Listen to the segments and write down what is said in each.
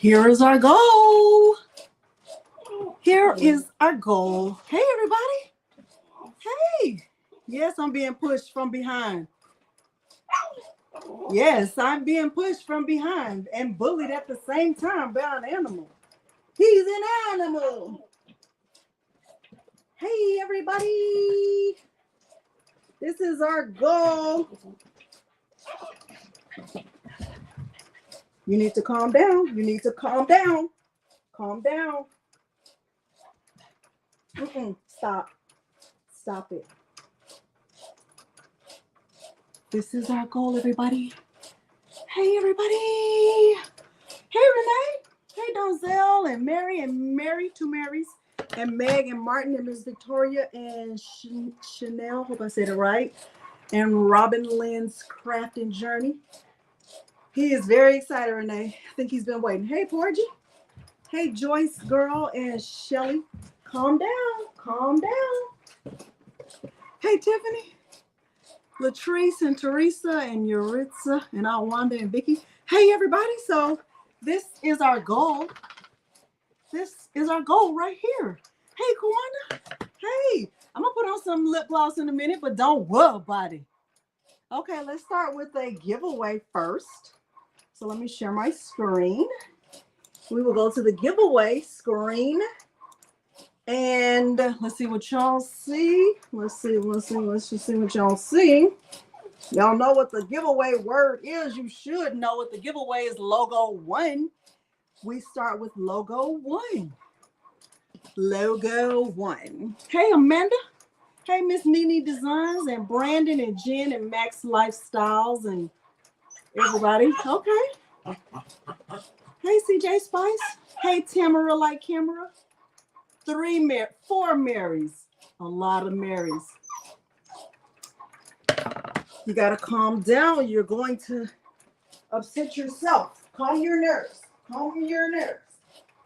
Here is our goal. Here is our goal. Hey, everybody. Hey. Yes, I'm being pushed from behind. Yes, I'm being pushed from behind and bullied at the same time by an animal. He's an animal. Hey, everybody. This is our goal. You need to calm down. You need to calm down. Calm down. Stop. Stop it. This is our goal, everybody. Hey, everybody. Hey, Renee. Hey, Donzel and Mary, two Marys, and Meg and Martin and Miss Victoria and Chanel. Hope I said it right. And Robin Lynn's crafting journey. He is very excited, Renee. I think he's been waiting. Hey, Porgy. Hey, Joyce girl and Shelly. Calm down. Calm down. Hey, Tiffany. Latrice and Teresa and Yuritsa and Alwanda and Vicky. Hey, everybody. So this is our goal. This is our goal right here. Hey, Kawanda. Hey, I'm going to put on some lip gloss in a minute, but don't worry about it. Okay, let's start with a giveaway first. So let me share my screen. We will go to the giveaway screen. And let's see what y'all see. Let's just see what y'all see. Y'all know what the giveaway word is. You should know what the giveaway is. Logo 1. We start with logo 1. Logo 1. Hey, Amanda. Hey, Miss Nene Designs and Brandon and Jen and Max Lifestyles and everybody. Okay. Hey, CJ Spice. Hey, Tamara like camera. 4 Marys. A lot of Marys. You got to calm down. You're going to upset yourself. Calm your nerves. Calm your nerves.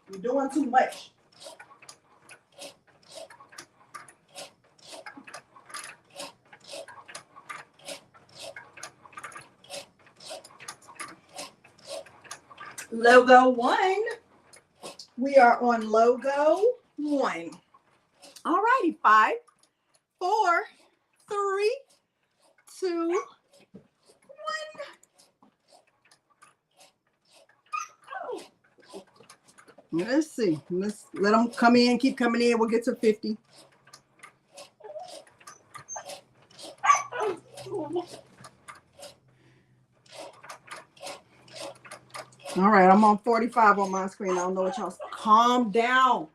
You're doing too much. Logo 1. We are on logo 1. All righty. 5, 4, 3, 2, 1. Let's see. Let's let them come in. Keep coming in. We'll get to 50. All right, I'm on 45 on my screen. I don't know what y'all. Calm down.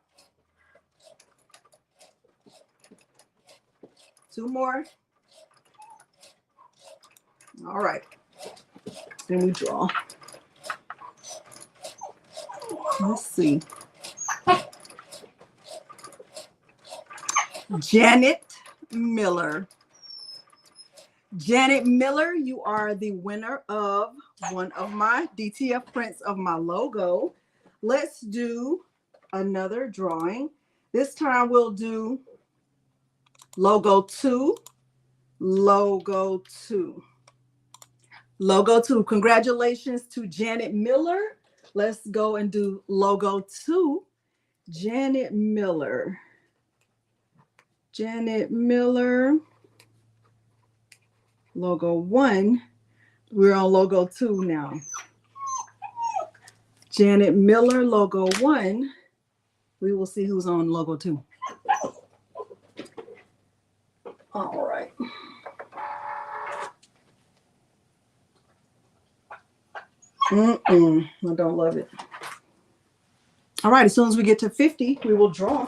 2 more. All right. Then we draw. Let's see. Janet Miller. Janet Miller, you are the winner of one of my DTF prints of my logo. Let's do another drawing. This time we'll do logo 2. Logo 2. Logo 2. Congratulations to Janet Miller. Let's go and do logo 2. Janet Miller. Janet Miller. Logo 1. We're on logo 2 now. Janet Miller, logo 1. We will see who's on logo 2. All right. I don't love it. All right, as soon as we get to 50, we will draw.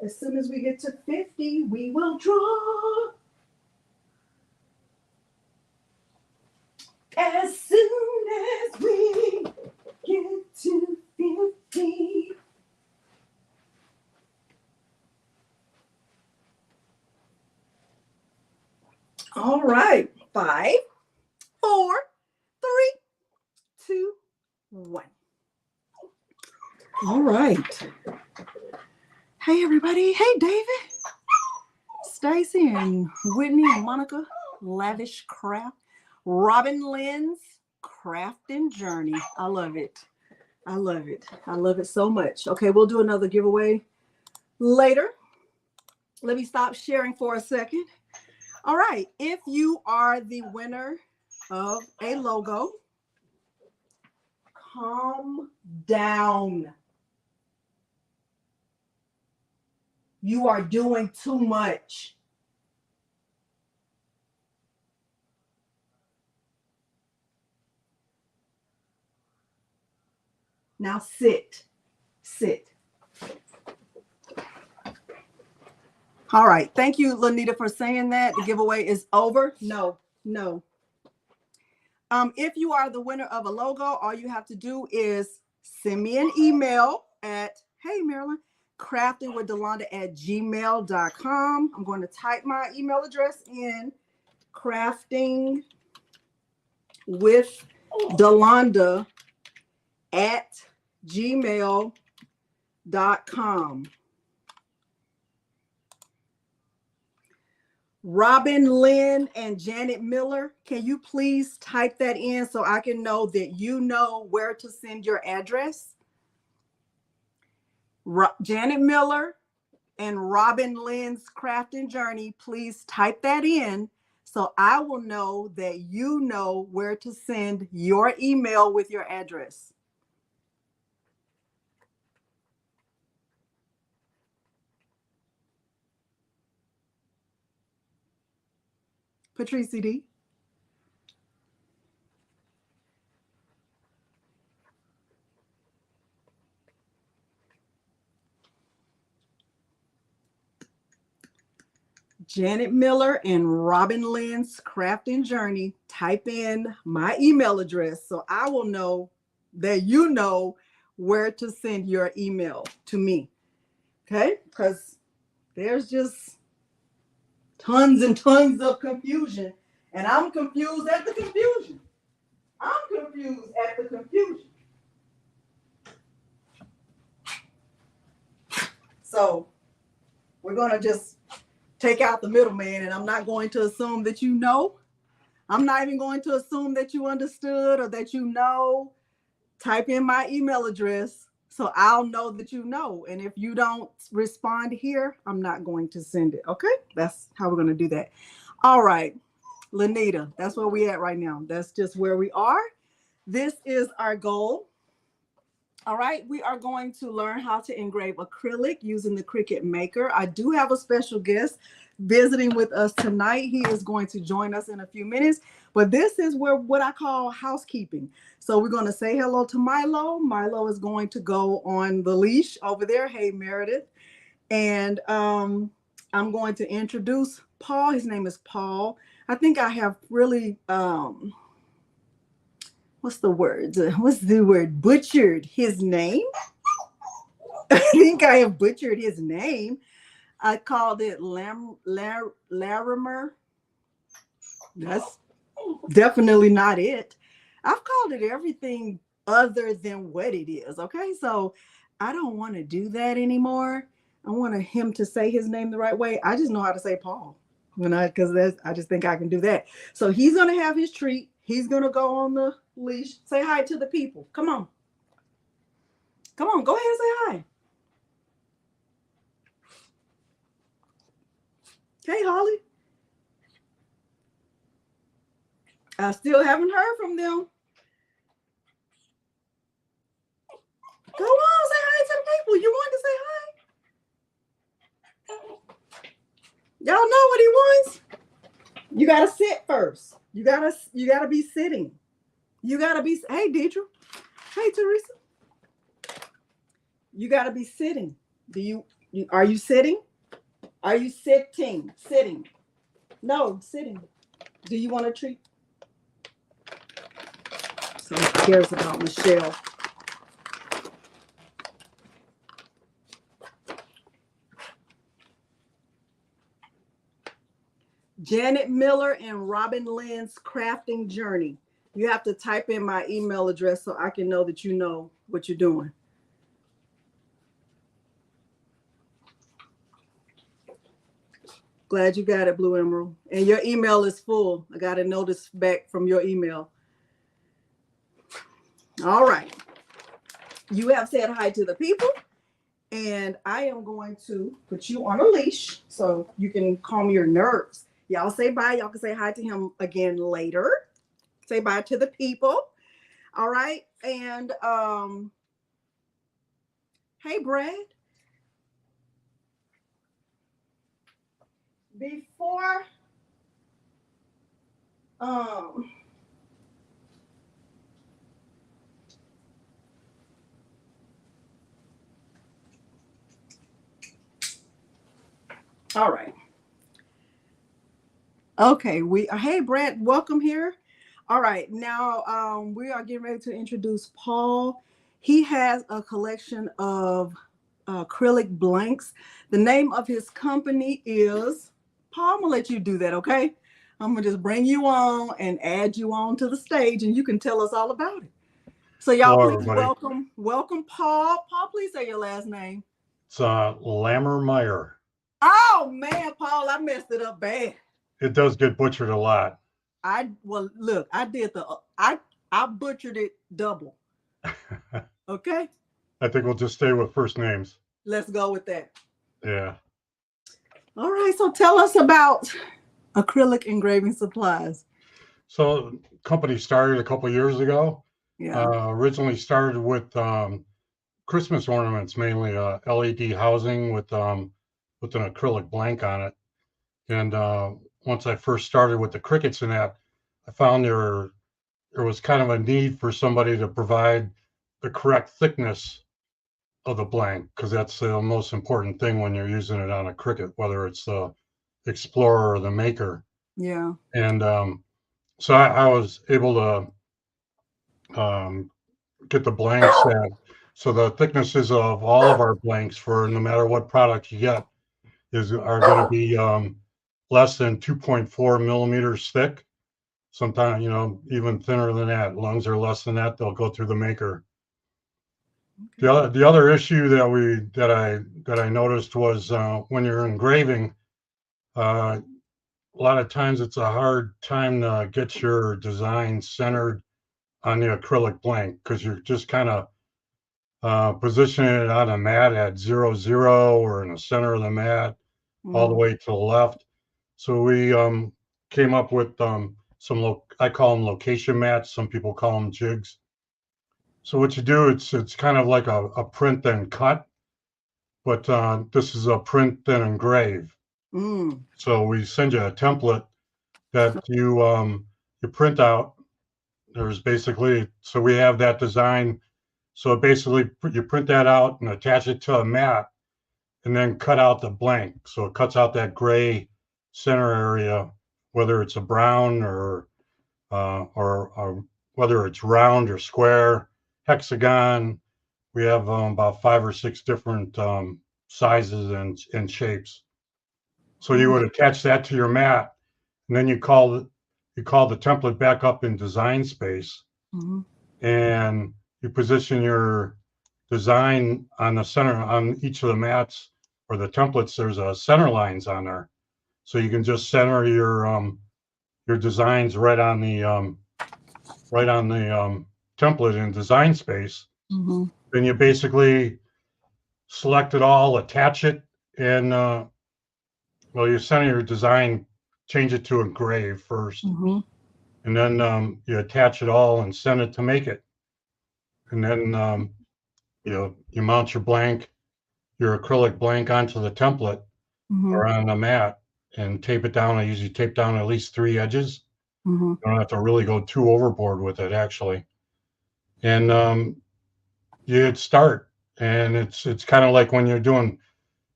As soon as we get to 50, we will draw. As soon as we get to 50. All right. 5, 4, 3, 2, 1. All right. Hey, everybody. Hey, David. Stacy and Whitney and Monica. Lavish Craft. Robin Lynn's Crafting Journey. I love it. I love it. I love it so much. Okay, we'll do another giveaway later. Let me stop sharing for a second. All right, if you are the winner of a logo, calm down. You are doing too much. Now sit. All right. Thank you, Lanita, for saying that. The giveaway is over. No. If you are the winner of a logo, all you have to do is send me an email at, hey, Marilyn, craftingwithdelonda@gmail.com. I'm going to type my email address in, craftingwithdelonda@gmail.com. Robin Lynn and Janet Miller, can you please type that in so I can know that you know where to send your address? Janet Miller and Robin Lynn's Crafting Journey, please type that in so I will know that you know where to send your email with your address. Patrice D. Janet Miller and Robin Lynn's Crafting Journey, type in my email address so I will know that you know where to send your email to me. Okay? Because there's just tons and tons of confusion, and I'm confused at the confusion. So we're going to just take out the middleman, and I'm not going to assume that you know. I'm not even going to assume that you understood or that you know. Type in my email address so I'll know that you know. And if you don't respond here, I'm not going to send it. Okay? That's how we're going to do that. All right, Lanita, that's where we at right now. That's just where we are. This is our goal. All right, we are going to learn how to engrave acrylic using the Cricut Maker. I do have a special guest visiting with us tonight. He is going to join us in a few minutes, but this is where what I call housekeeping. So we're going to say hello to Milo. Milo is going to go on the leash over there. Hey, Meredith. And I'm going to introduce Paul. His name is Paul. I think I have really, what's the word? Butchered his name. I think I have butchered his name. I called it Larimer. That's definitely not it. I've called it everything other than what it is. Okay, so I don't want to do that anymore. I want him to say his name the right way. I just know how to say Paul because I just think I can do that. So he's gonna have his treat. He's gonna go on the leash. Say hi to the people. Come on. Go ahead and say hi. Hey, Holly. I still haven't heard from them. Go on, say hi to the people. You want to say hi? Y'all know what he wants. You gotta sit first. You gotta be sitting. You gotta be. Hey, Deidre. Hey, Teresa. You gotta be sitting. Are you sitting? Are you sitting? Sitting. No, sitting. Do you want a treat? So who cares about Michelle? Janet Miller and Robin Lynn's Crafting Journey. You have to type in my email address so I can know that you know what you're doing. Glad you got it, Blue Emerald. And your email is full. I got a notice back from your email. All right. you have said hi to the people, and I am going to put you on a leash so you can calm your nerves. Y'all say bye. Y'all can say hi to him again later. Say bye to the people. All right. And hey, Brad. Before all right. Okay, hey Brad, welcome here. All right, now we are getting ready to introduce Paul. He has a collection of acrylic blanks. The name of his company is Paul. I'm gonna let you do that, okay? I'm gonna just bring you on and add you on to the stage, and you can tell us all about it. So y'all, Hello, please everybody. welcome Paul. Paul, please say your last name. It's Lammermeyer. Oh man, Paul, I messed it up bad. It does get butchered a lot. Look, I butchered it double. Okay, I think we'll just stay with first names. let's go with that. Yeah. All right, so tell us about Acrylic Engraving Supplies. So company started a couple years ago. Yeah. Originally started with Christmas ornaments, mainly LED housing with an acrylic blank on it. And once I first started with the Cricuts and that, I found there was kind of a need for somebody to provide the correct thickness of the blank, because that's the most important thing when you're using it on a Cricut, whether it's the Explorer or the Maker. Yeah. And so I was able to get the blanks set. So the thicknesses of all of our blanks, for no matter what product you get, are going to be less than 2.4 millimeters thick. Sometimes, even thinner than that. Lungs are less than that, they'll go through the Maker. Okay. The other issue that I noticed was when you're engraving, a lot of times it's a hard time to get your design centered on the acrylic blank, because you're just kind of positioning it on a mat at 0, or in the center of the mat, all the way to the left. So we came up with I call them location mats. Some people call them jigs. So what you do, it's kind of like a print then cut, but this is a print then engrave. So we send you a template that you print out. There's basically, so we have that design. So basically you print that out and attach it to a mat, and then cut out the blank. So it cuts out that gray center area, whether it's a brown or whether it's round or square, hexagon. We have about 5 or 6 different sizes and shapes. So you would attach that to your mat, and then you call the template back up in design space, and you position your design on the center on each of the mats or the templates. There's a center lines on there, so you can just center your designs right on the template in design space. Then you basically select it all, attach it, and you center your design, change it to engrave first, and then you attach it all and send it to make it. And then you mount your acrylic blank onto the template or on the mat and tape it down. I usually tape down at least 3 edges. You don't have to really go too overboard with it, actually. And you hit start, and it's kind of like when you're doing,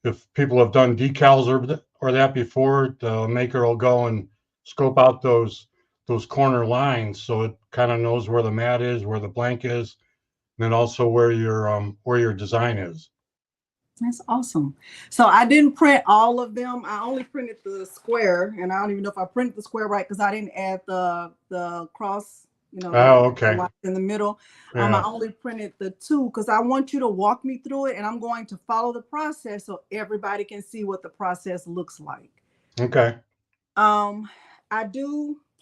if people have done decals or that before, the Maker will go and scope out those corner lines, so it kind of knows where the mat is, where the blank is, and then also where your design is. That's awesome. So I didn't print all of them. I only printed the square, and I don't even know if I printed the square right, because I didn't add the cross, okay. in the middle. Yeah. I only printed the 2 because I want you to walk me through it, and I'm going to follow the process so everybody can see what the process looks like. Okay. Paul,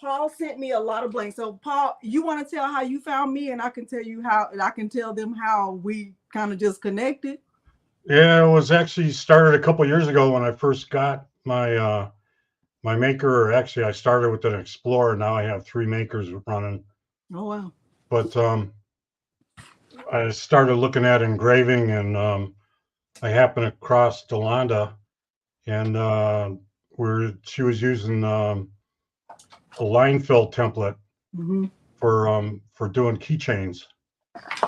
Paul sent me a lot of blanks. So Paul, you want to tell how you found me, and I can tell you how, and I can tell them how we kind of just connected. Yeah, it was actually started a couple years ago when I first got my my maker. Or actually, I started with an Explorer. Now I have 3 makers running. Oh wow. But I started looking at engraving, and I happened across Delonda, and where she was using a line fill template Mm-hmm. for doing keychains,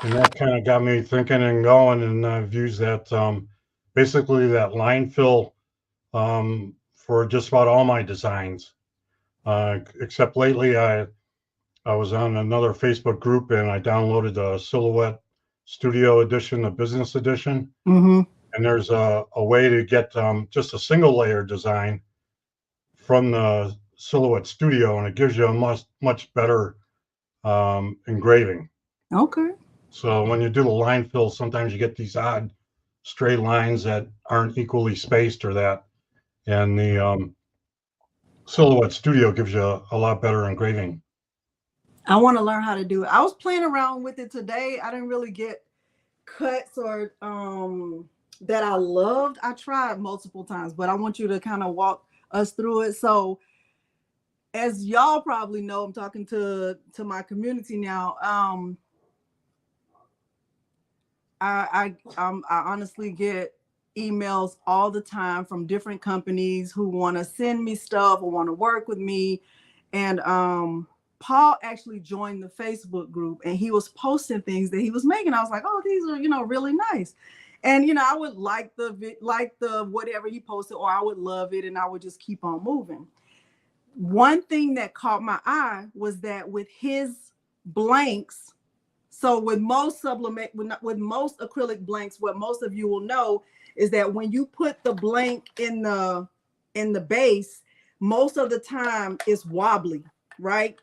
and that kind of got me thinking and going. And I've used that basically that line fill for just about all my designs, except lately I was on another Facebook group and I downloaded the Silhouette Studio Edition, the Business Edition, Mm-hmm. and there's a way to get just a single layer design from the Silhouette Studio, and it gives you a much better engraving. Okay. So when you do the line fill, sometimes you get these odd straight lines that aren't equally spaced or that, and the Silhouette Studio gives you a lot better engraving. I want to learn how to do it. I was playing around with it today. I didn't really get cuts or that I loved. I tried multiple times, but I want you to kind of walk us through it. So as y'all probably know, I'm talking to my community now. I honestly get emails all the time from different companies who want to send me stuff or want to work with me. And Paul actually joined the Facebook group, and he was posting things that he was making. I was like, oh, these are, really nice. And, I would like the whatever he posted, or I would love it, and I would just keep on moving. One thing that caught my eye was that with his blanks, so with most most acrylic blanks, what most of you will know is that when you put the blank in the base, most of the time it's wobbly, right?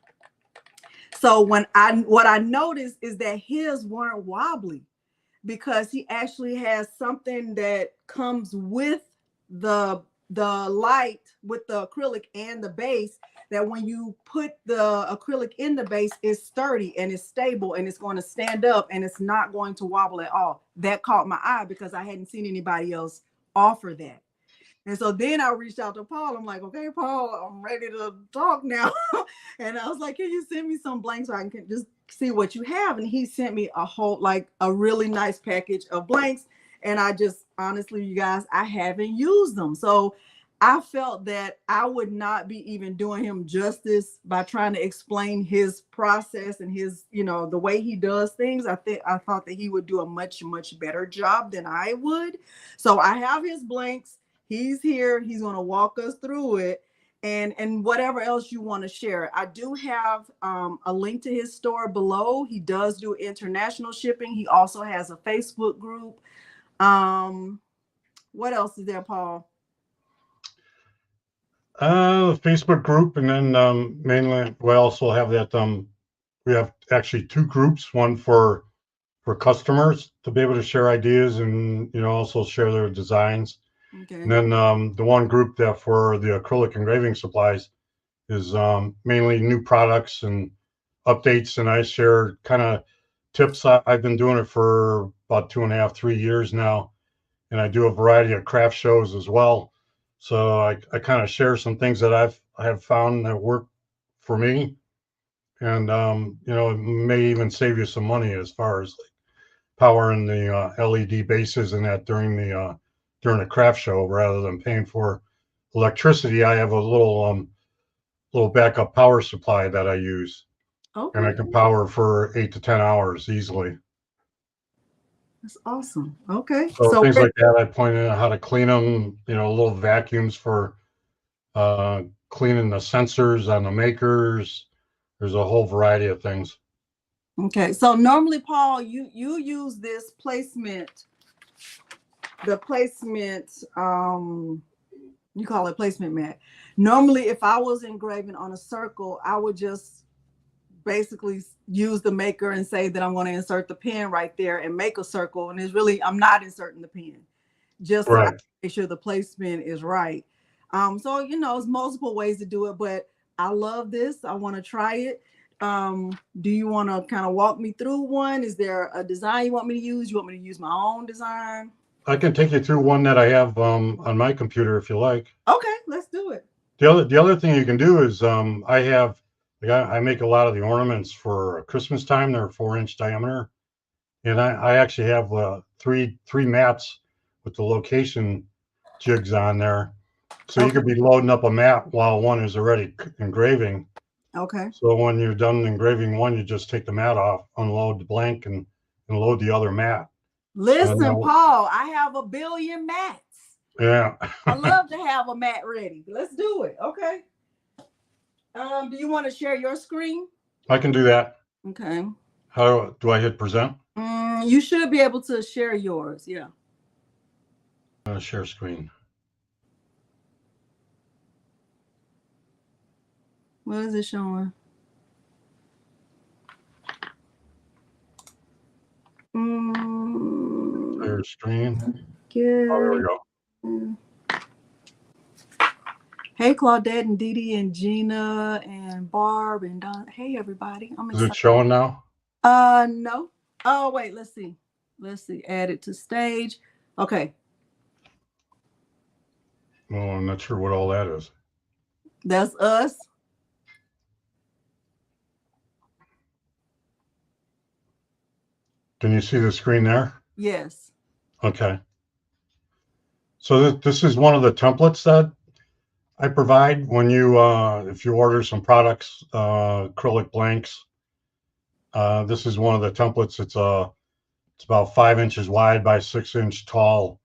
So what I noticed is that his weren't wobbly, because he actually has something that comes with the light, with the acrylic and the base, that when you put the acrylic in the base, it's sturdy and it's stable and it's going to stand up and it's not going to wobble at all. That caught my eye because I hadn't seen anybody else offer that. And so then I reached out to Paul. I'm like, okay, Paul, I'm ready to talk now. And I was like, can you send me some blanks so I can just see what you have? And he sent me a really nice package of blanks. And I just, honestly, you guys, I haven't used them. So I felt that I would not be even doing him justice by trying to explain his process and his, the way he does things. I thought that he would do a much, much better job than I would. So I have his blanks. He's here. He's going to walk us through it, and whatever else you want to share. I do have a link to his store below. He does do international shipping. He also has a Facebook group. What else is there, Paul? The Facebook group, and then mainly we also have that we have actually 2 groups, one for customers to be able to share ideas and also share their designs. Okay. And then the one group that for the acrylic engraving supplies is mainly new products and updates, and I share kind of tips. I've been doing it for about 2.5, 3 years now, and I do a variety of craft shows as well. So I kind of share some things that I have found that work for me, and it may even save you some money as far as like powering the LED bases and that during the craft show, rather than paying for electricity. I have a little backup power supply that I use, Okay. and I can power for 8 to 10 hours easily. That's awesome. Okay. So things like that, I pointed out how to clean them, little vacuums for cleaning the sensors on the makers. There's a whole variety of things. Okay. So normally, Paul, you use this placement, you call it placement mat. Normally, if I was engraving on a circle, I would just basically use the maker and say that I'm going to insert the pen right there and make a circle. And it's really, I'm not inserting the pen, just so I can make sure the placement is right. So, it's multiple ways to do it. But I love this. I want to try it. Do you want to kind of walk me through one? Is there a design you want me to use? You want me to use my own design? I can take you through one that I have on my computer if you like. Okay, let's do it. The other thing you can do is I make a lot of the ornaments for Christmas time. They're 4-inch diameter, and I actually have three mats with the location jigs on there. So you could be loading up a mat while one is already engraving. Okay. So when you're done engraving one, you just take the mat off, unload the blank, and load the other mat. Listen, Paul, I have a billion mats. Yeah. I love to have a mat ready. Let's do it. Okay. Do you want to share your screen? I can do that. Okay. How do I hit present? You should be able to share yours. Yeah. Share screen. What is it showing? Share screen. Good. Oh, there we go. Hey, Claudette and Dee Dee and Gina and Barb and Don. Hey, everybody. Is it showing now? No. Oh, wait. Let's see. Add it to stage. Okay. Well, I'm not sure what all that is. That's us. Can you see the screen there? Yes. Okay. So this is one of the templates that I provide when you, if you order some products, acrylic blanks. This is one of the templates. It's about 5 inches wide by 6-inch tall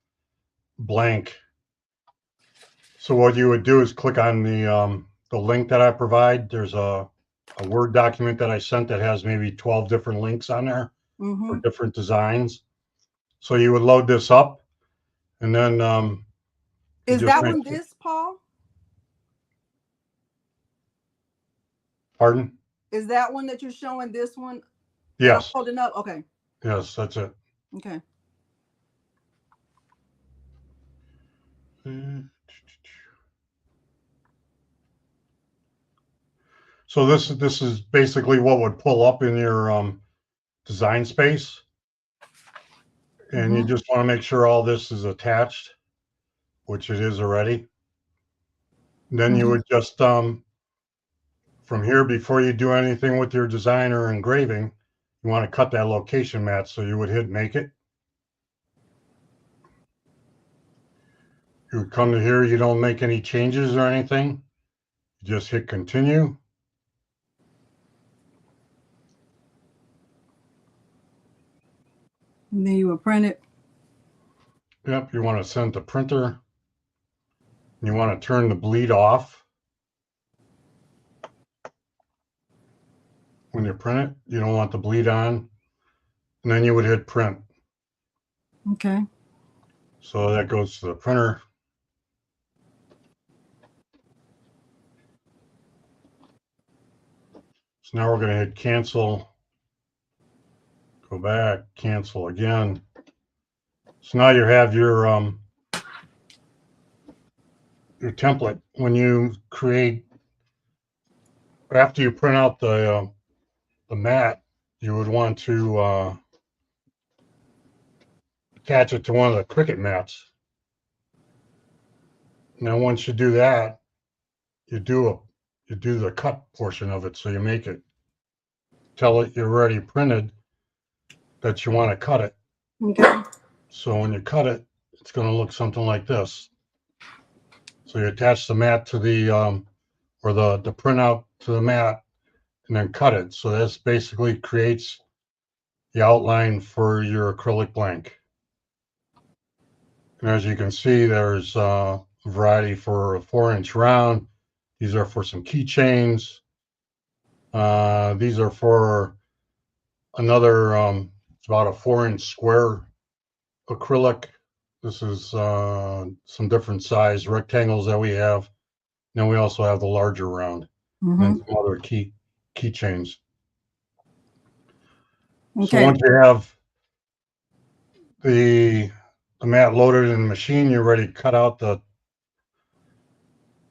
blank. So what you would do is click on the link that I provide. There's a Word document that I sent that has maybe 12 different links on there for different designs. So you would load this up, and then is that one this, Paul? Pardon? Is that one that you're showing? This one? Yes. Holding up. Okay. Yes, that's it. Okay. So this is basically what would pull up in your design space, and you just want to make sure all this is attached, which it is already. And then you would just from here, before you do anything with your design or engraving, you want to cut that location mat. So you would hit make it. You would come to here. You don't make any changes or anything. You just hit continue. And then you would print it. Yep. You want to send to printer. You want to turn the bleed off. When you print it, you don't want the bleed on. And then you would hit print. Okay. So that goes to the printer. So now we're going to hit cancel. Go back, cancel again. So now you have your template. When you create, after you print out the mat, you would want to attach it to one of the Cricut mats. Now, once you do that, you do the cut portion of it. So you make it, tell it you're already printed, that you want to cut it. Okay. So when you cut it, it's going to look something like this. So you attach the mat to the or the printout to the mat, and then cut it. So this basically creates the outline for your acrylic blank. And as you can see, there's a variety for a 4-inch round. These are for some keychains. These are for another, it's about a 4-inch square acrylic. This is some different size rectangles that we have. Then we also have the larger round and some other keychains. Okay. So once you have the mat loaded in the machine, you're ready to cut out the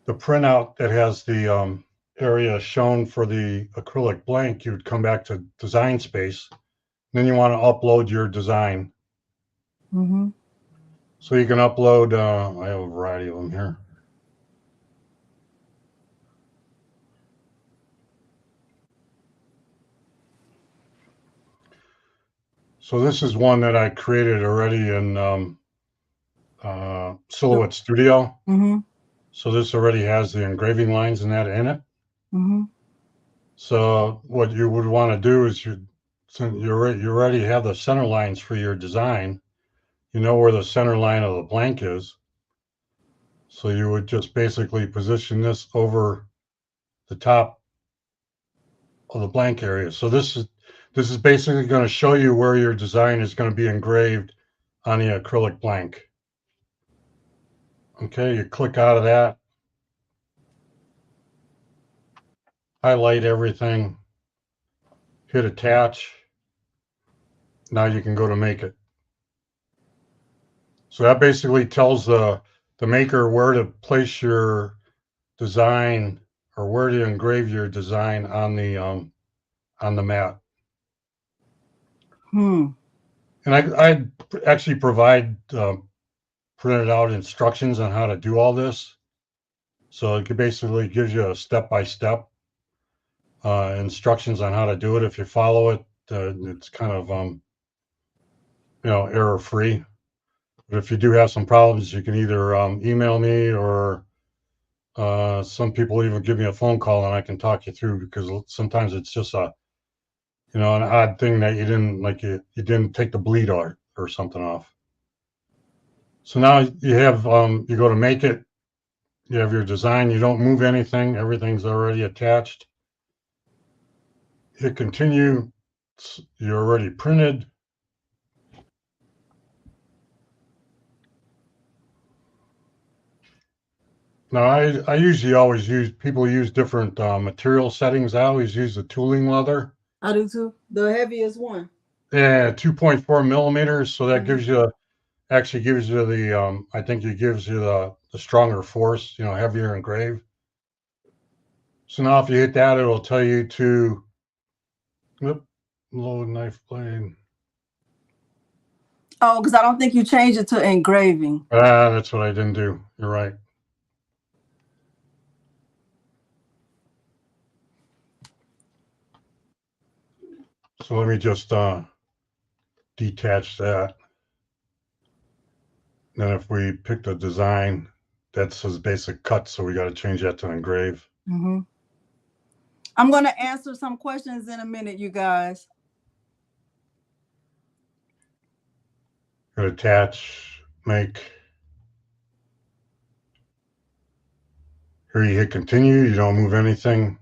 printout that has the area shown for the acrylic blank, you would come back to design space. Then you want to upload your design. Mm-hmm. So you can upload, I have a variety of them here. So this is one that I created already in Silhouette Studio. Mm-hmm. So this already has the engraving lines and that in it. Mm-hmm. So what you would want to do is since you already have the center lines for your design, you know where the center line of the blank is. So you would just basically position this over the top of the blank area. So this is basically going to show you where your design is going to be engraved on the acrylic blank. Okay, you click out of that, highlight everything, hit attach. Now you can go to make it. So that basically tells the maker where to place your design or where to engrave your design on the mat. Hmm. And I actually provide printed out instructions on how to do all this. So it basically gives you a step-by-step instructions on how to do it. If you follow it, it's kind of error-free. But if you do have some problems, you can either email me or some people even give me a phone call and I can talk you through, because sometimes it's just an odd thing that you didn't take the bleed or something off. So now you have you go to make it. You have your design. You don't move anything. Everything's already attached. Hit continue. You're already printed. Now I usually always people use different material settings. I always use the tooling leather. I do too. The heaviest one. Yeah, 2.4 millimeters. So that gives you actually gives you the I think it gives you the stronger force, heavier engrave. So now if you hit that, it'll tell you to load knife blade. Oh, because I don't think you changed it to engraving. That's what I didn't do. You're right. So let me just detach that. Then if we pick the design, that says basic cut, so we got to change that to engrave. Mm-hmm. I'm going to answer some questions in a minute, you guys. Go to attach, make. Here you hit continue. You don't move anything.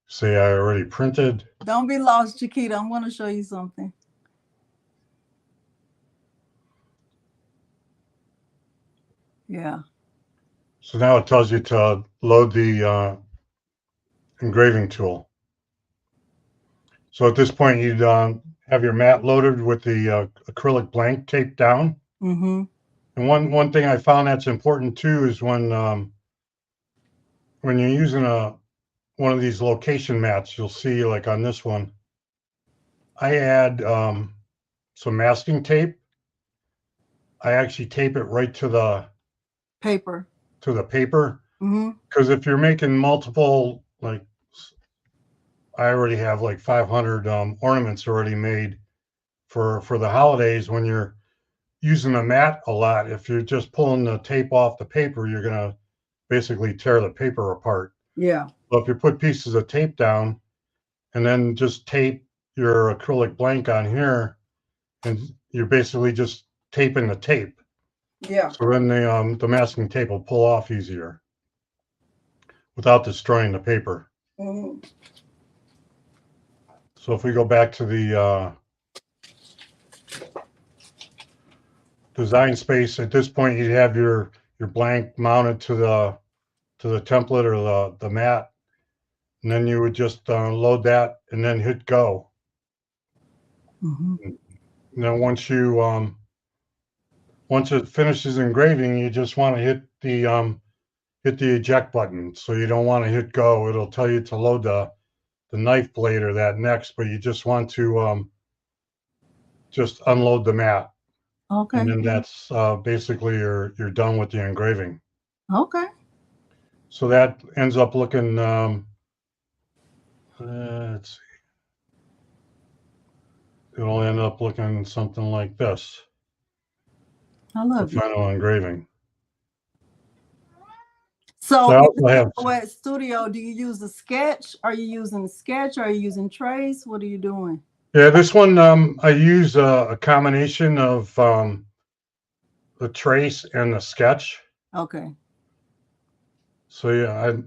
Say I already printed. Don't be lost, Chiquita. I'm going to show you something. Yeah. So now it tells you to load the engraving tool. So at this point, you'd have your mat loaded with the acrylic blank taped down. Mm-hmm. And one thing I found that's important too is when you're using one of these location mats, you'll see like on this one, I add some masking tape. I actually tape it right to the Paper. Because if you're making multiple, like I already have like 500 ornaments already made for the holidays. When you're using a mat a lot, if you're just pulling the tape off the paper, you're gonna basically tear the paper apart. Yeah. But if you put pieces of tape down and then just tape your acrylic blank on here, and you're basically just taping the tape. Yeah. So then the masking tape will pull off easier without destroying the paper. Mm-hmm. So if we go back to the design space, at this point you'd have your blank mounted to the template or the mat, and then you would just load that and then hit go. Mm-hmm. And then once it finishes engraving, you just want to hit hit the eject button. So you don't want to hit go. It'll tell you to load the knife blade or that next, but you just want to just unload the mat. Okay. And then that's basically you're done with the engraving. Okay. So that ends up looking, let's see. It'll end up looking something like this. I love the it. final engraving. So I in also the have, Silhouette Studio, do you use the sketch? Are you using sketch? Are you using trace? What are you doing? yeah, this one I use a combination of the trace and the sketch. Okay. So yeah,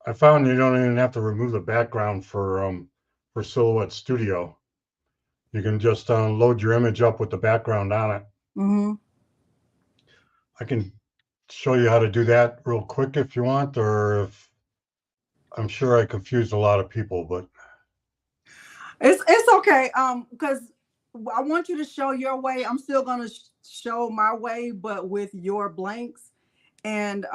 I found you don't even have to remove the background for Silhouette Studio. You can just load your image up with the background on it. Mm-hmm. I can show you how to do that real quick if you want, or if I'm sure I confused a lot of people, but It's okay. Because I want you to show your way. I'm still gonna show my way, but with your blanks, and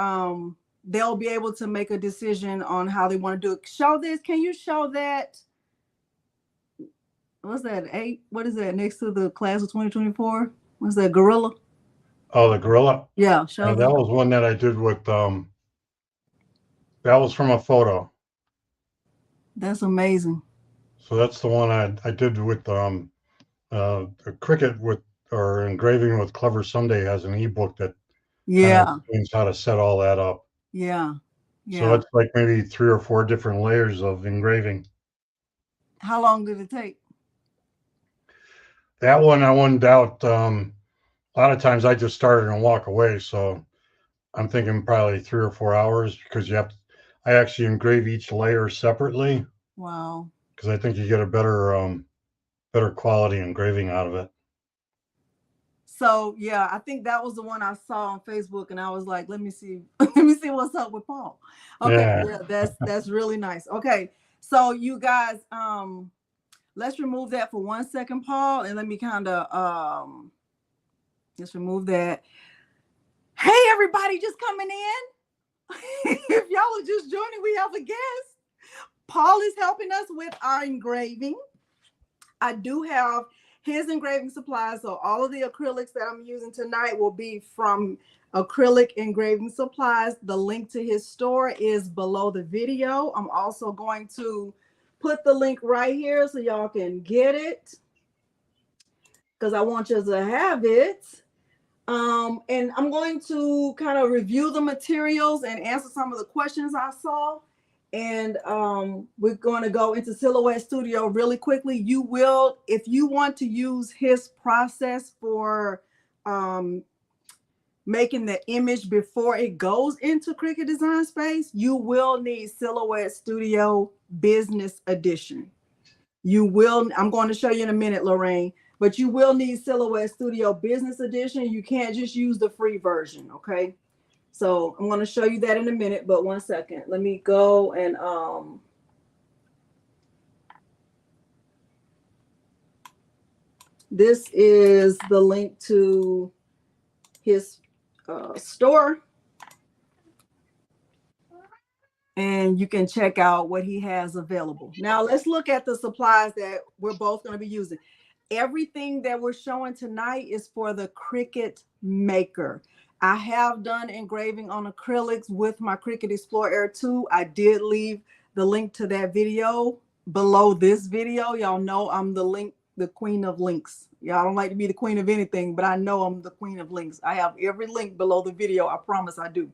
they'll be able to make a decision on how they want to do it. Show this. Can you show that? What's that? 8? What is that next to the class of 2024? What's that? Gorilla? oh, the gorilla. Yeah, show That was one that I did with that was from a photo. That's amazing. So that's the one I did with Cricut with or engraving with Clever Sunday has an ebook that explains how to set all that up. Yeah. So it's like maybe 3 or 4 different layers of engraving. How long did it take? That one I wanted out. A lot of times I just started and walk away. So I'm thinking probably 3 or 4 hours because I actually engrave each layer separately. Wow. Because I think you get a better quality engraving out of it. So yeah, I think that was the one I saw on Facebook, and I was like, let me see what's up with Paul. Okay, yeah, that's really nice. Okay, so you guys, let's remove that for 1 second, Paul, and let me kind of let's remove that. Hey, everybody, just coming in. If y'all are just joining, we have a guest. Paul is helping us with our engraving. I do have his engraving supplies. So all of the acrylics that I'm using tonight will be from Acrylic Engraving Supplies. The link to his store is below the video. I'm also going to put the link right here so y'all can get it, because I want you to have it. And I'm going to kind of review the materials and answer some of the questions I saw. And we're going to go into Silhouette Studio really quickly. You will, if you want to use his process for making the image before it goes into Cricut Design Space, you will need Silhouette Studio Business Edition. You will, I'm going to show you in a minute, Lorraine, but you will need Silhouette Studio Business Edition. You can't just use the free version, okay? So I'm going to show you that in a minute, but 1 second. Let me go and this is the link to his store. And you can check out what he has available. Now let's look at the supplies that we're both going to be using. Everything that we're showing tonight is for the Cricut Maker. I have done engraving on acrylics with my Cricut Explore Air 2. I did leave the link to that video below this video. Y'all know I'm the queen of links. Y'all don't like to be the queen of anything, but I know I'm the queen of links. I have every link below the video. I promise I do.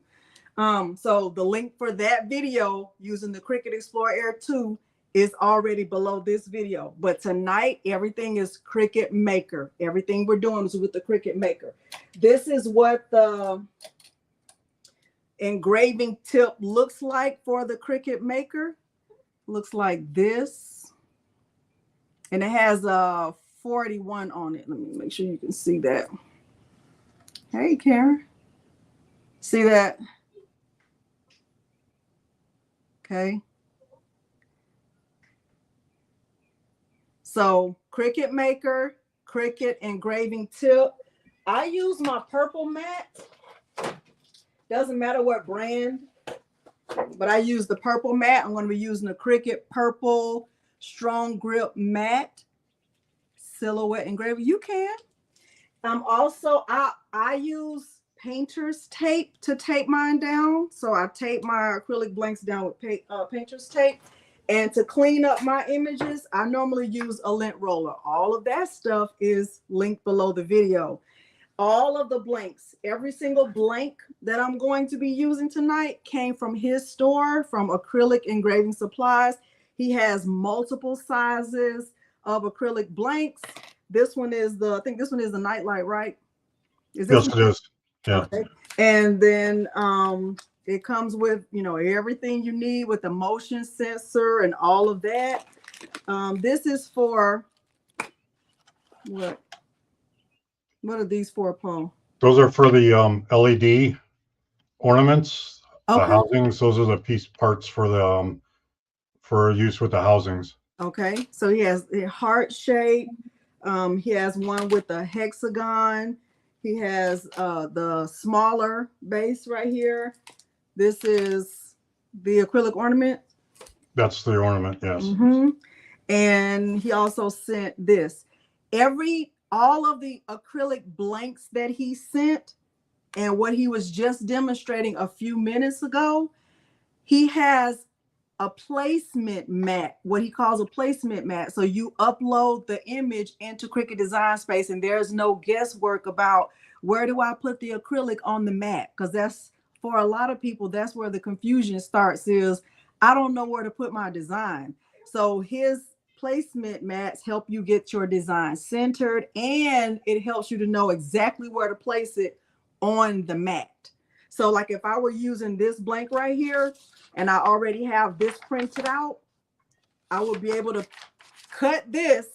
So the link for that video using the Cricut Explore Air 2 is already below this video. But tonight, everything is Cricut Maker. Everything we're doing is with the Cricut Maker. This is what the engraving tip looks like for the Cricut Maker. Looks like this. And it has a 41 on it. Let me make sure you can see that. Hey, Karen. See that? Okay. So Cricut Maker, Cricut engraving tip. I use my purple mat Doesn't matter what brand, but I use the purple matte. I'm going to be using the Cricut purple strong grip matte silhouette engraver. You can. I use painter's tape to tape mine down. So I tape my acrylic blanks down with painter's tape. And to clean up my images, I normally use a lint roller. All of that stuff is linked below the video. All of the blanks, every single blank that I'm going to be using tonight came from his store, from Acrylic Engraving Supplies. He has multiple sizes of acrylic blanks. This one is I think this one is the Nightlight, right? Yes, it is. Yeah. Okay. And then it comes with, everything you need with the motion sensor and all of that. This is for what? What are these for, Paul? Those are for the LED ornaments, okay. The housings. Those are the piece parts for the for use with the housings. Okay, so he has a heart shape. He has one with a hexagon. He has the smaller base right here. This is the acrylic ornament. That's the ornament, yes. Mm-hmm. And he also sent this. All of the acrylic blanks that he sent and what he was just demonstrating a few minutes ago, he has a placement mat, what he calls a placement mat. So you upload the image into Cricut Design Space and there's no guesswork about where do I put the acrylic on the mat? Because that's, for a lot of people, that's where the confusion starts, is I don't know where to put my design. So his placement mats help you get your design centered, and it helps you to know exactly where to place it on the mat. So like if I were using this blank right here and I already have this printed out, I would be able to cut this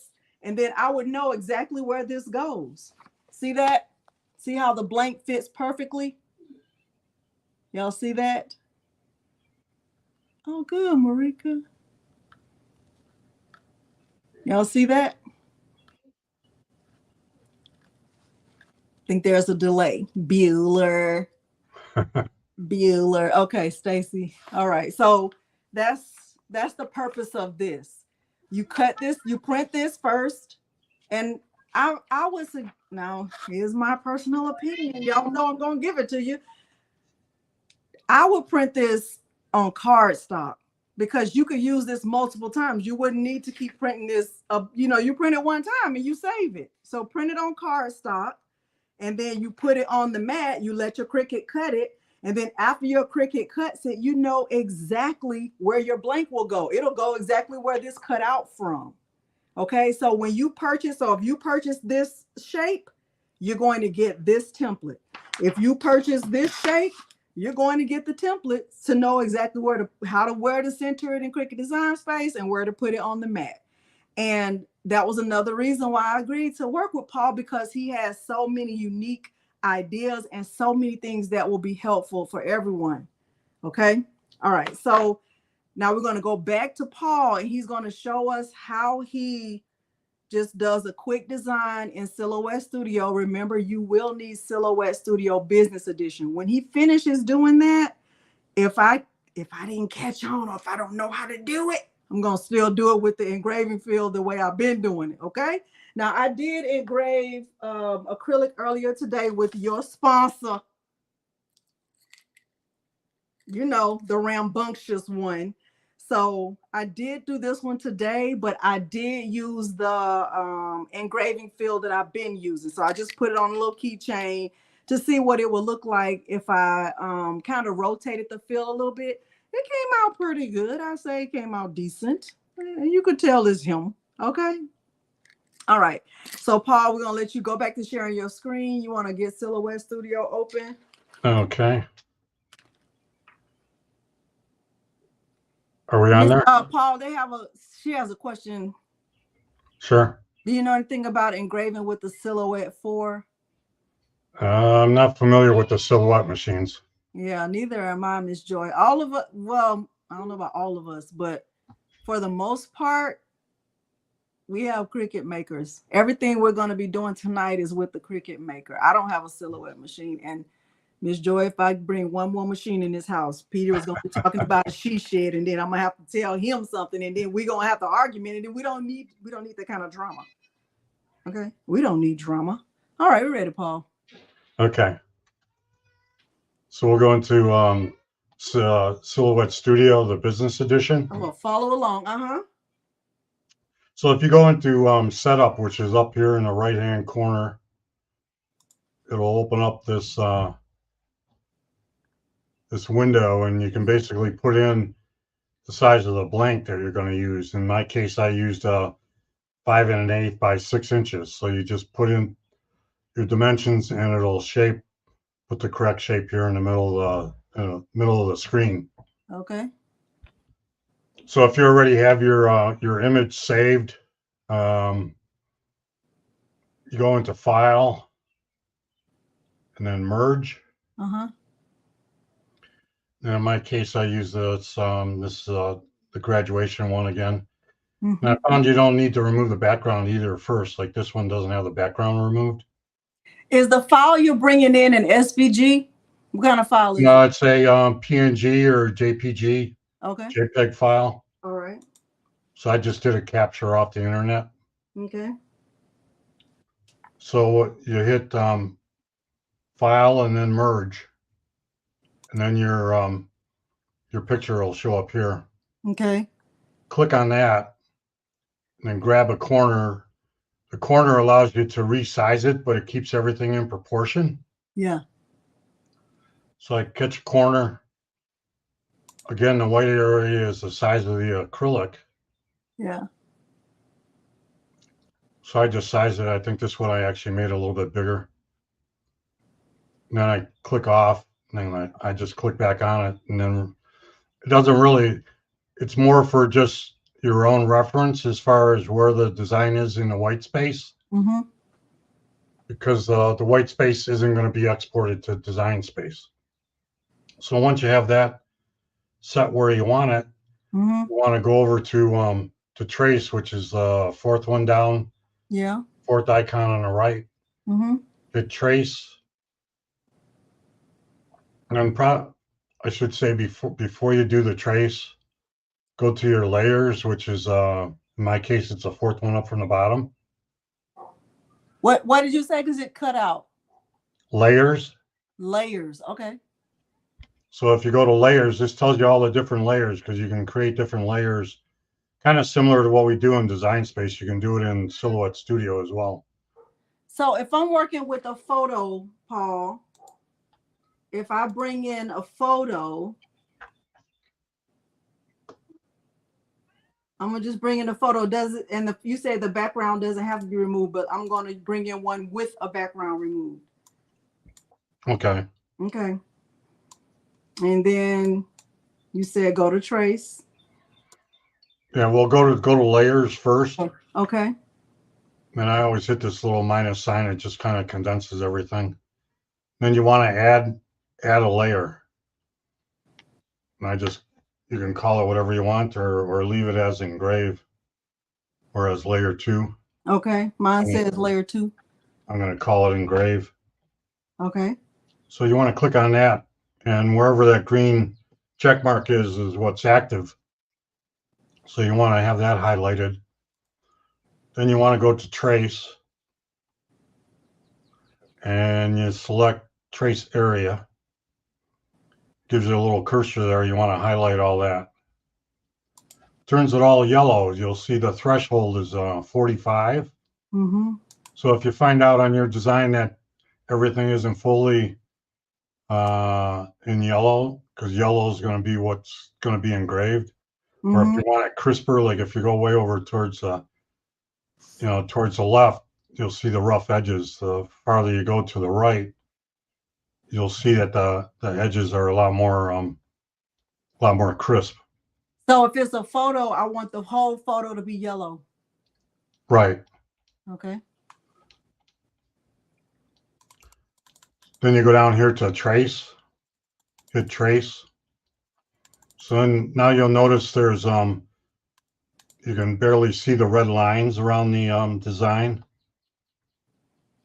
and then I would know exactly where this goes. See that? See how the blank fits perfectly? Y'all see that? Oh, good, Marika. Y'all see that? I think there's a delay. Bueller. Bueller. Okay, Stacy. All right. So that's the purpose of this. You cut this, you print this first. And I would say, now here's my personal opinion. Y'all know I'm gonna give it to you. I would print this on cardstock because you could use this multiple times. You wouldn't need to keep printing this. You print it one time and you save it. So print it on cardstock, and then you put it on the mat. You let your Cricut cut it, and then after your Cricut cuts it, you know exactly where your blank will go. It'll go exactly where this cut out from. Okay, so when you purchase, or if you purchase this shape, you're going to get this template. If you purchase this shape, you're going to get the templates to know exactly where to center it in Cricut Design Space and where to put it on the mat. And that was another reason why I agreed to work with Paul, because he has so many unique ideas and so many things that will be helpful for everyone. Okay. All right. So now we're going to go back to Paul, and he's going to show us how he just does a quick design in Silhouette Studio. Remember, you will need Silhouette Studio Business Edition. When he finishes doing that, if I didn't catch on, or if I don't know how to do it, I'm going to still do it with the engraving field the way I've been doing it, okay? Now, I did engrave acrylic earlier today with your sponsor, the rambunctious one. So I did do this one today, but I did use the engraving field that I've been using. So I just put it on a little keychain to see what it would look like if I kind of rotated the field a little bit. It came out pretty good. I say it came out decent. You could tell it's him. Okay. All right. So Paul, we're going to let you go back to sharing your screen. You want to get Silhouette Studio open? Okay. Are we on there? Paul, she has a question. Sure. Do you know anything about engraving with the Silhouette 4? I'm not familiar with the Silhouette machines. Yeah, neither am I, Miss Joy. All of us, well, I don't know about all of us, but for the most part, we have Cricut makers. Everything we're going to be doing tonight is with the Cricut Maker. I don't have a Silhouette machine, and Miss Joy, if I bring one more machine in this house, Peter is gonna be talking about a she shed, and then I'm gonna have to tell him something, and then we're gonna have the argument, and then we don't need that kind of drama. Okay, we don't need drama. All right, we're ready, Paul. Okay. So we'll go into Silhouette Studio, the business edition. I'm gonna follow along. So if you go into setup, which is up here in the right hand corner, it'll open up this this window, and you can basically put in the size of the blank that you're going to use. In my case, I used 5 1/8 by 6 inches. So you just put in your dimensions, and it'll put the correct shape here in the middle of the screen. Okay. So if you already have your image saved, you go into File, and then Merge. And in my case, I use the graduation one again. And I found you don't need to remove the background either first. Like this one doesn't have the background removed. Is the file you're bringing in an SVG? What kind of file is it? No, it's a PNG or JPG. Okay. JPEG file. All right. So I just did a capture off the internet. Okay. So you hit File and then Merge, and then your picture will show up here. Okay. Click on that, and then grab a corner. The corner allows you to resize it, but it keeps everything in proportion. Yeah. So I catch a corner. Again, the white area is the size of the acrylic. Yeah. So I just sized it. I think this one I actually made a little bit bigger. And then I click off, and then I just click back on it. And then it doesn't really, it's more for just your own reference as far as where the design is in the white space. Because the white space isn't going to be exported to design space. So once you have that set where you want it, you want to go over to trace, which is the fourth one down. Yeah. Fourth icon on the right. Hit trace. And then I should say before you do the trace, go to your layers, which is in my case, it's the fourth one up from the bottom. What did you say? Because it cut out. Layers. Layers. Okay. So if you go to layers, this tells you all the different layers, because you can create different layers, kind of similar to what we do in Design Space. You can do it in Silhouette Studio as well. So if I'm working with a photo, Paul, if I bring in a photo, I'm gonna just bring in a photo. And you say the background doesn't have to be removed, but I'm gonna bring in one with a background removed. Okay. Okay. And then you said go to trace. Yeah, we'll go to layers first. Okay. And I always hit this little minus sign. It just kind of condenses everything. Then you want to add a layer. And you can call it whatever you want, or leave it as engrave or as layer 2. Okay. Mine says layer 2. I'm going to call it engrave. Okay. So you want to click on that, and wherever that green check mark is what's active. So you want to have that highlighted. Then you want to go to trace, and you select trace area. Gives you a little cursor there. You want to highlight all that. Turns it all yellow. You'll see the threshold is 45. So if you find out on your design that everything isn't fully in yellow, because yellow is going to be what's going to be engraved, or if you want it crisper, like if you go way over towards towards the left, you'll see the rough edges. The farther you go to the right, you'll see that the edges are a lot more crisp. So if it's a photo, I want the whole photo to be yellow. Right. Okay. Then you go down here to trace, hit trace. So then now you'll notice there's you can barely see the red lines around the design.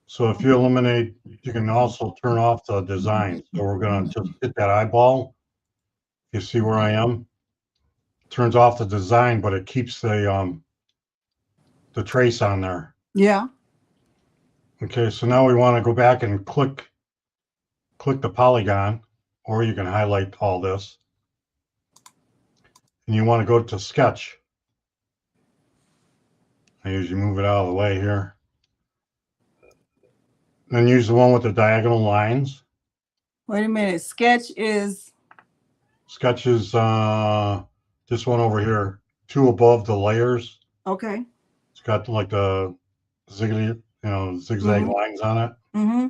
So if you eliminate, you can also turn off the design. So we're gonna just hit that eyeball. You see where I am? Turns off the design, but it keeps the trace on there. Yeah. Okay, so now we want to go back and click the polygon, or you can highlight all this. And you want to go to sketch. I usually move it out of the way here. Then use the one with the diagonal lines. Wait a minute. Sketch is Sketch is this one over here, 2 above the layers. okay. It's got like the zigzag lines on it. Mm-hmm.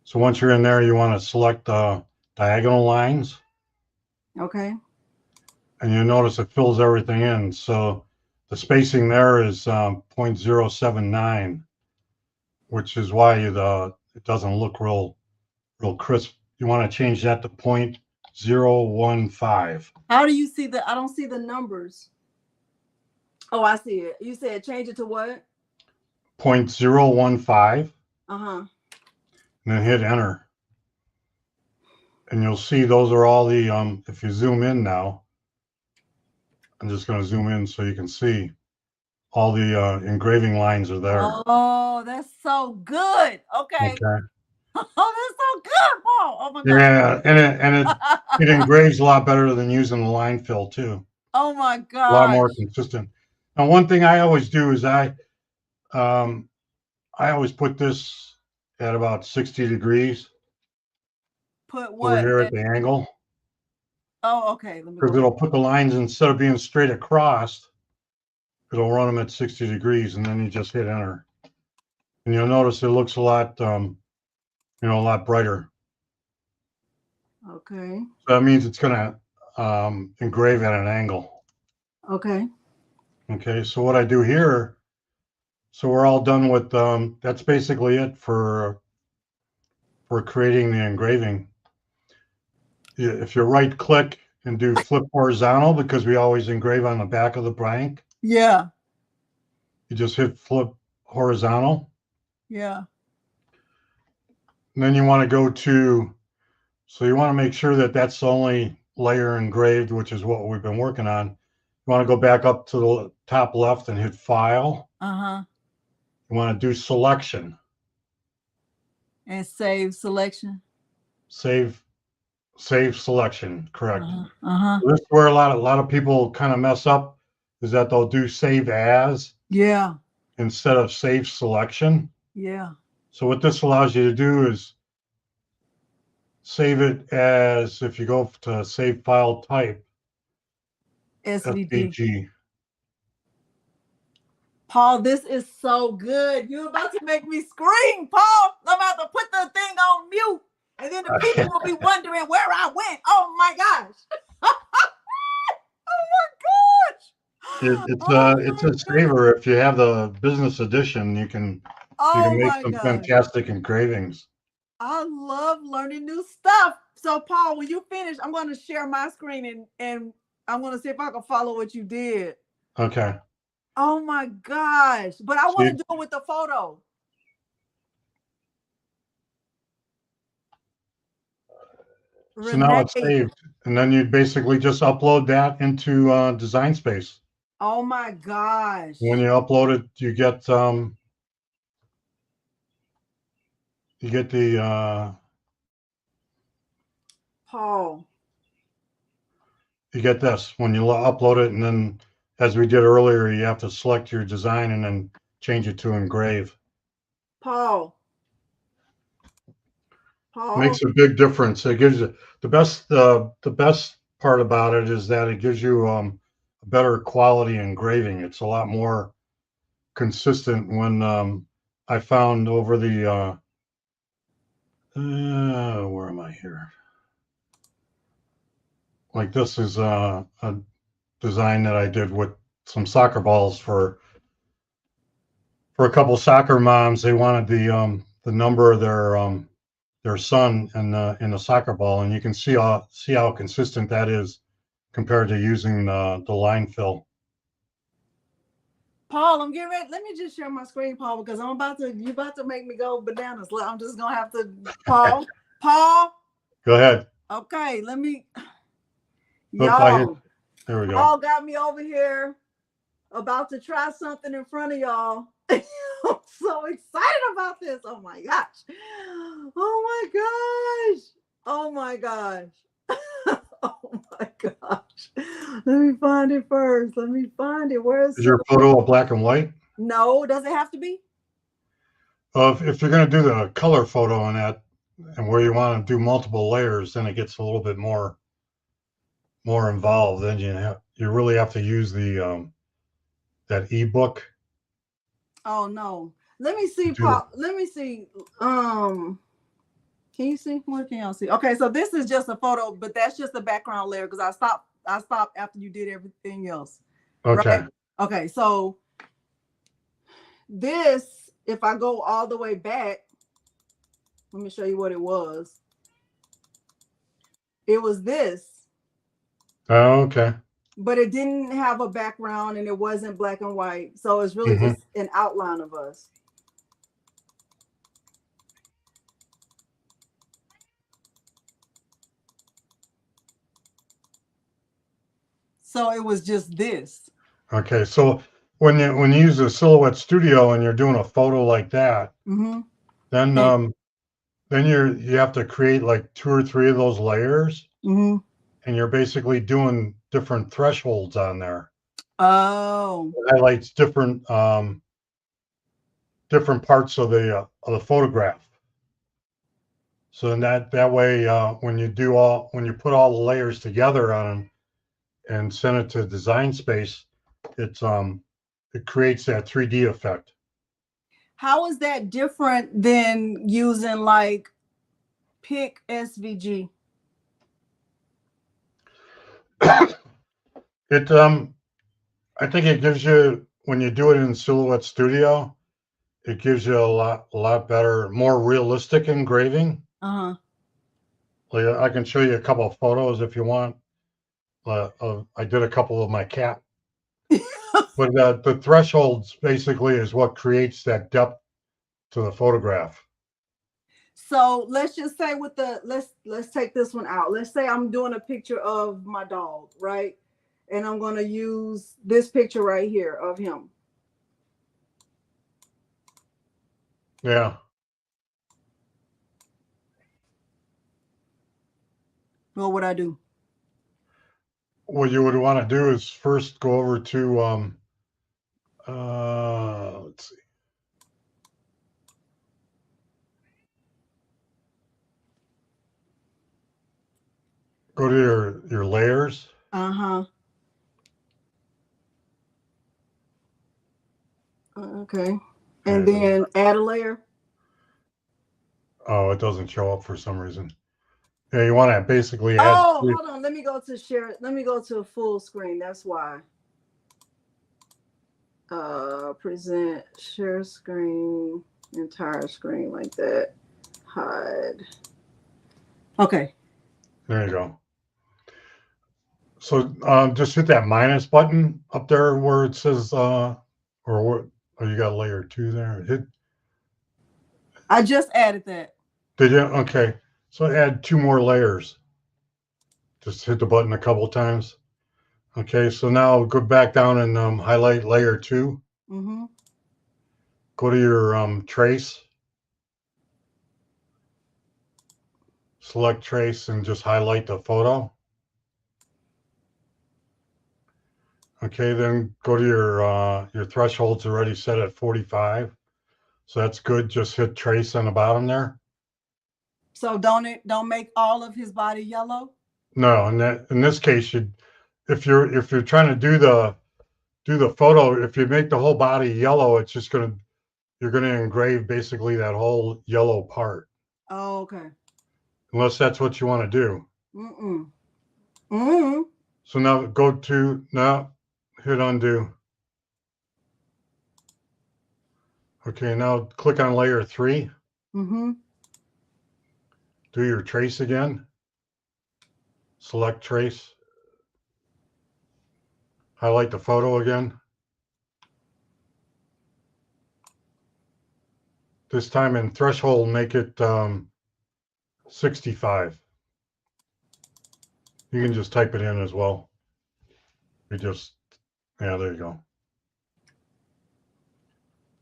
So once you're in there, you want to select the diagonal lines, Okay. and you notice it fills everything in. So the spacing there is 0.079, which is why it doesn't look real crisp. You want to change that to 0.015. How do you see the? I don't see the numbers. Oh, I see it. You said change it to what? 0.015, Uh-huh. and then hit enter. And you'll see those are all the, if you zoom in now, I'm just going to zoom in so you can see all the engraving lines are there. Oh, that's so good. Okay. Okay. Oh, that's so good, Paul. Oh my God. Yeah, and it engraves a lot better than using the line fill too. Oh my A lot more gosh. consistent. Now, one thing I always do is I always put this at about 60 degrees Put over what? here at the angle, Oh, okay. Let me because go. it'll put the lines, instead of being straight across, it'll run them at 60 degrees, and then you just hit enter. And you'll notice it looks a lot, a lot brighter. Okay. So that means it's going to engrave at an angle. Okay. Okay, so what I do here, so we're all done with, that's basically it for creating the engraving. If you right click and do flip horizontal, because we always engrave on the back of the blank, Yeah. you just hit flip horizontal. Yeah. And then you want to go to, so you want to make sure that that's the only layer engraved, which is what we've been working on. You want to go back up to the top left and hit file. Uh-huh. You want to do selection. And save selection. Save selection, correct. Uh-huh. So this is where a lot of people kind of mess up, is that they'll do save as Yeah. instead of save selection. Yeah. So what this allows you to do is save it as, if you go to save file type, SVG. SVG. Paul, this is so good. You're about to make me scream, Paul. I'm about to put the thing on mute, and then the people will be wondering where I went. Oh my gosh. Oh my gosh. It's a saver. If you have the business edition, you can make some fantastic engravings. I love learning new stuff. So Paul, when you finish, I'm going to share my screen and I'm going to see if I can follow what you did. Okay. Oh my gosh. But I want to do it with the photo. So now it's saved, and then you basically just upload that into Design Space. Oh my gosh. When you upload it, you get the Paul. You get this when you upload it, and then, as we did earlier, you have to select your design and then change it to engrave. Paul. Makes a big difference. It gives you the best part about it is that it gives you a better quality engraving. It's a lot more consistent. When I found over the where am I here? Like, this is a design that I did with some soccer balls for a couple soccer moms. They wanted the number of their son in the soccer ball, and you can see how consistent that is compared to using the line fill. Paul, I'm getting ready. Let me just share my screen, Paul, because you're about to make me go bananas. I'm just gonna have to, Paul. Go ahead. Okay, let me. Y'all, there we go. Paul got me over here, about to try something in front of y'all. I'm so excited about this. Oh my gosh. Oh my gosh. Oh my gosh. Oh my gosh. Let me find it first. Let me find it. Where's your photo a black and white? No, does it have to be? If you're going to do the color photo on that, and where you want to do multiple layers, then it gets a little bit more involved. Then you really have to use the that ebook. Oh no. Let me see, Paul. Let me see. Can you see? What can y'all see? Okay, so this is just a photo, but that's just a background layer because I stopped after you did everything else. Okay. Right? Okay, so this, if I go all the way back, let me show you what it was. It was this. Oh, okay. But it didn't have a background and it wasn't black and white. So it's really just an outline of us. So it was just this. Okay, so when you use a Silhouette Studio and you're doing a photo like that, then you have to create like 2 or 3 of those layers, and you're basically doing different thresholds on there. Oh, it highlights different parts of the photograph. So in that way, when you put all the layers together on them and send it to Design Space, it creates that 3D effect. How is that different than using like picsvg? I think it gives you, when you do it in Silhouette Studio, it gives you a lot better, more realistic engraving. Like I can show you a couple of photos if you want. I did a couple of my cat. But the thresholds basically is what creates that depth to the photograph. So let's just say with the let's take this one out. Let's say I'm doing a picture of my dog, right? And I'm going to use this picture right here of him. Yeah. What would I do? What you would want to do is first go over to let's see. Go to your layers. Okay. And then add a layer. Oh, it doesn't show up for some reason. Yeah, you want to basically add. Oh, hold on. Let me go to share. Let me go to full screen. That's why. Present, share screen, entire screen like that. Hide. Okay. There you go. So just hit that minus button up there where it says or what? Oh, you got layer 2 there. I just added that. Did you? Okay. So add 2 more layers. Just hit the button a couple times. Okay. So now go back down and highlight layer 2. Go to your trace. Select trace and just highlight the photo. Okay, then go to your thresholds already set at 45. So that's good. Just hit trace on the bottom there. So don't make all of his body yellow? No, in this case, if you're trying to do the photo, if you make the whole body yellow, it's just you're gonna engrave basically that whole yellow part. Oh, okay. Unless that's what you want to do. So now hit undo. Okay, now click on layer 3. Do your trace again. Select trace. Highlight the photo again. this time in threshold, make it 65. You can just type it in as well. You just, yeah, there you go.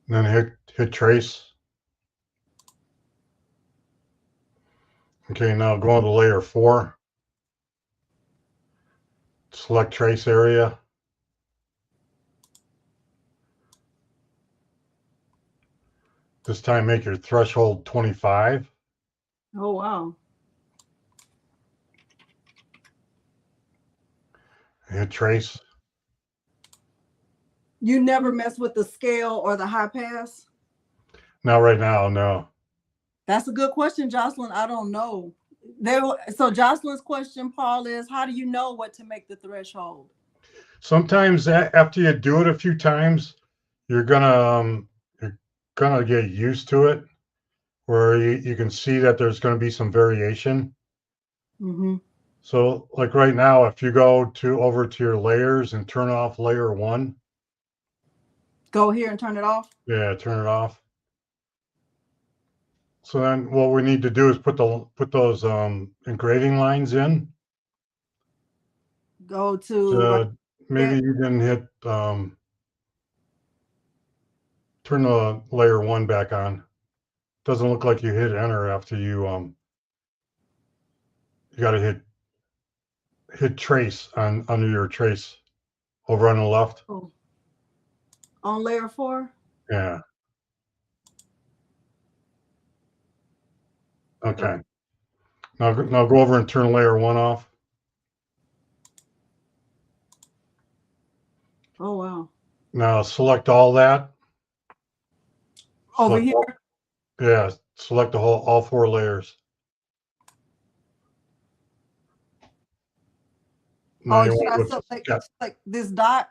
And then hit trace. Okay, now go on to layer 4. Select trace area. This time make your threshold 25. Oh, wow. Hit trace. You never mess with the scale or the high pass? Not right now, no. That's a good question, Jocelyn. I don't know. So Jocelyn's question, Paul, is how do you know what to make the threshold? Sometimes after you do it a few times, you're gonna get used to it, where you can see that there's going to be some variation. Mm-hmm. So like right now, if you go over to your layers and turn off layer 1. Go here and turn it off? Yeah, turn it off. So then what we need to do is put those engraving lines in. Go to So maybe you didn't hit turn the layer 1 back on. Doesn't look like you hit enter after you got to hit trace under your trace over on the left. Oh. On layer 4? Yeah. Okay. Now go over and turn layer 1 off. Oh, wow. Now select all that. Over here? Yeah, select all 4 layers. Now should I select like this dot?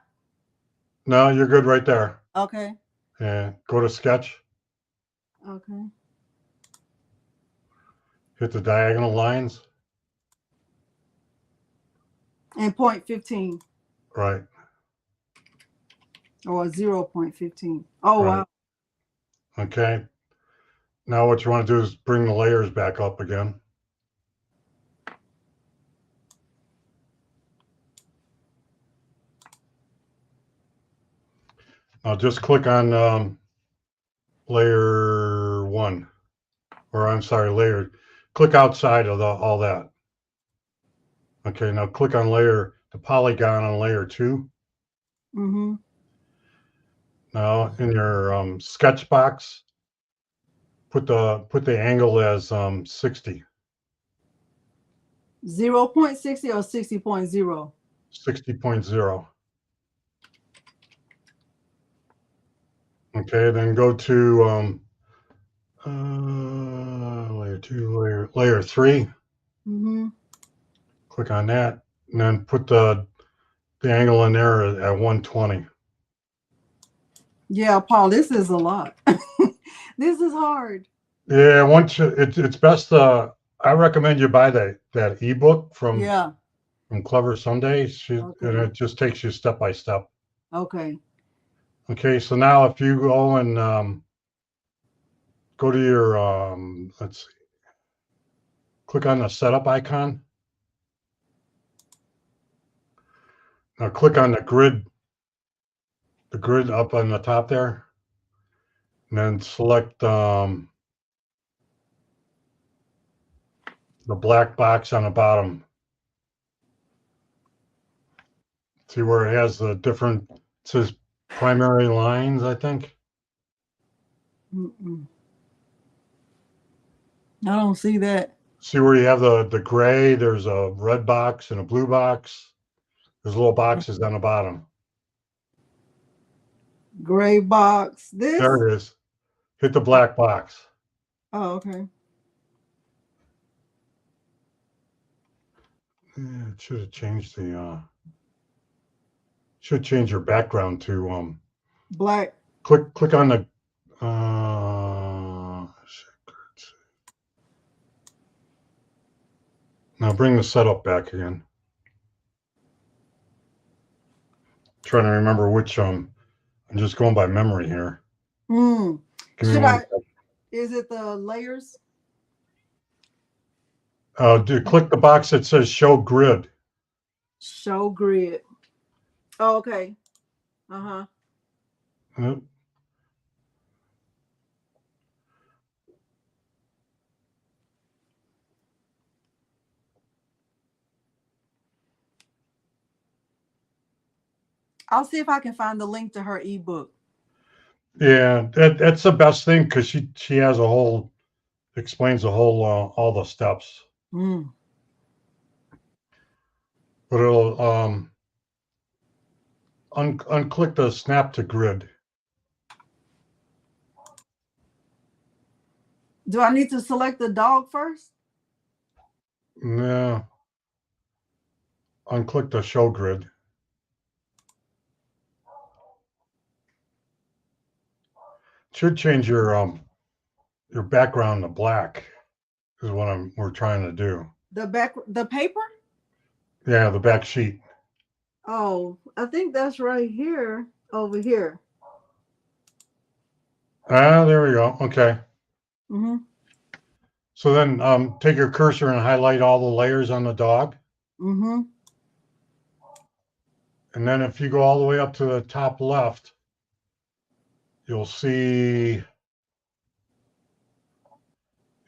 No, you're good right there. Okay. Yeah, go to sketch. Okay. Hit the diagonal lines. And 0.15. Right. Or 0.15. Oh, Right. wow. Okay. Now what you want to do is bring the layers back up again. Now just click on layer 1, or I'm sorry, click outside of all that. Okay, now click on the polygon on layer 2. Mm-hmm. Now in your sketch box, put the angle as 60. 0.60 or 60.0? 60.0. Okay, then go to layer 2, layer 3. Mm-hmm. Click on that, and then put the angle in there at 120. Yeah, Paul, this is a lot. This is hard. Yeah, it's best. I recommend you buy that ebook from Clever Sunday. And it just takes you step by step. Okay. Okay, so now if you go and go to your let's see, click on the setup icon. Now click on the grid up on the top there, and then select the black box on the bottom. See where it has the different, it says primary lines, I think. Mm-mm. I don't see that. See where you have the gray, there's a red box and a blue box. There's little boxes on the bottom. Gray box. This? There it is. Hit the black box. Oh, okay. Yeah, it should have changed should change your background to black. Click on the now bring the setup back again. Trying to remember which I'm just going by memory here. Should I Is it the layers? Click the box that says show grid. Show grid. Oh, okay. Uh-huh. Yep. I'll see if I can find the link to her ebook. Yeah, that's the best thing because she has a whole explains the whole all the steps. Mm. But it'll unclick the snap to grid. Do I need to select the dog first? Yeah. Unclick the show grid. Should change your background to black is what we're trying to do. The paper? Yeah, the back sheet. Oh, I think that's right here, over here. Ah, there we go. Okay. Mm-hmm. So then take your cursor and highlight all the layers on the dog. Mm-hmm. And then if you go all the way up to the top left, you'll see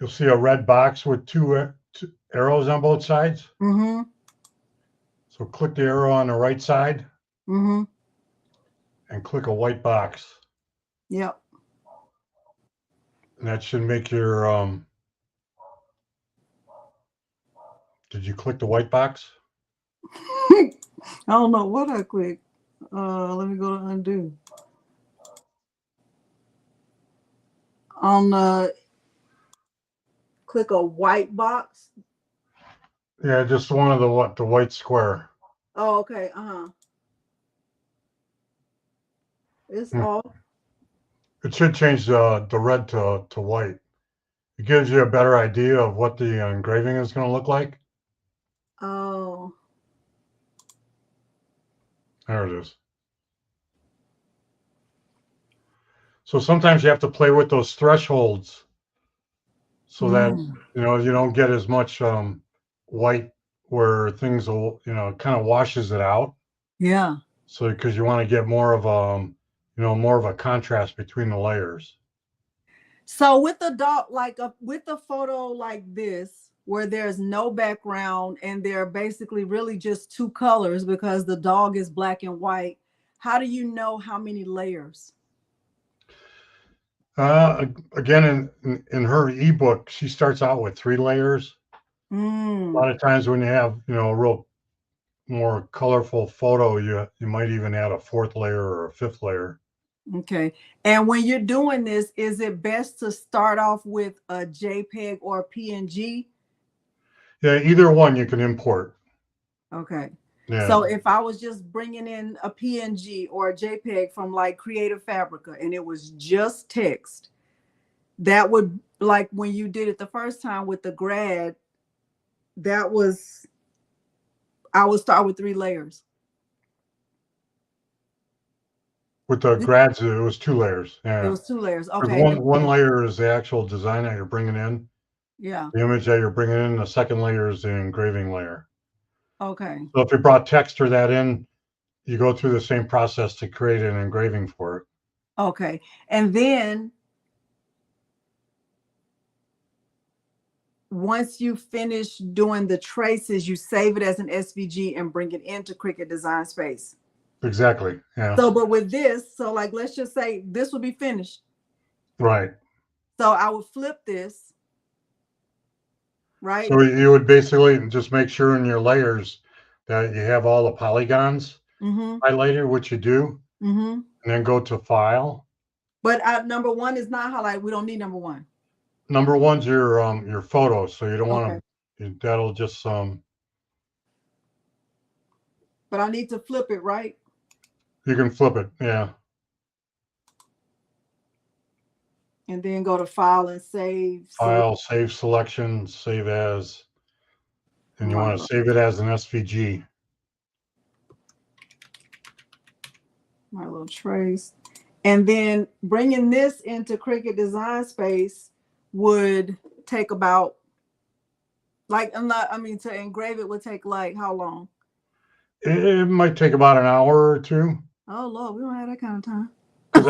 a red box with two arrows on both sides. Mm-hmm. So click the arrow on the right side. Mm-hmm. And click a white box. Yep. And that should make your did you click the white box? I don't know what I clicked. Let me go to undo. On click a white box. Yeah, just one of the white square. Oh, okay. Uh-huh. It's off. It should change the red to white. It gives you a better idea of what the engraving is going to look like. Oh. There it is. So sometimes you have to play with those thresholds so that you don't get as much white where things will kind of washes it out. Yeah. So because you want to get more of a contrast between the layers. So with the dog, with the photo like this, where there's no background and they're basically really just two colors because the dog is black and white, how do you know how many layers? Again, in her ebook, she starts out with 3 layers. A lot of times when you have a real more colorful photo, you might even add a 4th layer or a 5th layer. Okay. And when you're doing this, is it best to start off with a JPEG or a PNG? Yeah, either one you can import. Okay. Yeah. So if I was just bringing in a PNG or a JPEG from like Creative Fabrica and it was just text, that would, like when you did it the first time with the grad, I would start with 3 layers. With the grads, it was 2 layers. Yeah. It was 2 layers. Okay. One layer is the actual design that you're bringing in. Yeah. The image that you're bringing in. The second layer is the engraving layer. Okay. So if you brought text or that in, you go through the same process to create an engraving for it. Okay. And then once you finish doing the traces, you save it as an SVG and bring it into Cricut Design Space. Exactly. Yeah. So, but with this, so like, let's just say this will be finished. Right. So I would flip this. Right. So you would basically just make sure in your layers that you have all the polygons highlighted, which you do, and then go to File. But number 1 is not highlighted. We don't need number 1. Number 1's your photo, so you don't want to. That'll just But I need to flip it, right? You can flip it, yeah. And then go to File and Save. File, Save Selection, Save As, and you want to save it as an SVG. My little trace. And then bringing this into Cricut Design Space, would take about, like, to engrave it would take like how long? It might take about an hour or two. Oh Lord, we don't have that kind of time. Because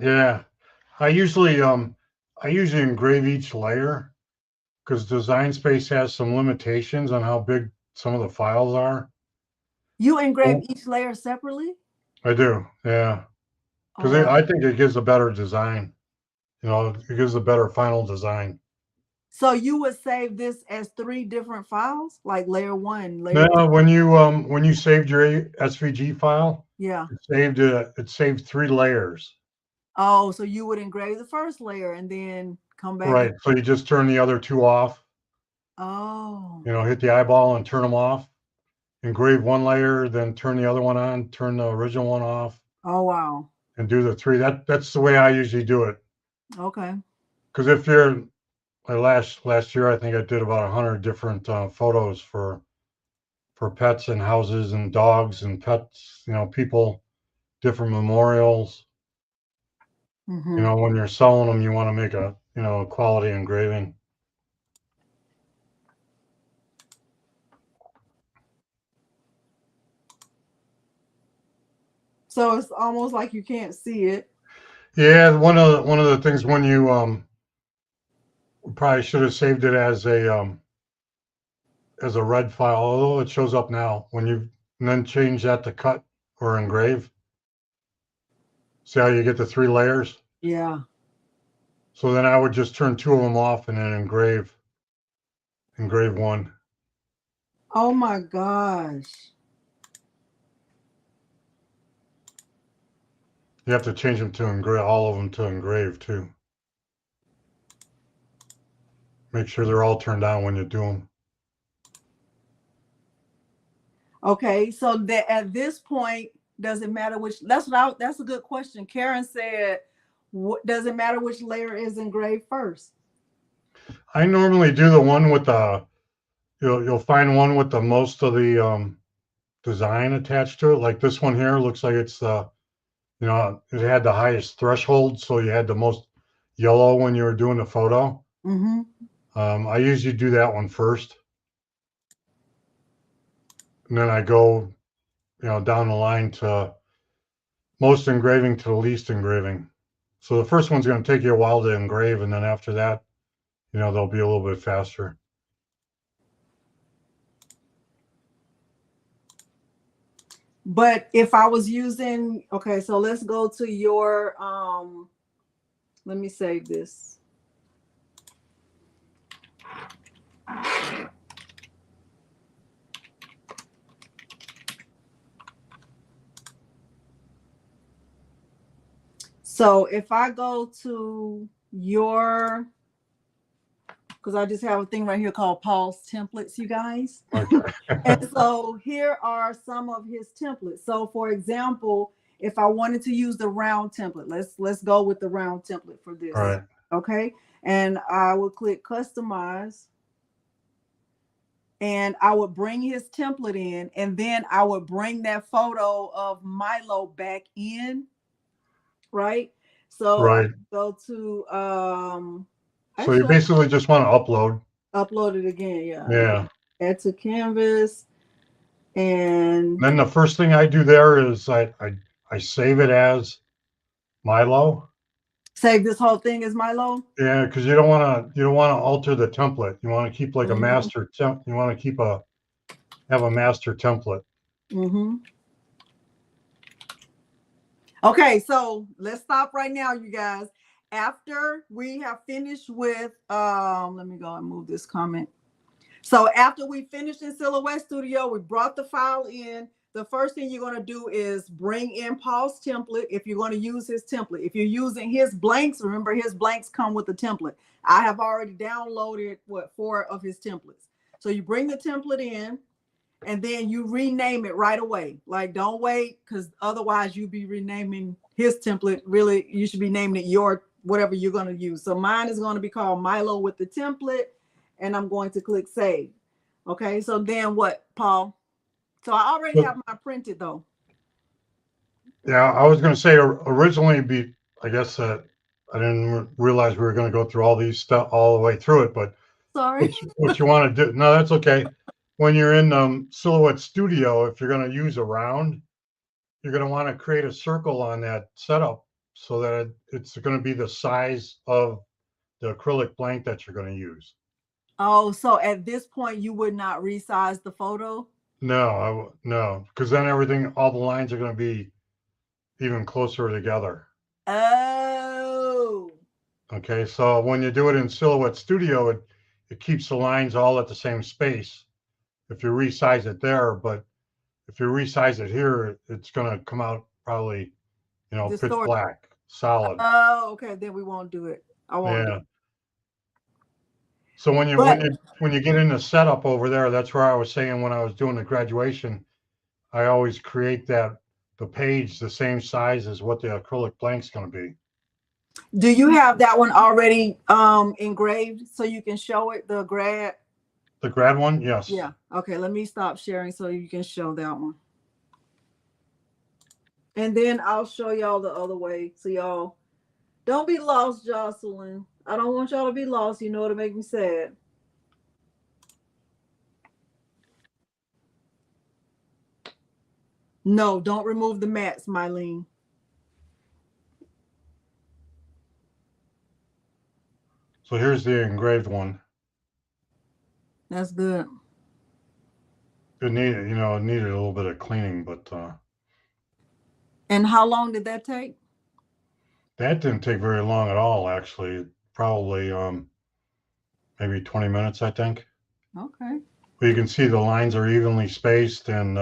yeah, I usually engrave each layer because Design Space has some limitations on how big some of the files are. You engrave each layer separately? I do, yeah. Because Oh, I think it gives a better design. You know, it gives a better final design. so you would save this as 3 different files, like layer 1, layer 2? Now, when you saved your SVG file, Yeah. it saved 3 layers. Oh, so you would engrave the first layer and then come back. Right. So you just turn the other 2 off. Oh. You know, hit the eyeball and turn them off. Engrave one layer, then turn the other one on, turn the original one off. Oh wow. And do the 3. That's the way I usually do it. Okay. Because if you're last year, I think I did about 100 different photos for pets and houses and dogs and pets. You know, people, different memorials. Mm-hmm. You know, when you're selling them, you want to make a quality engraving. So it's almost like you can't see it. Yeah, one of the things when you probably should have saved it as a red file, although it shows up now when you then change that to cut or engrave. See how you get the 3 layers? Yeah. So then I would just turn 2 of them off and then engrave one. Oh my gosh. You have to change them to engrave, all of them to engrave too. Make sure they're all turned on when you do them. Okay, so that at this point, does it matter which? That's a good question. Karen said, does it matter which layer is engraved first? I normally do the one with the you'll find one with the most of the design attached to it. Like this one here looks like it's it had the highest threshold, so you had the most yellow when you were doing the photo. Mm-hmm. I usually do that one first, and then I go down the line to most engraving to the least engraving. So the first one's going to take you a while to engrave, and then after that, they'll be a little bit faster. But if I was using, okay, so let's go to your, let me save this. So if I go to your, because I just have a thing right here called Paul's templates, you guys. Okay. And so here are some of his templates. So for example, if I wanted to use the round template, let's go with the round template for this. All right. Okay. And I will click customize. And I would bring his template in, and then I would bring that photo of Milo back in. Right. So right. I go to so you basically just want to upload it again. Yeah. Yeah. Add to canvas. And then the first thing I do there is I save it as Milo. Save this whole thing as Milo? Yeah, because you don't want to alter the template. You want to keep like a master temp. You want to have a master template. Mm-hmm. Okay, so let's stop right now, you guys. After we have finished with, let me go and move this comment. So after we finished in Silhouette Studio, we brought the file in. The first thing you're going to do is bring in Paul's template if you're going to use his template. If you're using his blanks, remember his blanks come with a template. I have already downloaded 4 of his templates. So you bring the template in, and then you rename it right away. Like, don't wait, because otherwise you'll be renaming his template. Really, you should be naming it your whatever you're going to use. So mine is going to be called Milo with the template, and I'm going to click save. Okay, so then what, Paul? So I already have mine printed though. Yeah, I was going to say originally I guess I I didn't realize we were going to go through all these stuff all the way through it, but Sorry. what you want to do, no, that's okay. When you're in Silhouette Studio, if you're going to use a round, you're going to want to create a circle on that setup so that it's going to be the size of the acrylic blank that you're going to use. Oh, so at this point you would not resize the photo? No, no, because then all the lines are going to be even closer together. Oh. Okay, so when you do it in Silhouette Studio, it keeps the lines all at the same space if you resize it there, but if you resize it here, it's going to come out probably, pitch black, solid. Oh, okay, then we won't do it. I won't do it. So when you get in the setup over there, that's where I was saying when I was doing the graduation, I always create the page the same size as what the acrylic blank's going to be. Do you have that one already engraved so you can show it, the grad? The grad one? Yes. Yeah. Okay, let me stop sharing so you can show that one. And then I'll show y'all the other way. So y'all don't be lost, Jocelyn. I don't want y'all to be lost. You know, to make me sad. No, don't remove the mats, Mylene. So here's the engraved one. That's good. It needed a little bit of cleaning, but And how long did that take? that didn't take very long at all, actually. Probably maybe 20 minutes, I think. Okay. But you can see the lines are evenly spaced, and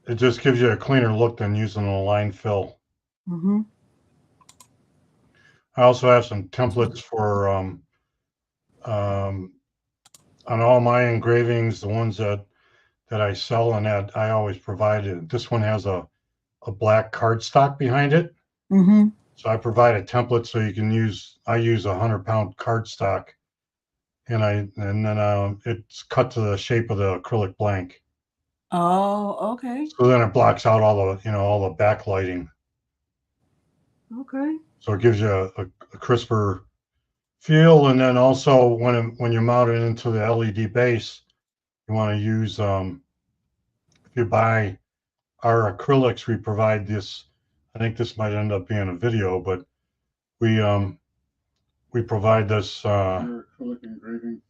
it just gives you a cleaner look than using a line fill. Mm-hmm. I also have some templates for on all my engravings, the ones that I sell, and that I always provide it. This one has a black cardstock behind it. Mm-hmm. So I provide a template so you can I use 100-pound cardstock, and then it's cut to the shape of the acrylic blank. Oh, okay. So then it blocks out all the backlighting. Okay. So it gives you a crisper feel, and then also when you mount it into the LED base, you want to use if you buy our acrylics, we provide this. I think this might end up being a video, but we provide this. Acrylic engraving.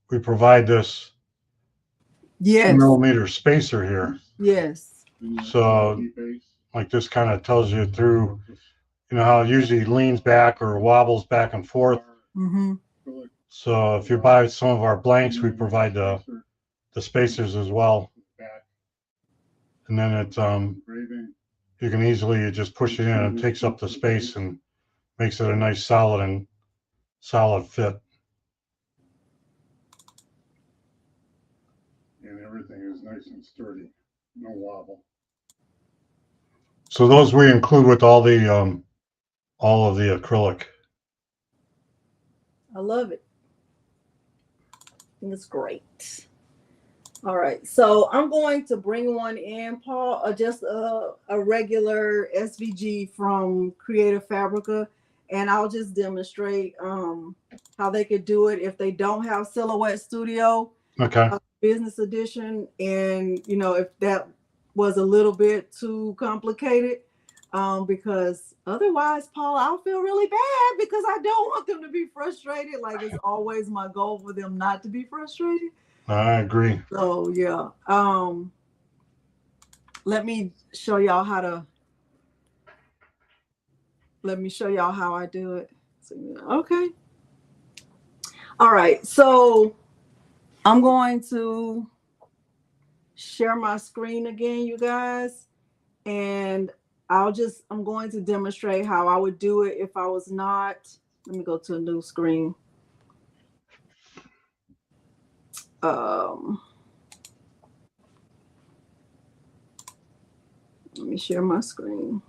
We provide this. Yes. 2mm spacer here. Yes. So like this kind of tells you through, how it usually leans back or wobbles back and forth. Mm-hmm. So if you buy some of our blanks, we provide the spacers as well. And then it's you can easily just push it in. It takes up the space and makes it a nice solid fit. And everything is nice and sturdy, no wobble. So those we include with all of the acrylic. I love it. I think it's great. All right, so I'm going to bring one in, Paul, just a regular SVG from Creative Fabrica, and I'll just demonstrate how they could do it if they don't have Silhouette Studio. Okay. Business edition, and if that was a little bit too complicated, because otherwise, Paul, I'll feel really bad because I don't want them to be frustrated. Like, it's always my goal for them not to be frustrated. I agree. So yeah, let me show y'all how I do it. So, okay. All right, so I'm going to share my screen again, you guys, and I'm going to demonstrate how I would do it if I was not. Let me go to a new screen. Let me share my screen.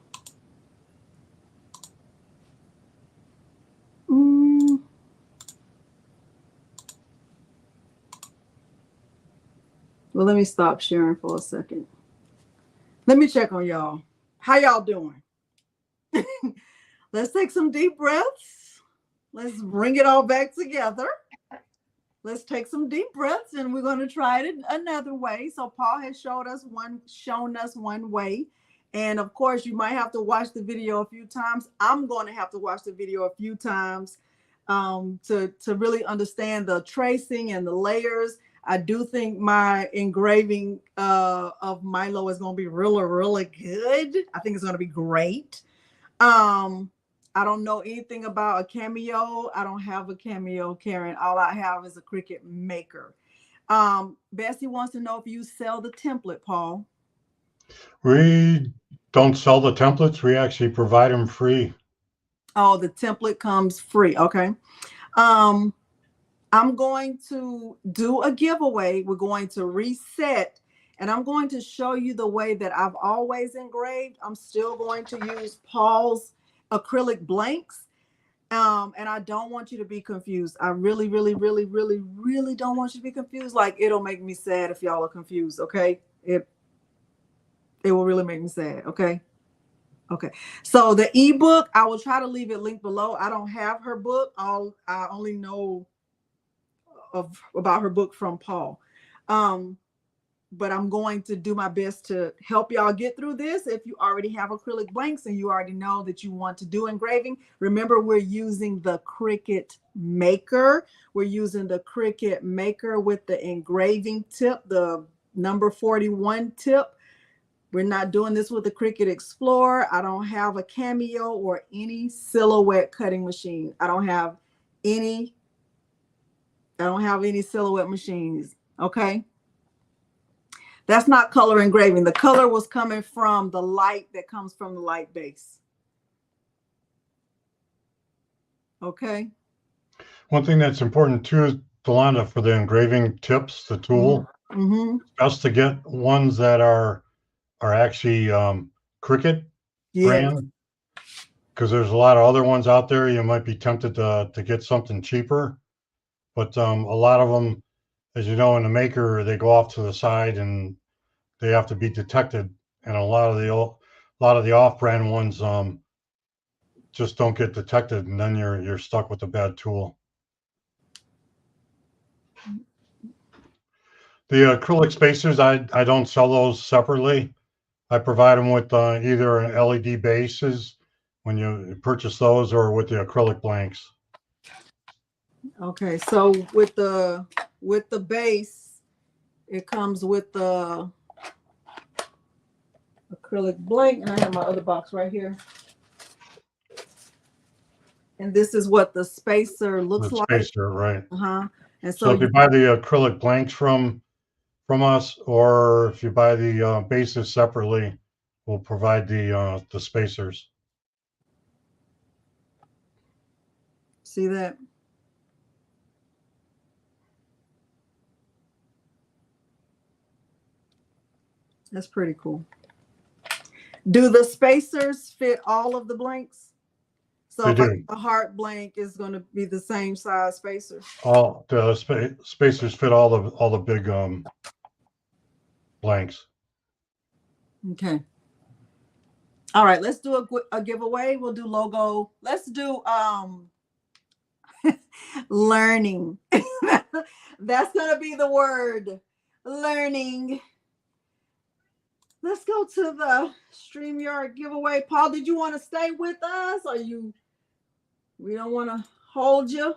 Well, let me stop sharing for a second. Let me check on y'all. How y'all doing? Let's take some deep breaths. Let's bring it all back together. Let's take some deep breaths, and we're going to try it another way. So Paul has shown us one way. And of course, you might have to watch the video a few times. I'm going to have to watch the video a few times to really understand the tracing and the layers. I do think my engraving of Milo is going to be really, really good. I think it's going to be great. I don't know anything about a Cameo. I don't have a Cameo, Karen. All I have is a Cricut Maker. Bessie wants to know if you sell the template, Paul. We don't sell the templates. We actually provide them free. Oh, the template comes free. Okay. I'm going to do a giveaway. We're going to reset, and I'm going to show you the way that I've always engraved. I'm still going to use Paul's acrylic blanks. And I don't want you to be confused. I really, really, really, really, really don't want you to be confused. Like, it'll make me sad if y'all are confused. Okay. It will really make me sad. Okay. Okay. So the ebook, I will try to leave it linked below. I don't have her book. I only know about her book from Paul. But I'm going to do my best to help y'all get through this. If you already have acrylic blanks and you already know that you want to do engraving, remember we're using the Cricut Maker. We're using the Cricut Maker with the engraving tip, the number 41 tip. We're not doing this with the Cricut Explorer. I don't have a Cameo or any silhouette cutting machine. I don't have any silhouette machines. Okay. That's not color engraving. The color was coming from the light that comes from the light base. Okay. One thing that's important too is, Delonda, for the engraving tips, the tool, it's best to get ones that are actually Cricut brand, because there's a lot of other ones out there. You might be tempted to get something cheaper, but a lot of them, as you know, in the Maker, they go off to the side and they have to be detected, and a lot of the off-brand ones just don't get detected, and then you're stuck with a bad tool. The acrylic spacers, I don't sell those separately. I provide them with either an LED bases when you purchase those, or with the acrylic blanks. Okay, so with the base, it comes with the acrylic blank, and I have my other box right here. And this is what the spacer looks like. The spacer, right. And so if you buy the acrylic blanks from us, or if you buy the bases separately, we'll provide the spacers. See that? That's pretty cool. Do the spacers fit all of the blanks? So if a heart blank is going to be the same size spacer. All the spacers fit all the big blanks. Okay. All right, let's do a giveaway. We'll do logo. Let's do learning. That's going to be the word, learning. Let's go to the StreamYard giveaway. Paul, did you want to stay with us, or we don't want to hold you?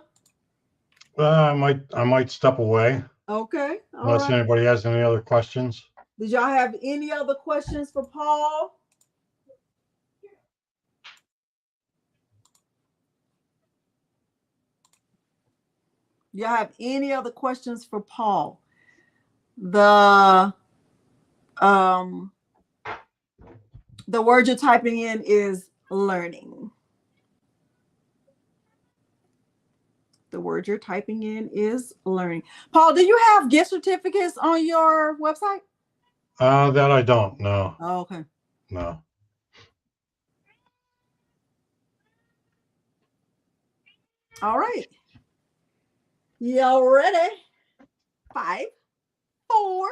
I might step away. Okay. Unless anybody has any other questions. Did y'all have any other questions for Paul? Y'all have any other questions for Paul? The word you're typing in is learning. The word you're typing in is learning. Paul, do you have gift certificates on your website? That I don't know. Oh, okay. No. All right. Y'all ready? 5, 4,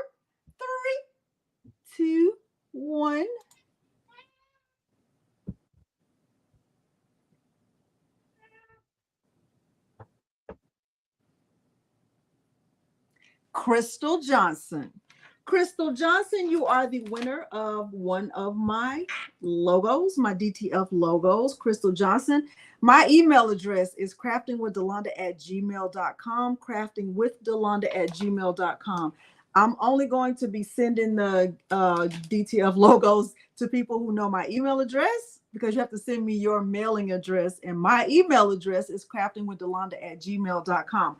3, 2, 1. Crystal Johnson. Crystal Johnson, you are the winner of one of my logos, my DTF logos. Crystal Johnson. My email address is craftingwithdelonda@gmail.com, craftingwithdelonda@gmail.com. I'm only going to be sending the DTF logos to people who know my email address, because you have to send me your mailing address. And my email address is craftingwithdelonda@gmail.com.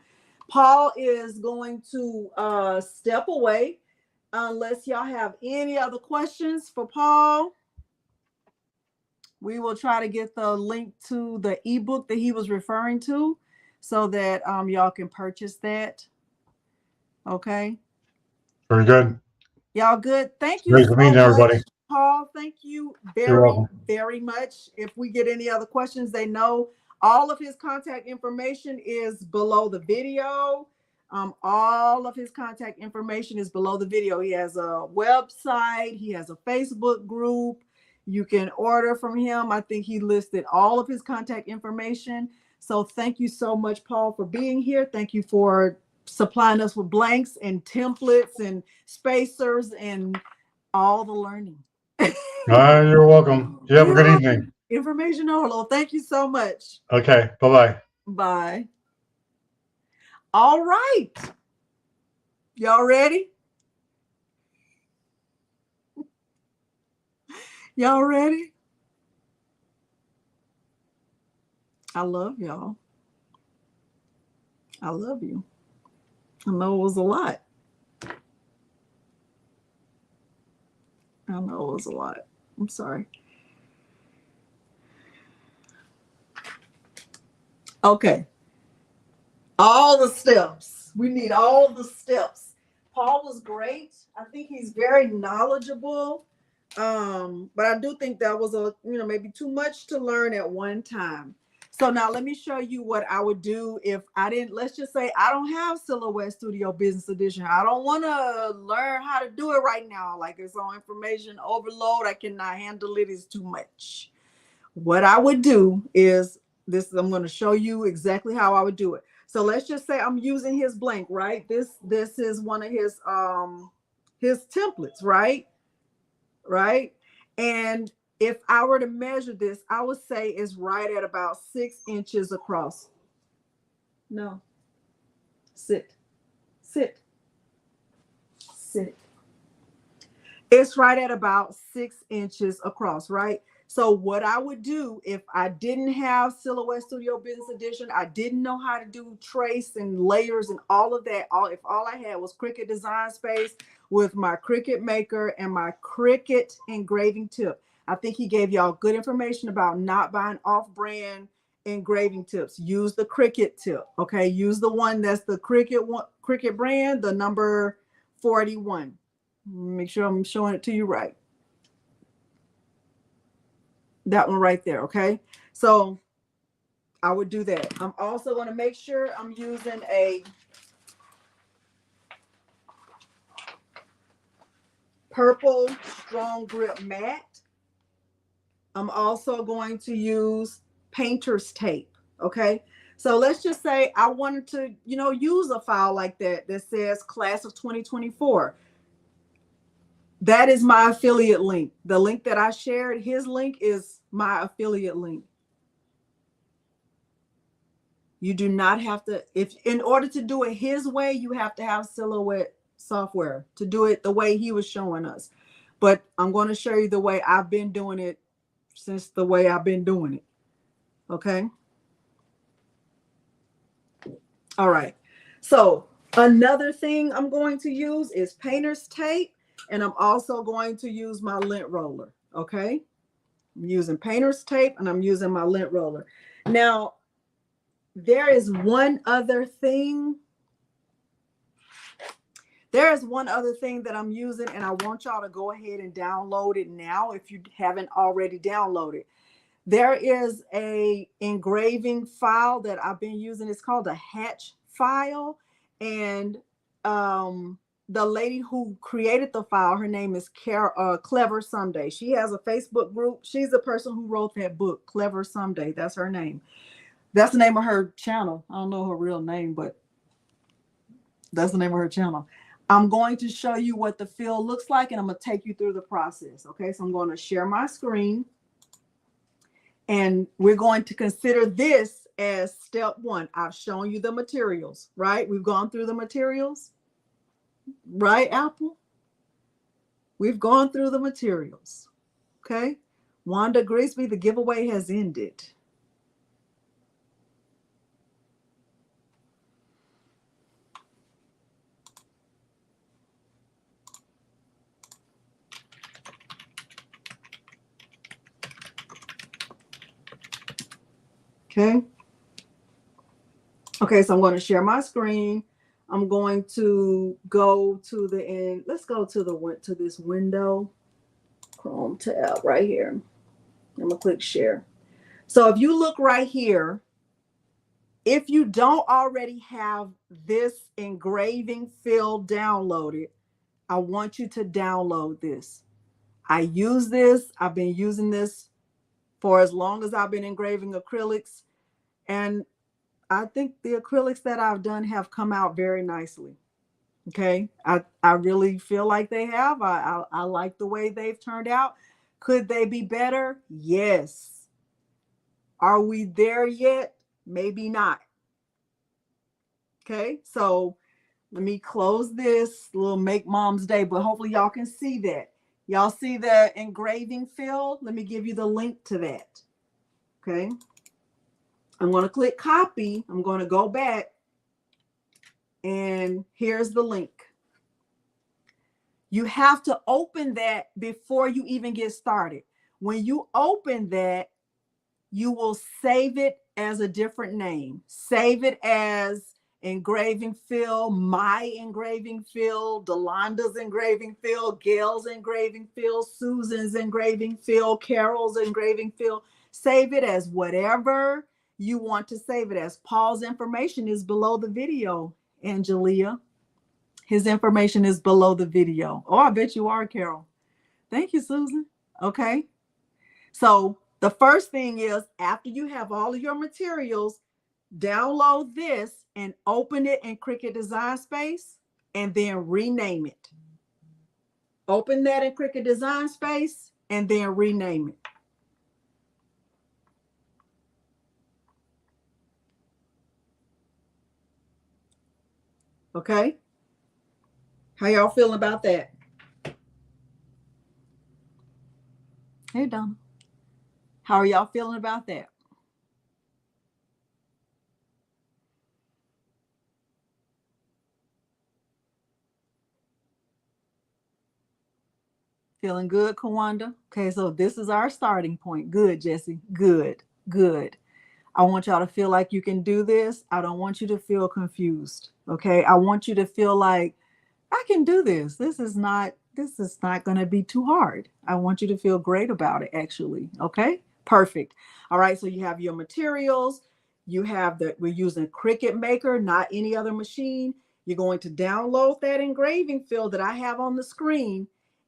Paul is going to step away unless y'all have any other questions for Paul. We will try to get the link to the ebook that he was referring to so that y'all can purchase that. Okay. Very good. Y'all good? Thank you Great so to meet much, everybody. Paul. Thank you You're very, welcome. very much. If we get any other questions, they know all of his contact information is below the video. All of his contact information is below the video. He has a website. He has a Facebook group. You can order from him. I think he listed all of his contact information. So thank you so much, Paul, for being here. Thank you for supplying us with blanks and templates and spacers and all the learning. You're welcome. You have a good evening. Information overload. Thank you so much. Okay. Bye-bye. Bye. All right. Y'all ready? Y'all ready? I love y'all. I love you. I know it was a lot. I know it was a lot. I'm sorry. Okay. All the steps. We need all the steps. Paul was great. I think he's very knowledgeable. But I do think that was maybe too much to learn at one time. So now let me show you what I would do if I didn't, let's just say I don't have Silhouette Studio Business Edition. I don't want to learn how to do it right now. Like, it's on information overload. I cannot handle it. It's too much. What I would do is this. I'm going to show you exactly how I would do it. So let's just say I'm using his blank, right? This is one of his templates, right? Right. And if I were to measure this, I would say it's right at about 6 inches across. No. Sit. It's right at about 6 inches across, right? So what I would do if I didn't have Silhouette Studio Business Edition, I didn't know how to do trace and layers and all of that. If all I had was Cricut Design Space with my Cricut Maker and my Cricut engraving tip. I think he gave y'all good information about not buying off-brand engraving tips. Use the Cricut tip, okay? Use the one that's the Cricut brand, the number 41. Make sure I'm showing it to you right. That one right there, okay? So I would do that. I'm also going to make sure I'm using a purple strong grip mat. I'm also going to use painter's tape, okay? So let's just say I wanted to, use a file like that says class of 2024. That is my affiliate link. The link that I shared, his link is my affiliate link. You do not have to, in order to do it his way, you have to have Silhouette software to do it the way he was showing us. But I'm going to show you the way I've been doing it since the way I've been doing it. Okay. All right. So another thing I'm going to use is painter's tape. And I'm also going to use my lint roller. Okay. I'm using painter's tape and I'm using my lint roller. Now, there is one other thing. There is one other thing that I'm using, and I want y'all to go ahead and download it now if you haven't already downloaded. There is a engraving file that I've been using. It's called a hatch file. And the lady who created the file, her name is Clever Someday. She has a Facebook group. She's the person who wrote that book, Clever Someday. That's her name. That's the name of her channel. I don't know her real name, but That's the name of her channel. I'm going to show you what the fill looks like, and I'm going to take you through the process. Okay, so I'm going to share my screen, and we're going to consider this as step one. I've shown you the materials, right? We've gone through the materials, right, Apple? We've gone through the materials. Okay, Wanda Grigsby, the giveaway has ended. Okay. Okay, so I'm going to share my screen. I'm going to go to the end. Let's go to this window, Chrome tab right here. I'm gonna click share. So if you look right here, if you don't already have this engraving fill downloaded, I want you to download this. I use this. I've been using this for as long as I've been engraving acrylics, and I think the acrylics that I've done have come out very nicely. Okay, I really feel like they have. I like the way they've turned out. Could they be better? Yes. Are we there yet? Maybe not. Okay, so let me close this little Make Mom's Day, but hopefully y'all can see that. Y'all see the engraving fill? Let me give you the link to that. Okay, I'm going to click copy. I'm going to go back, and here's the link. You have to open that before you even get started. When you open that, you will save it as a different name. Save it as engraving fill, my engraving fill, Delonda's engraving fill, Gail's engraving fill, Susan's engraving fill, Carol's engraving fill. Save it as whatever you want to save it as. Paul's information is below the video, Angelia. His information is below the video. Oh, I bet you are, Carol. Thank you, Susan. Okay. So the first thing is, after you have all of your materials, download this and open it in Cricut Design Space, and then rename it. Open that in Cricut Design Space and then rename it. Okay. How y'all feeling about that? Hey, Donna. How are y'all feeling about that? Feeling good, Kawanda? Okay, so this is our starting point. Good, Jesse. Good, good. I want y'all to feel like you can do this. I don't want you to feel confused. Okay, I want you to feel like I can do this. This is not going to be too hard. I want you to feel great about it, actually. Okay, perfect. All right, so you have your materials. You have we're using Cricut Maker, not any other machine. You're going to download that engraving fill that I have on the screen,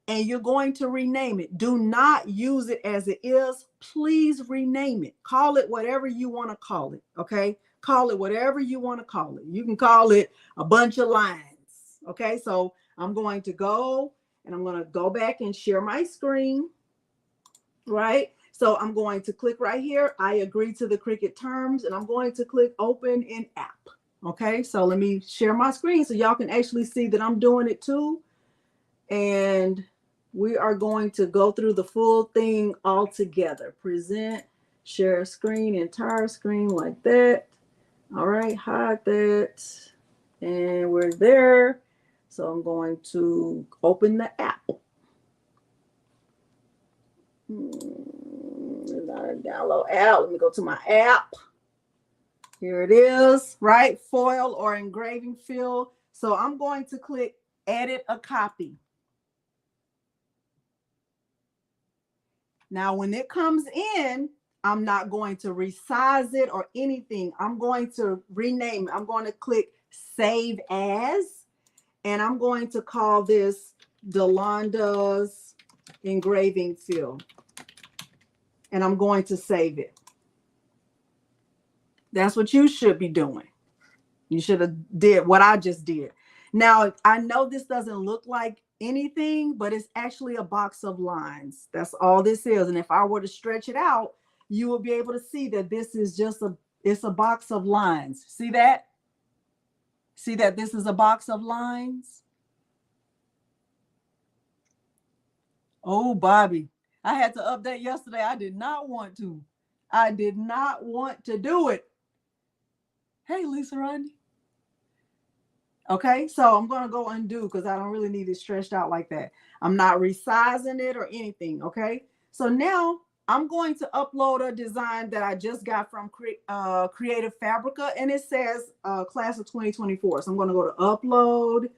and you're going to rename it. Do not use it as it is. Please rename it. Call it whatever you want to call it. Okay, call it whatever you want to call it. You can call it a bunch of lines. Okay, so I'm going to go and I'm going to go back and share my screen, right? So I'm going to click right here. I agree to the Cricut terms, and I'm going to click open in app. Okay, so let me share my screen so y'all can actually see that I'm doing it too. And we are going to go through the full thing all together. Present, share screen, entire screen like that. All right, hide that. And we're there. So I'm going to open the app. Download app. Let me go to my app. Here it is, right? Foil or engraving fill. So I'm going to click edit a copy. Now, when it comes in, I'm not going to resize it or anything. I'm going to rename it. I'm going to click save as. And I'm going to call this Delonda's engraving fill. And I'm going to save it. That's what you should be doing. You should have did what I just did. Now, I know this doesn't look like anything, but it's actually a box of lines. That's all this is. And if I were to stretch it out, you will be able to see that this is just it's a box of lines. See that? See that this is a box of lines? Oh, Bobby, I had to update yesterday. I did not want to. I did not want to do it. Hey, Lisa Rodney. Okay, so I'm going to go undo because I don't really need it stretched out like that. I'm not resizing it or anything, okay? So now I'm going to upload a design that I just got from Creative Fabrica, and it says class of 2024. So I'm going to go to upload,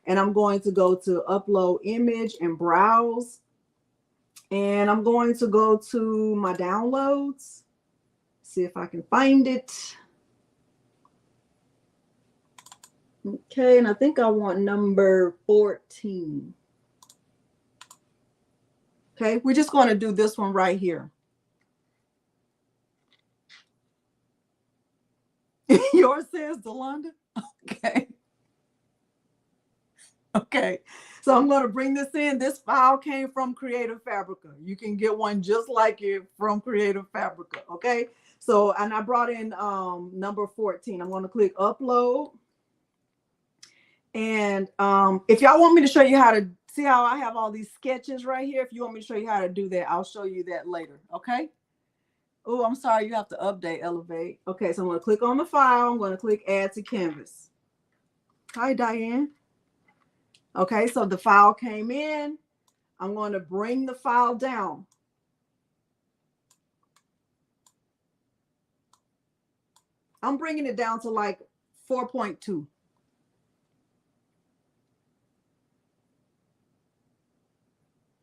and I'm going to go to upload image and browse. And I'm going to go to my downloads, see if I can find it. Okay, and I think I want number 14. Okay, we're just going to do this one right here. Yours says Delonda? Okay. Okay, so I'm going to bring this in. This file came from Creative Fabrica. You can get one just like it from Creative Fabrica, okay? So, and I brought in number 14. I'm going to click upload. And if y'all want me to show you how to see how I have all these sketches right here, if you want me to show you how to do that, I'll show you that later, okay? Oh, I'm sorry, you have to update Elevate. Okay, so I'm going to click on the file. I'm going to click add to canvas. Hi, Diane. Okay, so the file came in. I'm going to bring the file down. I'm bringing it down to like 4.2.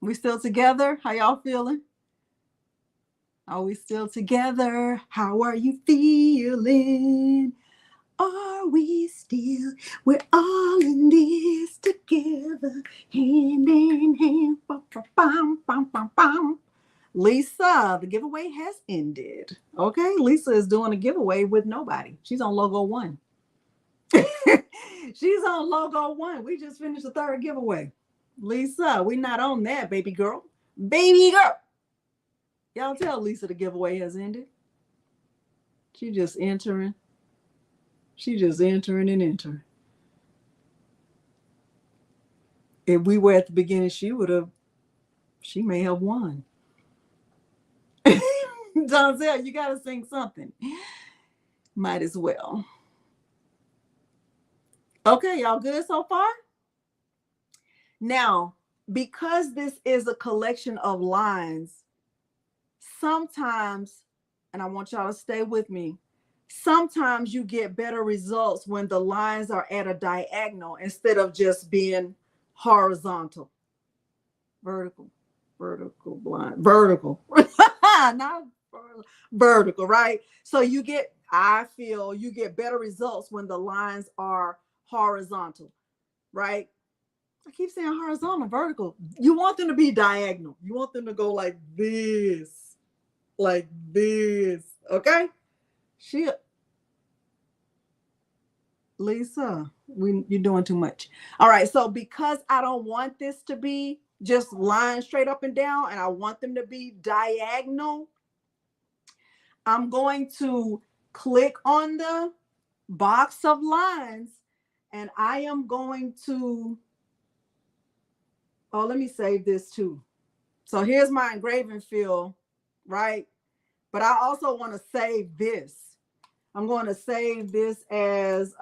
We still together? How y'all feeling? Are we still together? How are you feeling? Are we still? We're all in this together, hand in hand. Bum, bum, bum, bum, bum. Lisa, the giveaway has ended. Okay, Lisa is doing a giveaway with nobody. She's on logo 1. She's on logo 1. We just finished the 3rd giveaway. Lisa, we not on that, baby girl. Baby girl. Y'all tell Lisa the giveaway has ended. She just entering. She just entering and entering. If we were at the beginning, she may have won. Donzel, you got to sing something. Might as well. Okay, y'all good so far? Now, because this is a collection of lines, sometimes, and I want y'all to stay with me, sometimes you get better results when the lines are at a diagonal instead of just being horizontal. Vertical, blind, vertical. Not vertical, right? So I feel you get better results when the lines are horizontal, right? I keep saying horizontal, vertical. You want them to be diagonal. You want them to go like this, okay? Lisa, you're doing too much. All right, so because I don't want this to be just lines straight up and down, and I want them to be diagonal, I'm going to click on the box of lines, and I am going to, let me save this too. So here's my engraving field, right? But I also want to save this. I'm going to save this as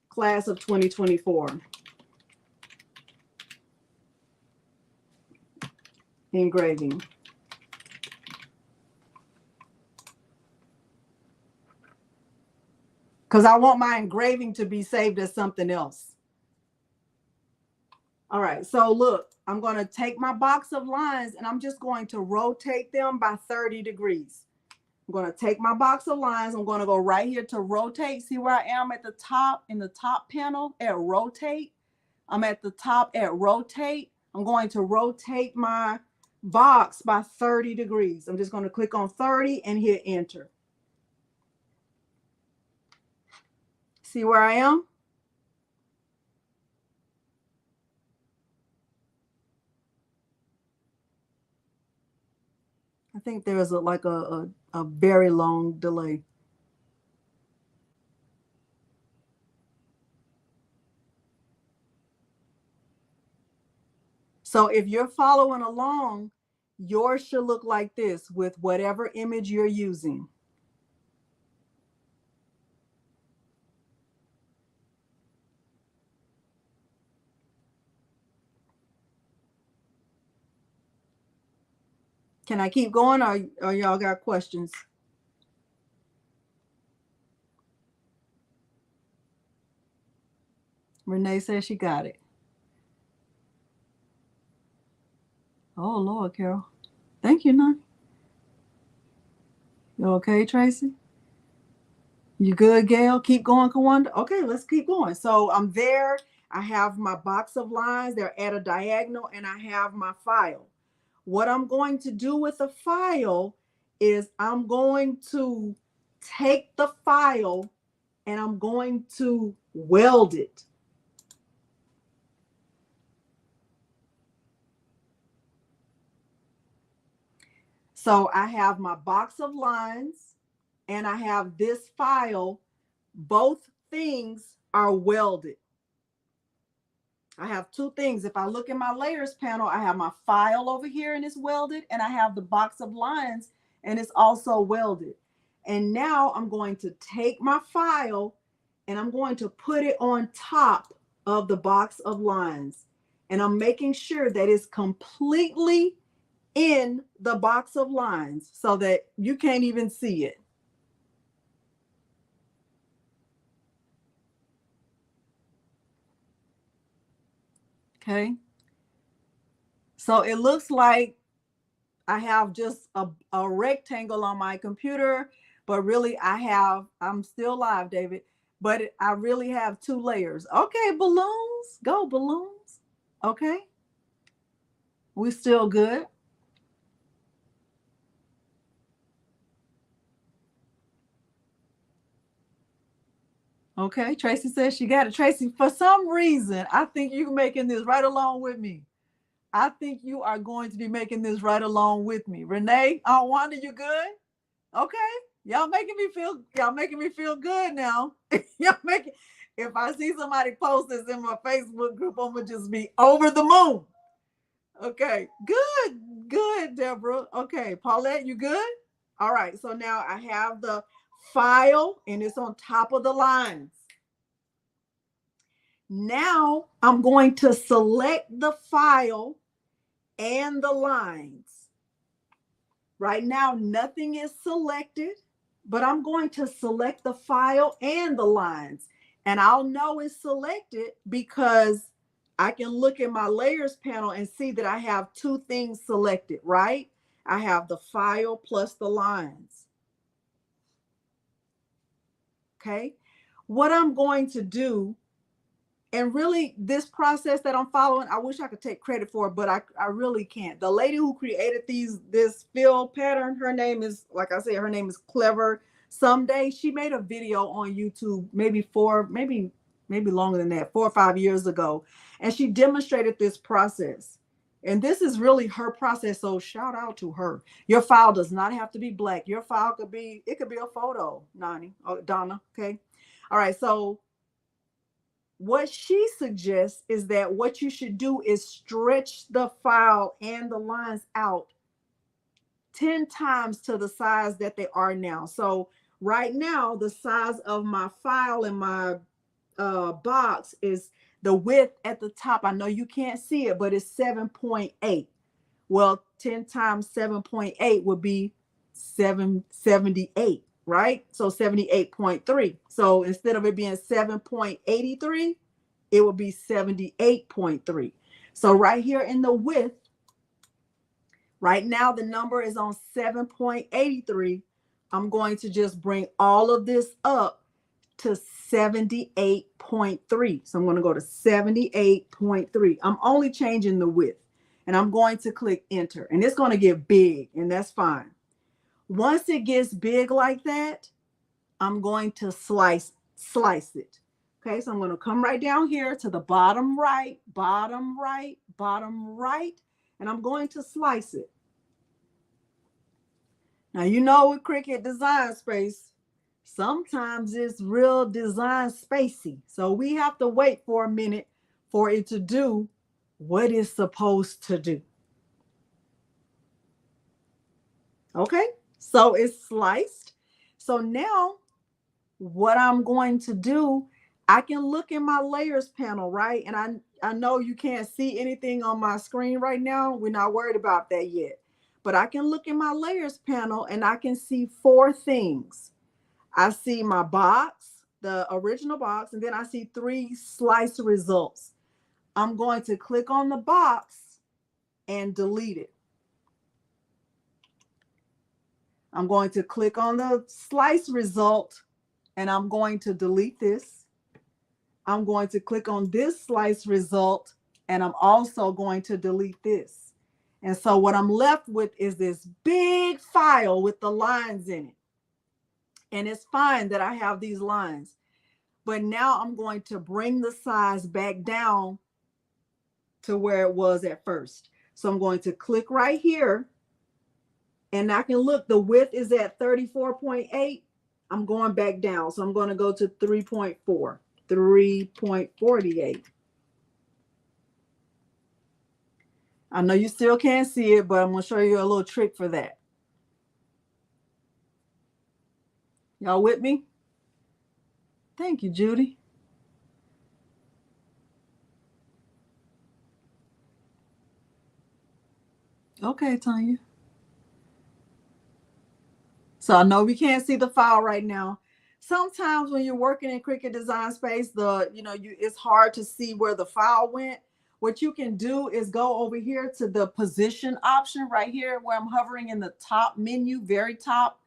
class of 2024. Engraving. Because I want my engraving to be saved as something else. All right, so look, I'm going to take my box of lines and I'm just going to rotate them by 30 degrees. I'm going to take my box of lines. I'm going to go right here to rotate. See where I am at the top, in the top panel at rotate. I'm at the top at rotate. I'm going to rotate my box by 30 degrees. I'm just going to click on 30 and hit enter. See where I am? think there's a very long delay. So if you're following along, yours should look like this with whatever image you're using. Can I keep going, or y'all got questions? Renee says she got it. Oh, Lord, Carol. Thank you, Nani. You okay, Tracy? You good, Gail? Keep going, Kawanda? Okay, let's keep going. So I'm there. I have my box of lines. They're at a diagonal, and I have my file. What I'm going to do with the file is I'm going to take the file and I'm going to weld it. So I have my box of lines and I have this file. Both things are welded. I have two things. If I look in my layers panel, I have my file over here and it's welded, and I have the box of lines and it's also welded. And now I'm going to take my file and I'm going to put it on top of the box of lines. And I'm making sure that it's completely in the box of lines so that you can't even see it. Okay. So it looks like I have just a rectangle on my computer, but really I'm still live, David, but I really have two layers. Okay, balloons, go balloons. Okay. We still good. Okay, Tracy says she got it. Tracy, for some reason, I think you're making this right along with me. I think you are going to be making this right along with me. Renee, Wanda, you good? Okay. Y'all making me feel good now. Y'all making, if I see somebody post this in my Facebook group, I'm gonna just be over the moon. Okay, good, Deborah. Okay, Paulette, you good? All right, so now I have the file and it's on top of the lines. Now I'm going to select the file and the lines. Right now, nothing is selected, but I'm going to select the file and the lines. And I'll know it's selected because I can look at my layers panel and see that I have two things selected, right? I have the file plus the lines. Okay. What I'm going to do, and really this process that I'm following, I wish I could take credit for it, but I really can't. The lady who created this fill pattern, her name is, like I said, her name is Clever Someday. She made a video on YouTube maybe longer than that, 4 or 5 years ago. And she demonstrated this process. And this is really her process. So shout out to her. Your file does not have to be black. Your file could be a photo, Nani, or Donna. Okay. All right. So what she suggests is that what you should do is stretch the file and the lines out 10 times to the size that they are now. So right now, the size of my file and my box is the width at the top. I know you can't see it, but it's 7.8. Well, 10 times 7.8 would be 778, right? So 78.3. So instead of it being 7.83, it would be 78.3. So right here in the width, right now the number is on 7.83. I'm going to just bring all of this up to 78.3. So I'm going to go to 78.3. I'm only changing the width, and I'm going to click enter, and it's going to get big, and that's fine. Once it gets big like that, I'm going to slice it. Okay, so I'm going to come right down here to the bottom right, and I'm going to slice it. Now, you know, with Cricut Design Space, sometimes it's real design spacey. So we have to wait for a minute for it to do what it's supposed to do. Okay, so it's sliced. So now what I'm going to do, I can look in my layers panel, right? And I know you can't see anything on my screen right now. We're not worried about that yet. But I can look in my layers panel and I can see 4 things. I see my box, the original box, and then I see 3 slice results. I'm going to click on the box and delete it. I'm going to click on the slice result and I'm going to delete this. I'm going to click on this slice result and I'm also going to delete this. And so what I'm left with is this big file with the lines in it. And it's fine that I have these lines. But now I'm going to bring the size back down to where it was at first. So I'm going to click right here. And I can look, the width is at 34.8. I'm going back down. So I'm going to go to 3.4, 3.48. I know you still can't see it, but I'm going to show you a little trick for that. Y'all with me? Thank you, Judy. Okay, Tanya. So I know we can't see the file right now. Sometimes when you're working in Cricut Design Space, it's hard to see where the file went. What you can do is go over here to the position option right here where I'm hovering in the top menu, very top.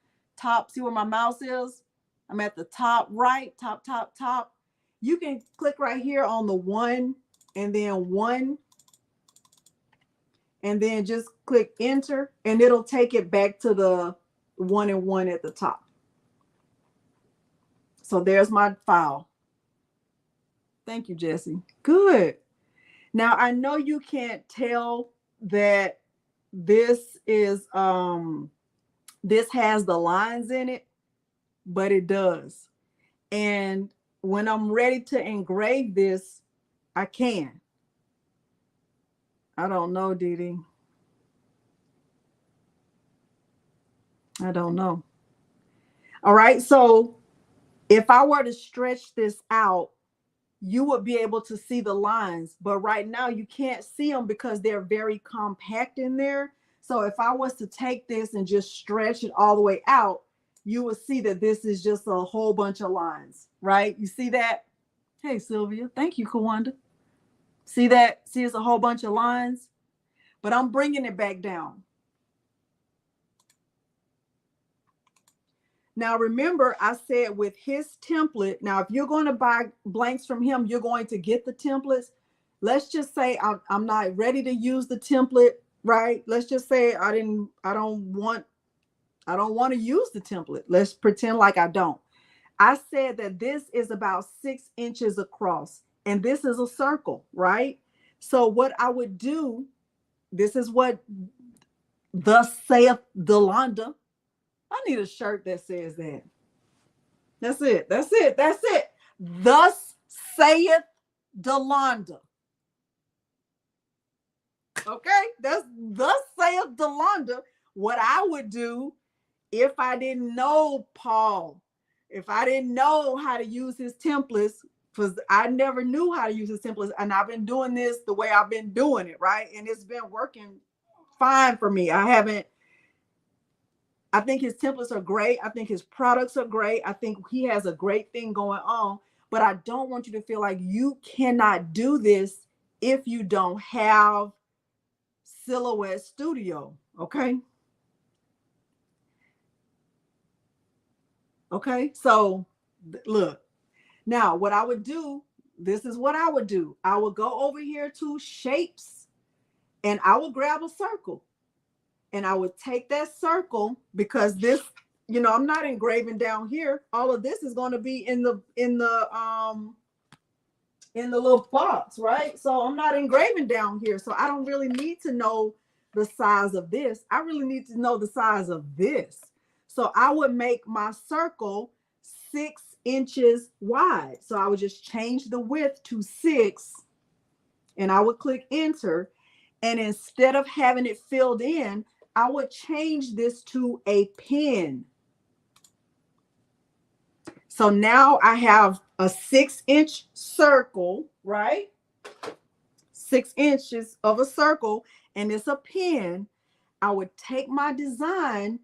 See where my mouse is? I'm at the top right, top. You can click right here on the 1 and then 1 and then just click enter and it'll take it back to the 1 and 1 at the top. So there's my file. Thank you, Jesse. Good. Now I know you can't tell that this is this has the lines in it, but it does. And when I'm ready to engrave this, I can. I don't know, Dee Dee. I don't know. All right, so if I were to stretch this out, you would be able to see the lines, but right now you can't see them because they're very compact in there. So if I was to take this and just stretch it all the way out, you will see that this is just a whole bunch of lines, right? You see that? Hey, Sylvia. Thank you, Kawanda. See that? See, it's a whole bunch of lines, but I'm bringing it back down. Now, remember, I said with his template, now, if you're going to buy blanks from him, you're going to get the templates. Let's just say I'm not ready to use the template, right? Let's just say I don't want to use the template. Let's pretend like I don't. I said that this is about 6 inches across, and this is a circle, right? So what I would do, this is what thus saith Delonda. I need a shirt that says that. That's it. Thus saith Delonda. Okay? That's thus saith Delonda. What I would do if I didn't know Paul, if I didn't know how to use his templates, because I never knew how to use his templates, and I've been doing this the way I've been doing it, right? And it's been working fine for me. I think his templates are great. I think his products are great. I think he has a great thing going on, but I don't want you to feel like you cannot do this if you don't have Silhouette Studio, okay? Okay, so look, now what I would do, this is what I would do. I would go over here to shapes and I would grab a circle. And I would take that circle because this, I'm not engraving down here. All of this is going to be in the little box, right? So I'm not engraving down here. So I don't really need to know the size of this. I really need to know the size of this. So I would make my circle 6 inches wide. So I would just change the width to 6 and I would click enter. And instead of having it filled in, I would change this to a pin. So now I have a 6-inch circle, right? 6 inches of a circle, and it's a pin. I would take my design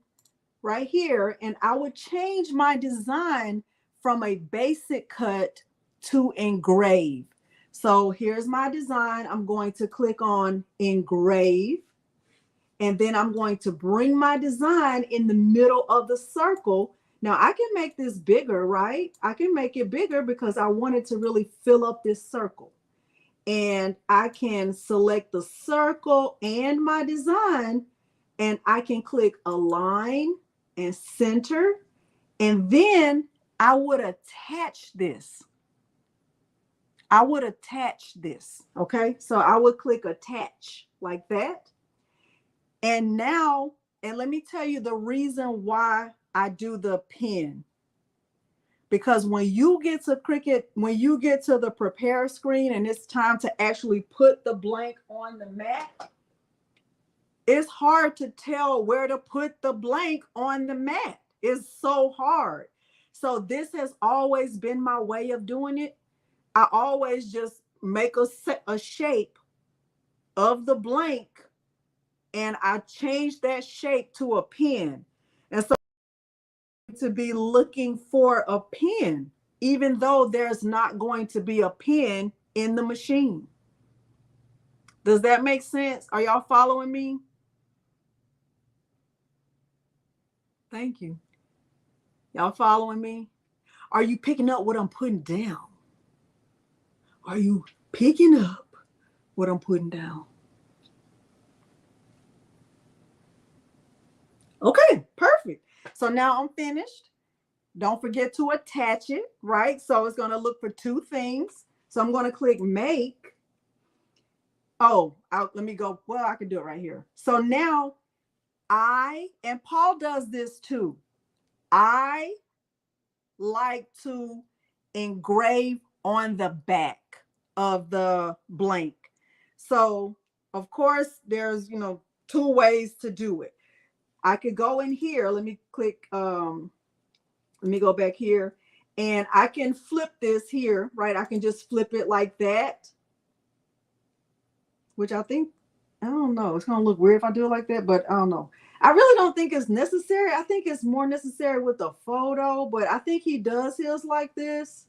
right here and I would change my design from a basic cut to engrave. So here's my design. I'm going to click on engrave, and then I'm going to bring my design in the middle of the circle. Now I can make this bigger, right? I can make it bigger because I wanted to really fill up this circle. And I can select the circle and my design, and I can click align and center. And then I would attach this. I would attach this. Okay. So I would click attach like that. And now, and let me tell you the reason why I do the pin. Because when you get to Cricut, when you get to the prepare screen and it's time to actually put the blank on the mat, it's hard to tell where to put the blank on the mat. It's so hard. So this has always been my way of doing it. I always just make a shape of the blank and I change that shape to a pin. And so to be looking for a pin, even though there's not going to be a pin in the machine. Does that make sense? Are y'all following me? Thank you. Y'all following me? Are you picking up what I'm putting down? Are you picking up what I'm putting down? Okay, perfect. So now I'm finished. Don't forget to attach it, right? So it's going to look for 2 things. So I'm going to click make. Oh, let me go. Well, I can do it right here. So now and Paul does this too. I like to engrave on the back of the blank. So of course there's, 2 ways to do it. I could go in here. Let me click, let me go back here and I can flip this here, right? I can just flip it like that, which I think, I don't know. It's going to look weird if I do it like that, but I don't know. I really don't think it's necessary. I think it's more necessary with the photo, but I think he does his like this.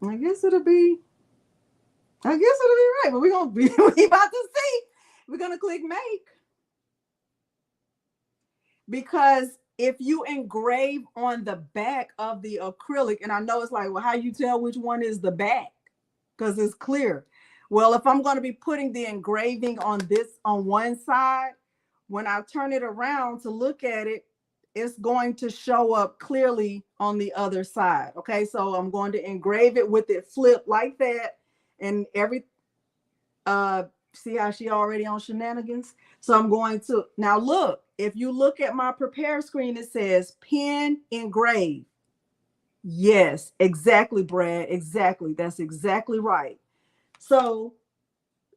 I guess it'll be right, but we about to see. We're going to click make. Because if you engrave on the back of the acrylic, and I know it's like, well, how you tell which one is the back? Because it's clear. Well, if I'm going to be putting the engraving on one side, when I turn it around to look at it, it's going to show up clearly on the other side. Okay, so I'm going to engrave it with it flipped like that, and see how she already on shenanigans. So I'm going to now look. If you look at my prepare screen, it says pin engrave. Yes, exactly, Brad. Exactly. That's exactly right. So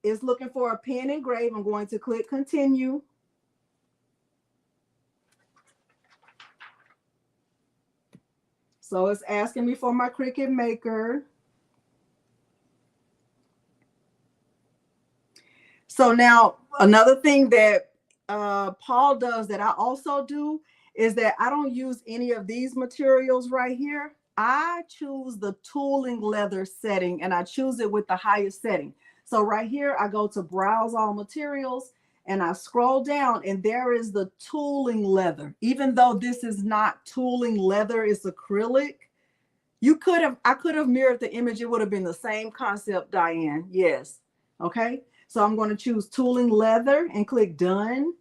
it's looking for a pin engrave. I'm going to click continue. So it's asking me for my Cricut Maker. So now another thing that Paul does that I also do is that I don't use any of these materials right here. I choose the tooling leather setting and I choose it with the highest setting. So right here, I go to browse all materials and I scroll down and there is the tooling leather. Even though this is not tooling leather, it's acrylic. I could have mirrored the image. It would have been the same concept, Diane. Yes. Okay. So I'm going to choose tooling leather and click done.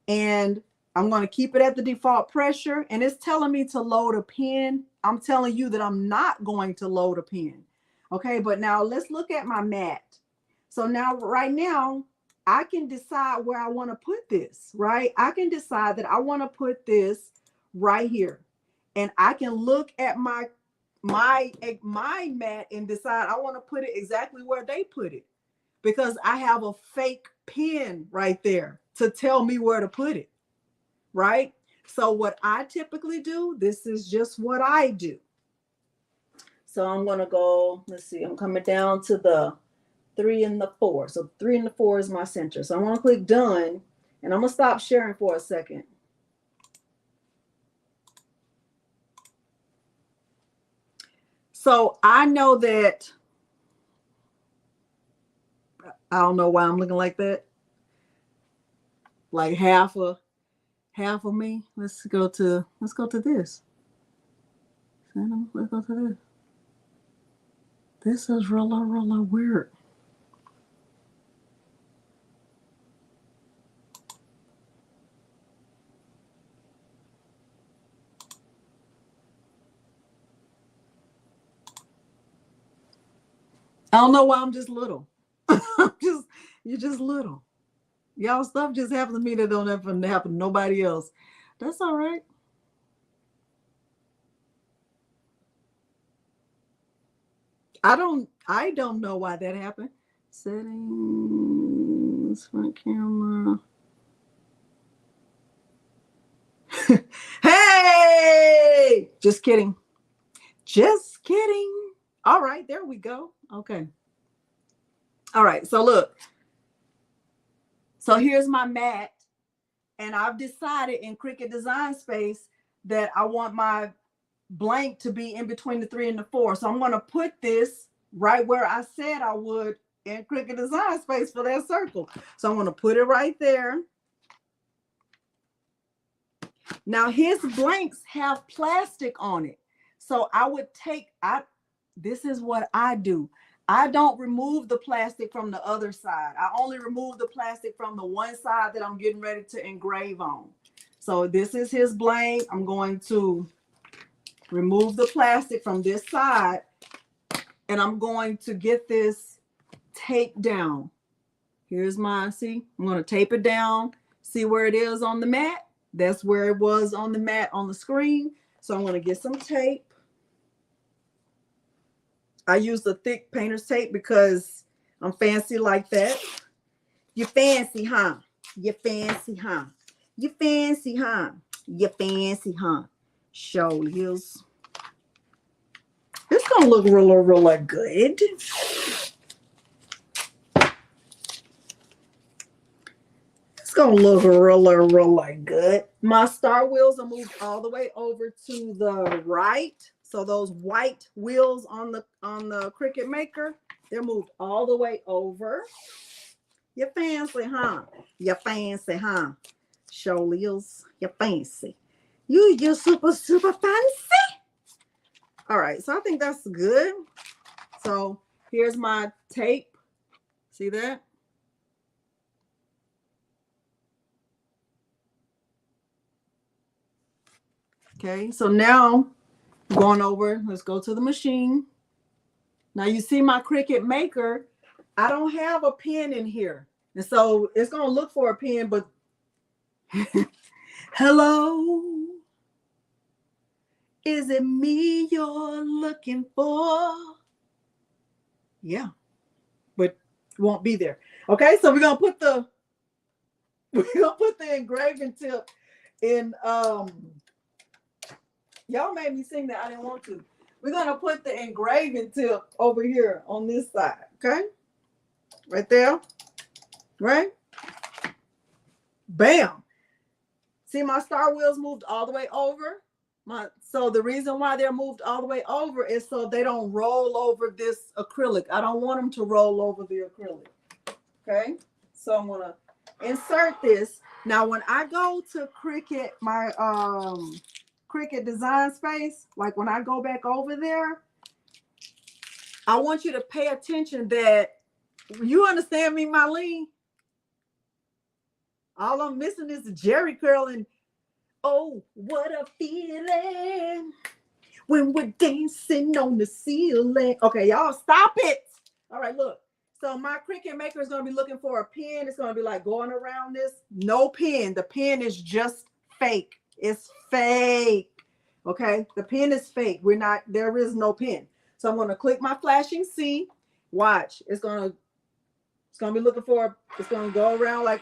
And I'm going to keep it at the default pressure. And it's telling me to load a pin. I'm telling you that I'm not going to load a pin. Okay. But now let's look at my mat. So now, right now, I can decide where I want to put this, right? I can decide that I want to put this right here. And I can look at my mat and decide I want to put it exactly where they put it, because I have a fake pin right there to tell me where to put it, right? So what I typically do, this is just what I do. So I'm going to go, let's see, I'm coming down to the 3 and the 4. So 3 and the 4 is my center. So I'm going to click done, and I'm going to stop sharing for a second. So I know that, I don't know why I'm looking like that. Like half of me. Let's go to this. Let's go to this. This is really weird. I don't know why I'm just little. You're just little. Y'all stuff just happens to me that don't happen to nobody else. That's all right. I don't know why that happened. Settings, front camera. Hey, just kidding. Just kidding. All right, there we go. Okay. All right, so look. So here's my mat, and I've decided in Cricut Design Space that I want my blank to be in between the 3 and the 4. So I'm going to put this right where I said I would in Cricut Design Space for that circle. So I'm going to put it right there. Now his blanks have plastic on it. So I would take, this is what I do. I don't remove the plastic from the other side. I only remove the plastic from the one side that I'm getting ready to engrave on. So this is his blank. I'm going to remove the plastic from this side, and I'm going to get this taped down. Here's my, see, I'm going to tape it down. See where it is on the mat? That's where it was on the mat on the screen. So I'm going to get some tape. I use the thick painter's tape because I'm fancy like that. You fancy, huh? You fancy, huh? You fancy, huh? You fancy, huh? Shoulders. It's gonna look really good. It's gonna look really good. My star wheels are moved all the way over to the right. So those white wheels on the Cricut Maker, they're moved all the way over. You fancy, huh? You fancy, huh? Shoulders, you fancy. You're super fancy. All right, so I think that's good. So here's my tape. See that? Okay, so now going over, let's go to the machine. Now you see my Cricut Maker, I don't have a pen in here. And so it's going to look for a pen, but hello, is it me you're looking for? Yeah, but it won't be there. Okay, so we're going to put the engraving tip in, y'all made me sing that. I didn't want to. We're going to put the engraving tip over here on this side. Okay. Right there. Right. Bam. See, my star wheels moved all the way over. So the reason why they're moved all the way over is so they don't roll over this acrylic. I don't want them to roll over the acrylic. Okay. So I'm going to insert this. Now, when I go to Cricut, my, Cricut Design Space, like when I go back over there, I want you to pay attention that, you understand me, Mylene? All I'm missing is the Jerry curl and, oh, what a feeling when we're dancing on the ceiling. Okay, y'all stop it. All right, look. So my Cricut Maker is going to be looking for a pen. It's going to be like going around this. No pen. The pen is just fake. It's fake. Okay. The pen is fake. There is no pen. So I'm going to click my flashing C. Watch. It's going to be looking for, it's going to go around like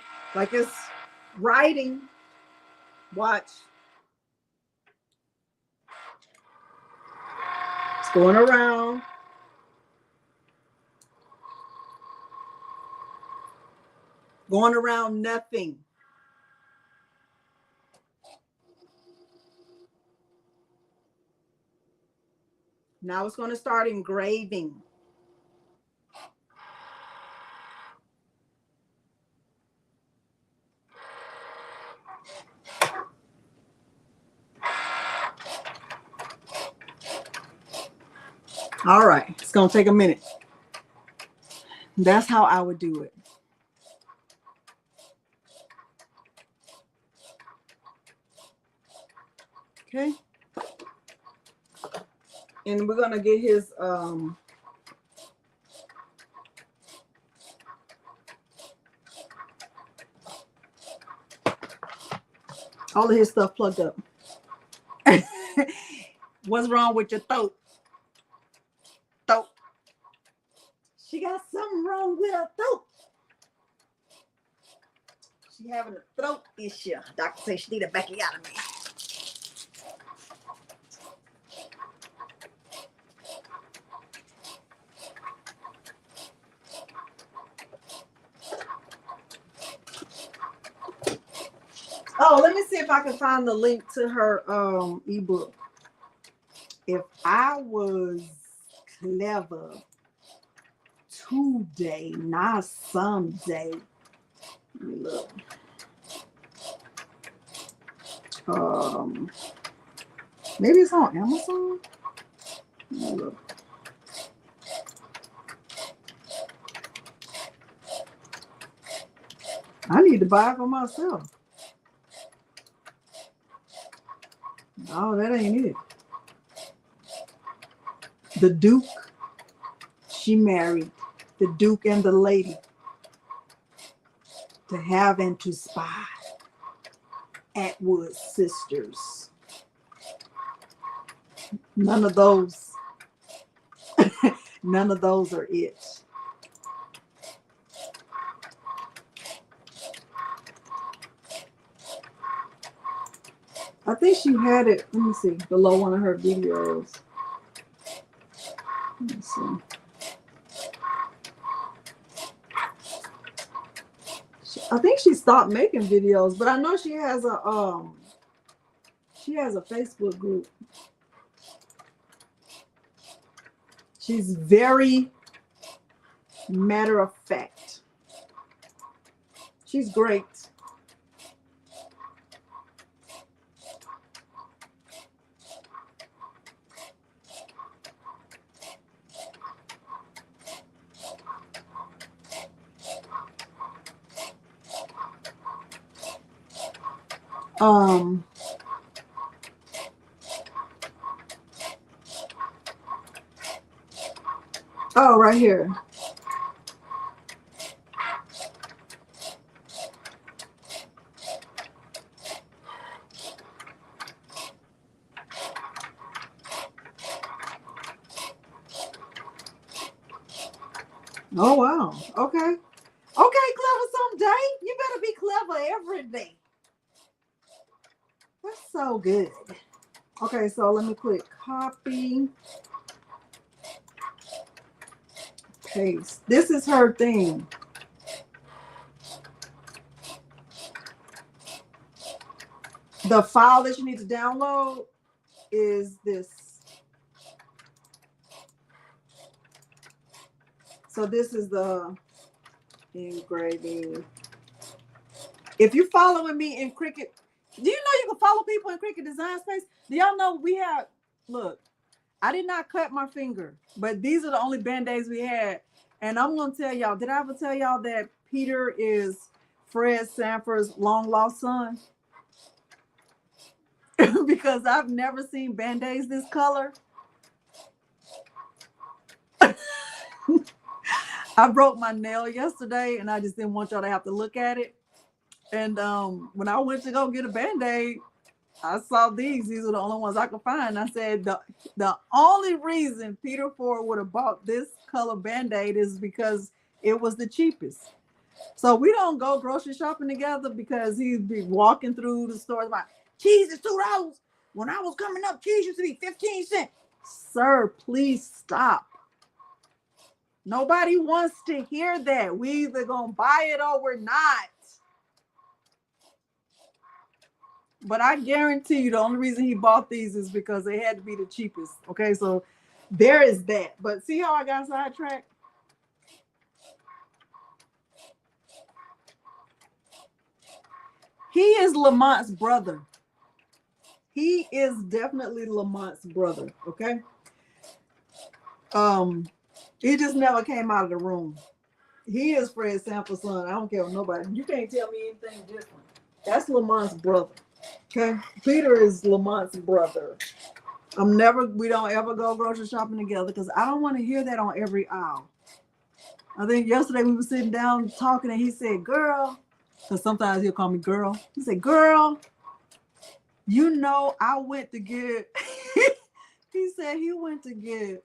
it's writing. Watch. It's going around. Going around nothing. Now it's going to start engraving. All right, it's going to take a minute. That's how I would do it. Okay. And we're going to get his all of his stuff plugged up. What's wrong with your throat? Throat. She got something wrong with her throat. She having a throat issue. Doctor says she need a backiotomy. Oh, let me see if I can find the link to her ebook. If I was clever today, not someday. Look. Maybe it's on Amazon. Look. I need to buy it for myself. Oh, that ain't it. The Duke, she married the Duke and the lady to have and to spy. Atwood sisters. None of those. None of those are it. I think she had it, let me see, below one of her videos. Let me see. I think she stopped making videos, but I know she has a Facebook group. She's very matter of fact. She's great. Oh, right here. Oh, wow. Okay. Okay, clever someday. You better be clever every day. That's so good. Okay, so let me click copy. Paste. This is her thing. The file that you need to download is this. So this is the engraving. If you're following me in Cricut, do you know you can follow people in Cricut Design Space? Do y'all know we have, look, I did not cut my finger, but these are the only band-aids we had. And I'm going to tell y'all, did I ever tell y'all that Peter is Fred Sanford's long-lost son? Because I've never seen band-aids this color. I broke my nail yesterday and I just didn't want y'all to have to look at it. And when I went to go get a Band-Aid, I saw these. These were the only ones I could find. I said the only reason Peter Ford would have bought this color Band-Aid is because it was the cheapest. So we don't go grocery shopping together because he'd be walking through the stores like, cheese is $2. When I was coming up, cheese used to be 15 cents. Sir, please stop. Nobody wants to hear that. We either gonna buy it or we're not. But I guarantee you the only reason he bought these is because they had to be the cheapest. Okay, so there is that. But see how I got sidetracked? He is Lamont's brother. He is definitely Lamont's brother. Okay. He just never came out of the room. He is Fred Sanford's son. I don't care what nobody. You can't tell me anything different. That's Lamont's brother. Okay. Peter is Lamont's brother. We don't ever go grocery shopping together because I don't want to hear that on every aisle. I think yesterday we were sitting down talking and he said, girl, because sometimes he'll call me girl. He said, girl, you know, I went to get, he said he went to get,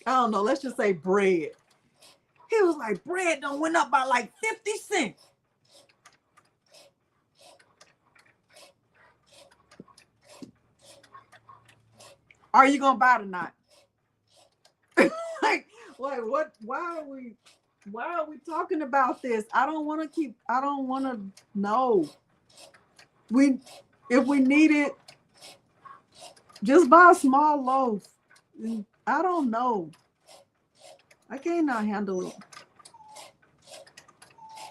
I don't know, let's just say bread. He was like, bread done went up by like 50 cents. Are you gonna buy it or not? like what? Why are we talking about this? I don't want to know. If we need it, just buy a small loaf. I don't know. I cannot handle it.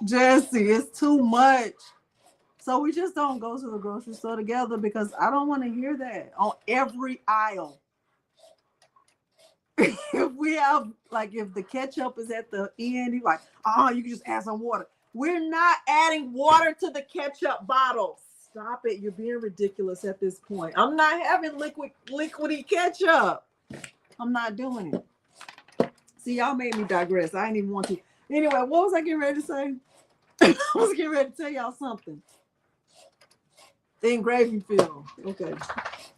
Jesse, it's too much. So we just don't go to the grocery store together because I don't want to hear that on every aisle. If we have, like, if the ketchup is at the end, he's like, you can just add some water. We're not adding water to the ketchup bottles. Stop it. You're being ridiculous at this point. I'm not having liquidy ketchup. I'm not doing it. See, y'all made me digress. I didn't even want to. Anyway, what was I getting ready to say? I was getting ready to tell y'all something. The engraving field. Okay.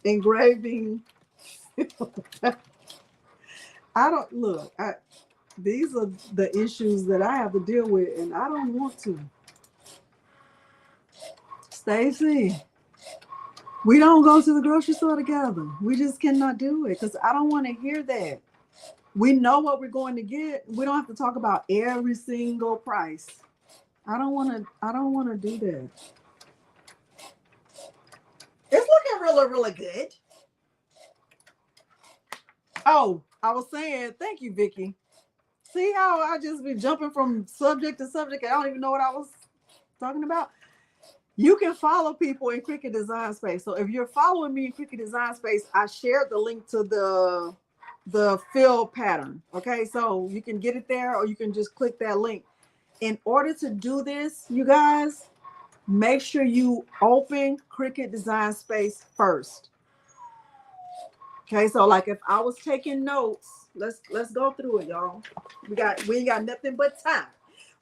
Engraving. These are the issues that I have to deal with, and I don't want to. Stacy, we don't go to the grocery store together. We just cannot do it because I don't want to hear that. We know what we're going to get. We don't have to talk about every single price. I don't want to do that. It's looking really, really good. Oh, I was saying, thank you, Vicky. See how I just be jumping from subject to subject? I don't even know what I was talking about. You can follow people in Cricut Design Space. So if you're following me in Cricut Design Space, I shared the link to the fill pattern. Okay, so you can get it there or you can just click that link. In order to do this, you guys, make sure you open Cricut Design Space first. Okay, so like if I was taking notes, let's go through it, y'all. We ain't got nothing but time.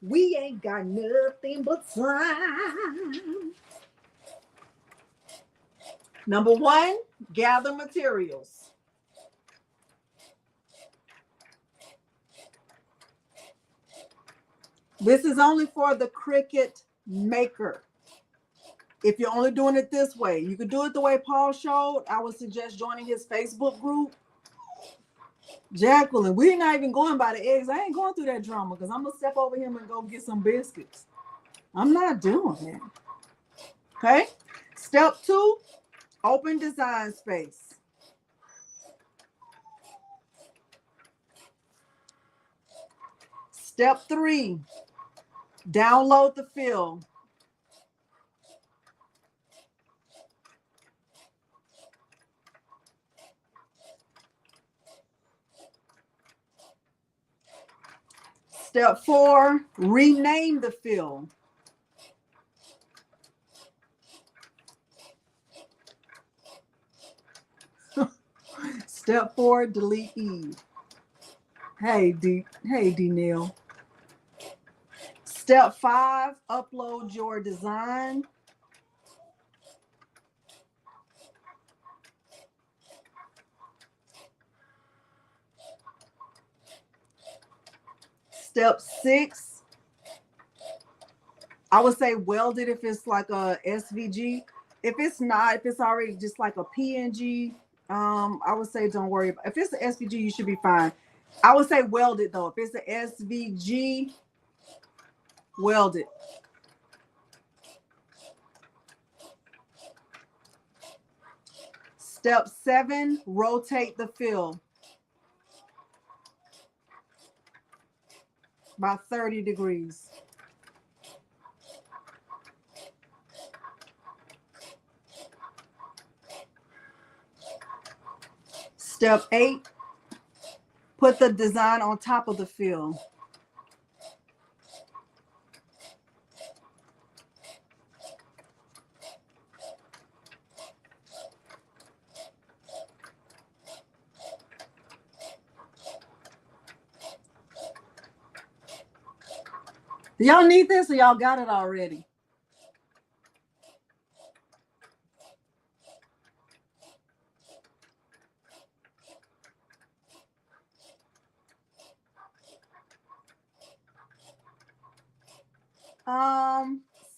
We ain't got nothing but time. Number one, gather materials. This is only for the Cricut Maker. If you're only doing it this way, you could do it the way Paul showed. I would suggest joining his Facebook group. Jacqueline, we're not even going by the eggs. I ain't going through that drama because I'm going to step over him and go get some biscuits. I'm not doing that. Okay. Step 2, open Design Space. Step 3, download the fill. Step 4, rename the fill. Step 4, delete Eve. Hey, D Neil. Step 5, upload your design. Step 6, I would say weld it if it's like a SVG. If it's not, if it's already just like a PNG, I would say don't worry about. If it's an SVG, you should be fine. I would say weld it though. If it's an SVG, weld it. Step 7, rotate the fill by 30 degrees. Step 8, put the design on top of the fill. Do y'all need this or y'all got it already?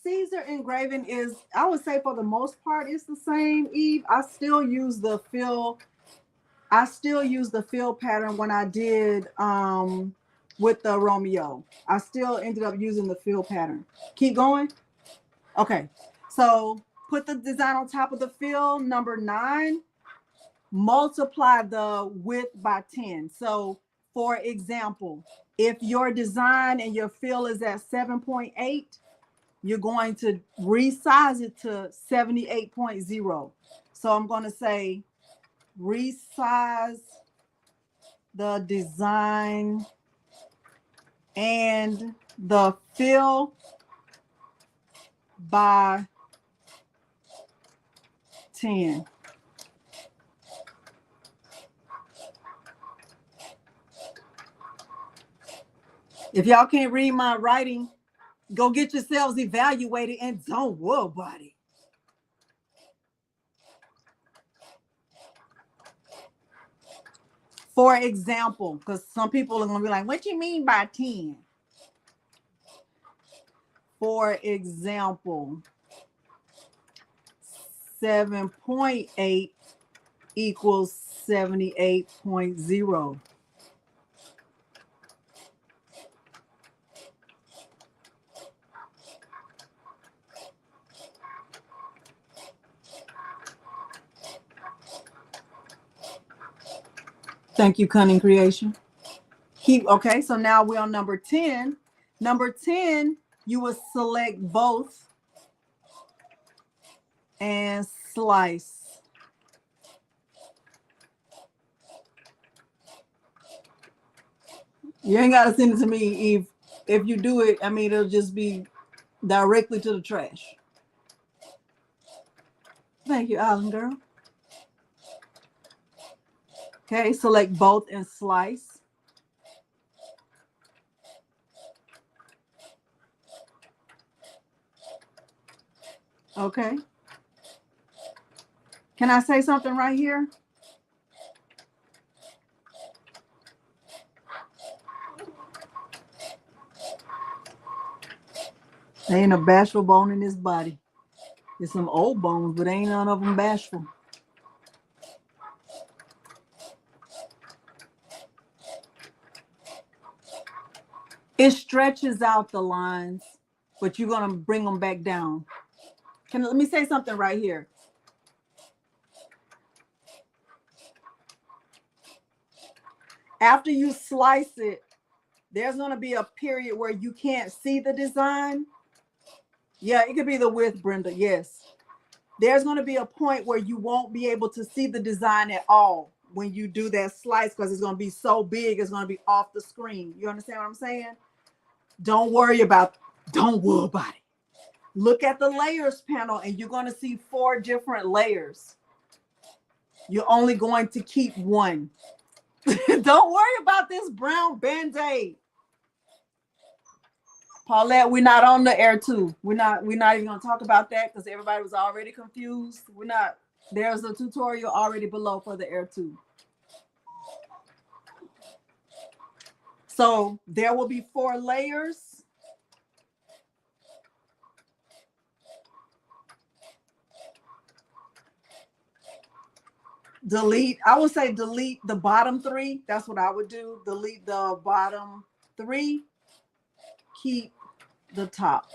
Caesar engraving is, I would say for the most part, it's the same, Eve. I still use the fill pattern when I did with the Romeo. I still ended up using the fill pattern. Keep going. Okay, so put the design on top of the fill. Number 9, multiply the width by 10. So for example, if your design and your fill is at 7.8, you're going to resize it to 78.0. So I'm going to say resize the design and the fill by 10. If y'all can't read my writing, go get yourselves evaluated and don't worry about it. For example, because some people are going to be like, what you mean by 10? For example, 7.8 equals 78.0. Thank you, Cunning Creation. Okay, so now we're on number 10. Number 10, you will select both and slice. You ain't got to send it to me, Eve. If you do it, I mean, it'll just be directly to the trash. Thank you, Island Girl. Okay, select both and slice. Okay. Can I say something right here? There ain't a bashful bone in this body. There's some old bones, but ain't none of them bashful. It stretches out the lines, but you're going to bring them back down. Let me say something right here. After you slice it, there's going to be a period where you can't see the design. Yeah, it could be the width, Brenda. Yes. There's going to be a point where you won't be able to see the design at all when you do that slice, because it's going to be so big, it's going to be off the screen. You understand what I'm saying? Don't worry about it. Look at the layers panel and you're going to see 4 different layers. You're only going to keep one. Don't worry about this brown Band-Aid. Paulette, we're not on the air too. We're not even gonna talk about that because everybody was already confused. We're not, there's a tutorial already below for the air too. So there will be 4 layers. Delete, I would say delete the bottom 3. That's what I would do. Delete the bottom 3. Keep the top.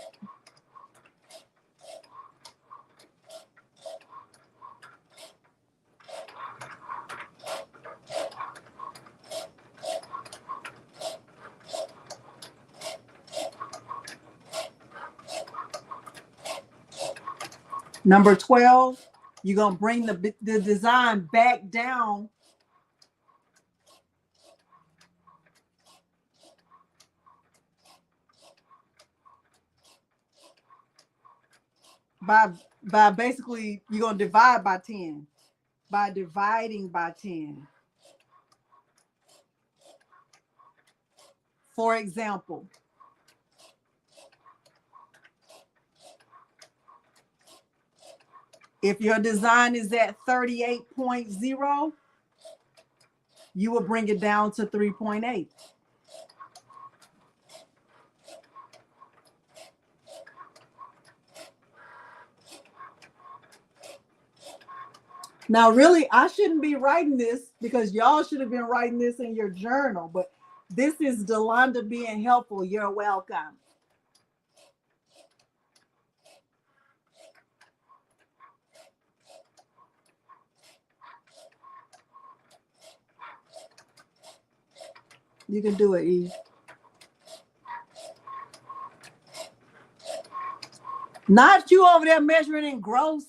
Number 12, you're going to bring the design back down by basically, you're going to divide by 10. By dividing by 10. For example, if your design is at 38.0, you will bring it down to 3.8. Now, really, I shouldn't be writing this because y'all should have been writing this in your journal, but this is Delonda being helpful. You're welcome. You can do it, Eve. Not you over there measuring in gross,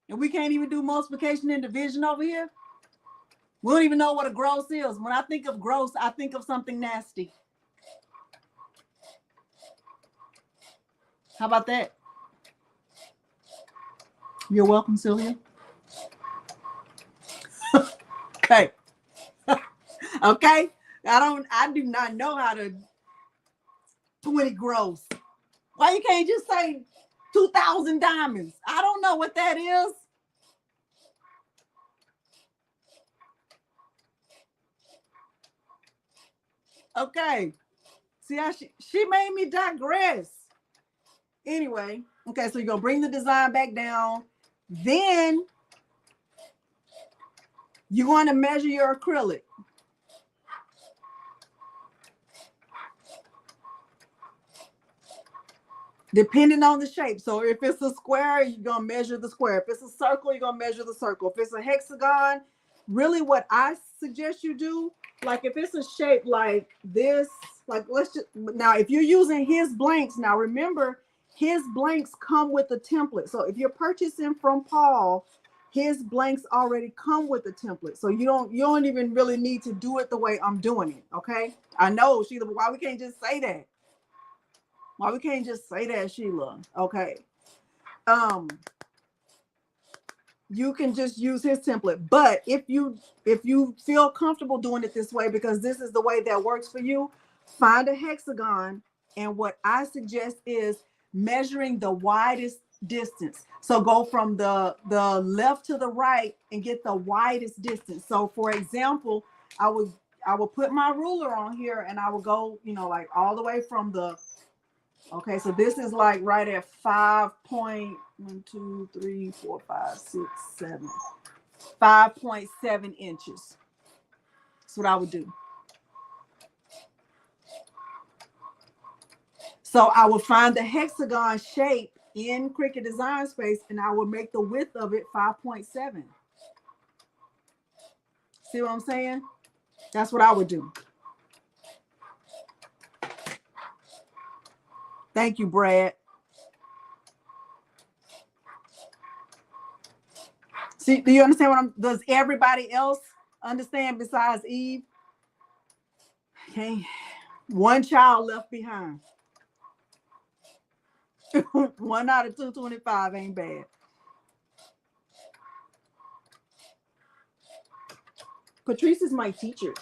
and we can't even do multiplication and division over here. We don't even know what a gross is. When I think of gross, I think of something nasty. How about that? You're welcome, Sylvia. Okay. Okay. I do not know how to 20 gross. Why you can't just say 2,000 diamonds? I don't know what that is. Okay. See how she made me digress. Anyway, okay, so you're gonna bring the design back down. Then you want to measure your acrylic. Depending on the shape. So if it's a square, you're going to measure the square. If it's a circle, you're going to measure the circle. If it's a hexagon, really what I suggest you do, like if it's a shape like this, like let's just, now if you're using his blanks, now remember his blanks come with a template. So if you're purchasing from Paul, his blanks already come with a template. So you don't even really need to do it the way I'm doing it. Okay. I know, Sheila, but why we can't just say that? Why we can't just say that, Sheila? Okay. You can just use his template. But if you feel comfortable doing it this way, because this is the way that works for you, find a hexagon. And what I suggest is measuring the widest distance. So go from the left to the right and get the widest distance. So for example, I will put my ruler on here and I will go, like all the way from the, okay, so this is like right at 5.1, 2, 3, 4, 5, 6, 7, 5.7 inches. That's what I would do. So I will find the hexagon shape in Cricut Design Space and I will make the width of it 5.7. See what I'm saying? That's what I would do. Thank you, Brad. See, do you understand does everybody else understand besides Eve? Okay. One child left behind. 1 out of 225 ain't bad. Patrice is my teacher.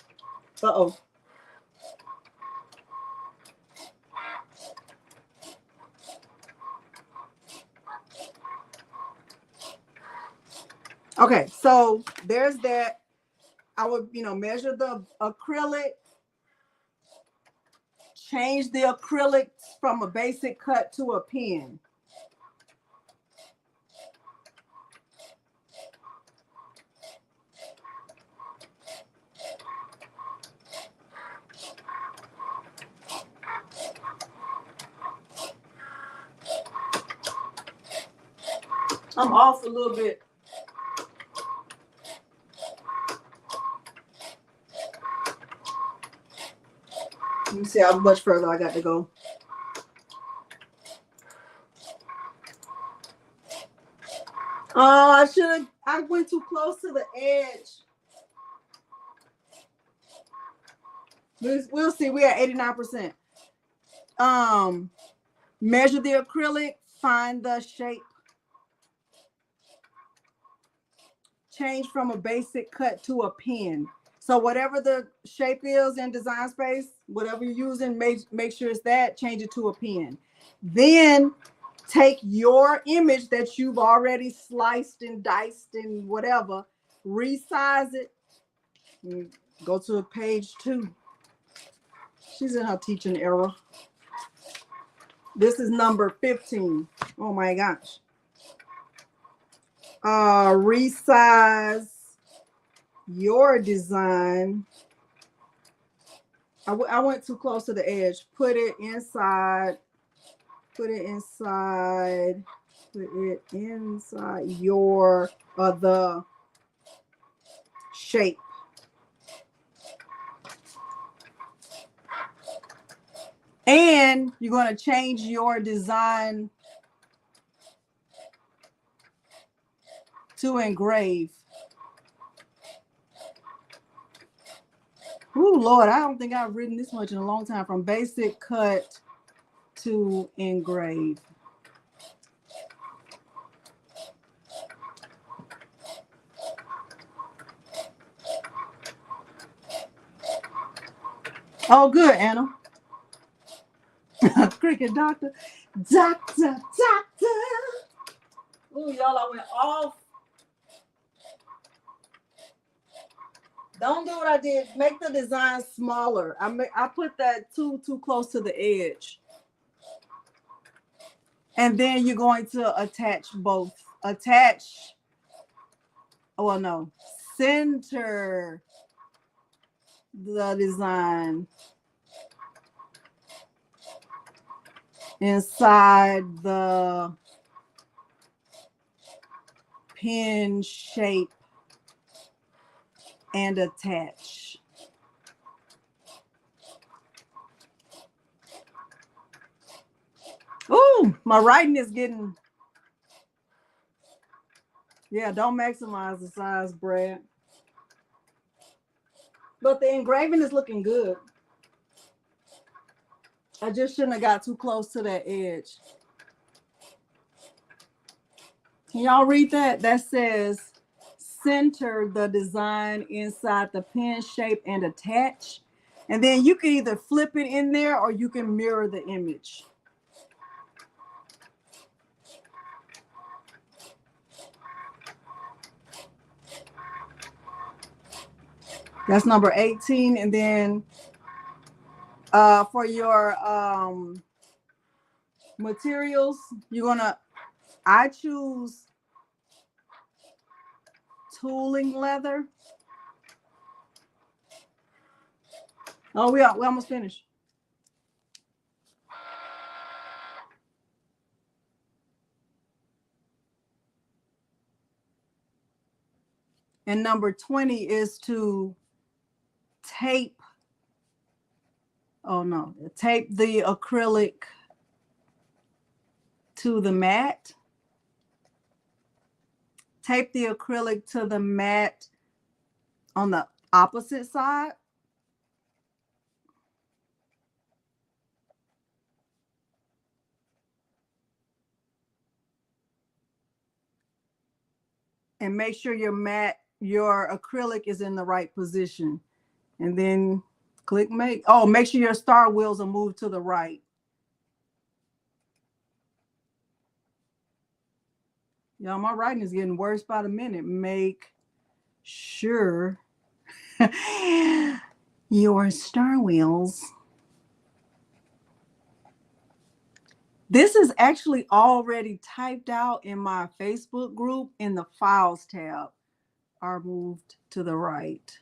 Uh-oh. Okay, so there's that. I would, measure the acrylic, change the acrylic from a basic cut to a pen. I'm off a little bit. Let me see how much further I got to go. Oh, I went too close to the edge. We'll see. We're at 89%. Measure the acrylic, find the shape. Change from a basic cut to a pen. So whatever the shape is in Design Space, whatever you're using, make sure it's that, change it to a pen. Then take your image that you've already sliced and diced and whatever, resize it, and go to page 2. She's in her teaching era. This is number 15. Oh my gosh. Resize your design. I went too close to the edge. Put it inside. Put it inside. Put it inside your the shape. And you're going to change your design to engrave. Oh, Lord, I don't think I've written this much in a long time. From basic cut to engrave. Oh, good, Anna. Cricket doctor. Doctor. Oh, y'all, I went off. Don't do what I did. Make the design smaller. I put that too close to the edge. And then you're going to attach both. Center the design inside the pen shape and attach. Ooh, my writing is getting, yeah, don't maximize the size, Brad. But the engraving is looking good. I just shouldn't have got too close to that edge. Can y'all read that? That says, center the design inside the pen shape and attach. And then you can either flip it in there or you can mirror the image. That's number 18. And then for your materials, I choose tooling leather. Oh, we almost finished. And number 20 is to tape the acrylic to the mat. Tape the acrylic to the mat on the opposite side. And make sure your acrylic is in the right position. And then click make. Oh, make sure your star wheels are moved to the right. Y'all, my writing is getting worse by the minute. Make sure your star wheels. This is actually already typed out in my Facebook group in the files tab. Are moved to the right.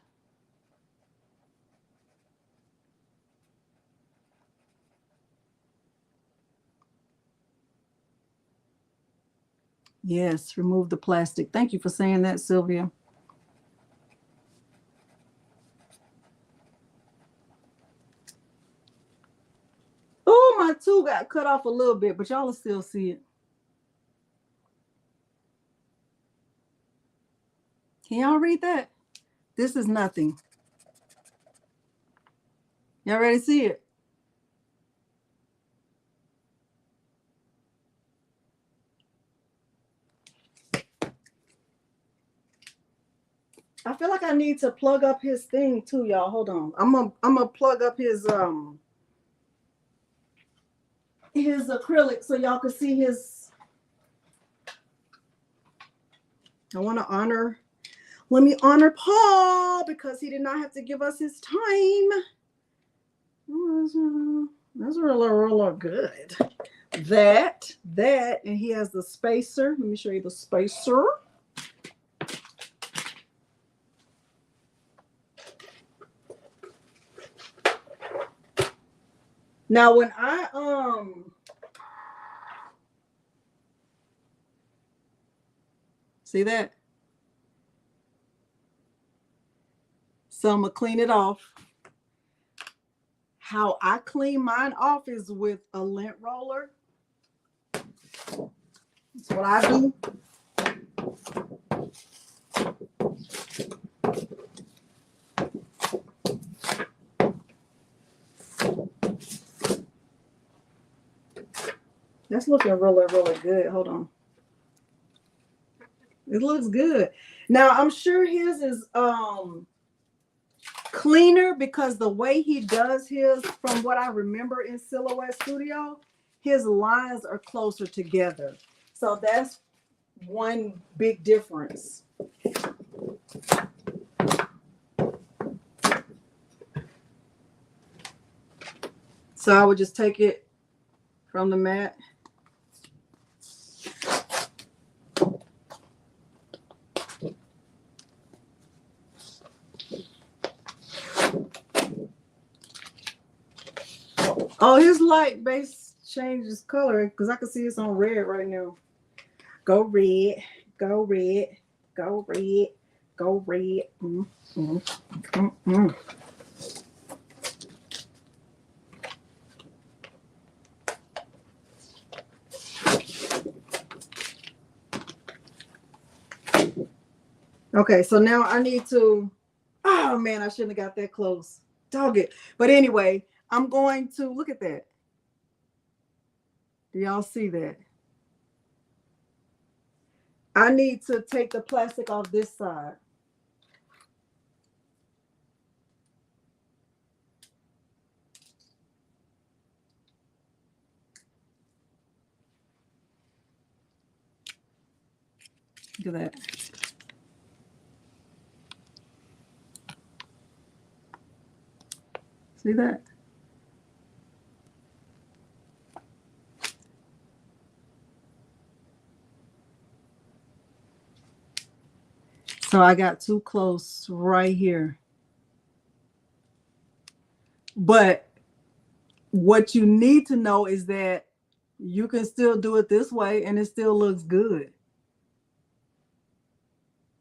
Yes, remove the plastic. Thank you for saying that, Sylvia. Oh, my tool got cut off a little bit, but y'all will still see it. Can y'all read that? This is nothing. Y'all ready to see it? I feel like I need to plug up his thing too, y'all. Hold on. I'm gonna plug up his acrylic so y'all can see his. I want to honor. Let me honor Paul because he did not have to give us his time. That's really good. That, and he has the spacer. Let me show you the spacer. Now, when I see that, so I'm gonna clean it off. How I clean mine off is with a lint roller. That's what I do. That's looking really, really good. Hold on. It looks good. Now, I'm sure his is cleaner because the way he does his, from what I remember in Silhouette Studio, his lines are closer together. So that's one big difference. So I would just take it from the mat. Oh, his light base changes color because I can see it's on red right now. Go red, go red, go red, go red. Okay, so now I need to, oh man, I shouldn't have got that close. Dog it. But anyway, I'm going to look at that. Do y'all see that? I need to take the plastic off this side. Look at that. See that? So I got too close right here. But what you need to know is that you can still do it this way and it still looks good.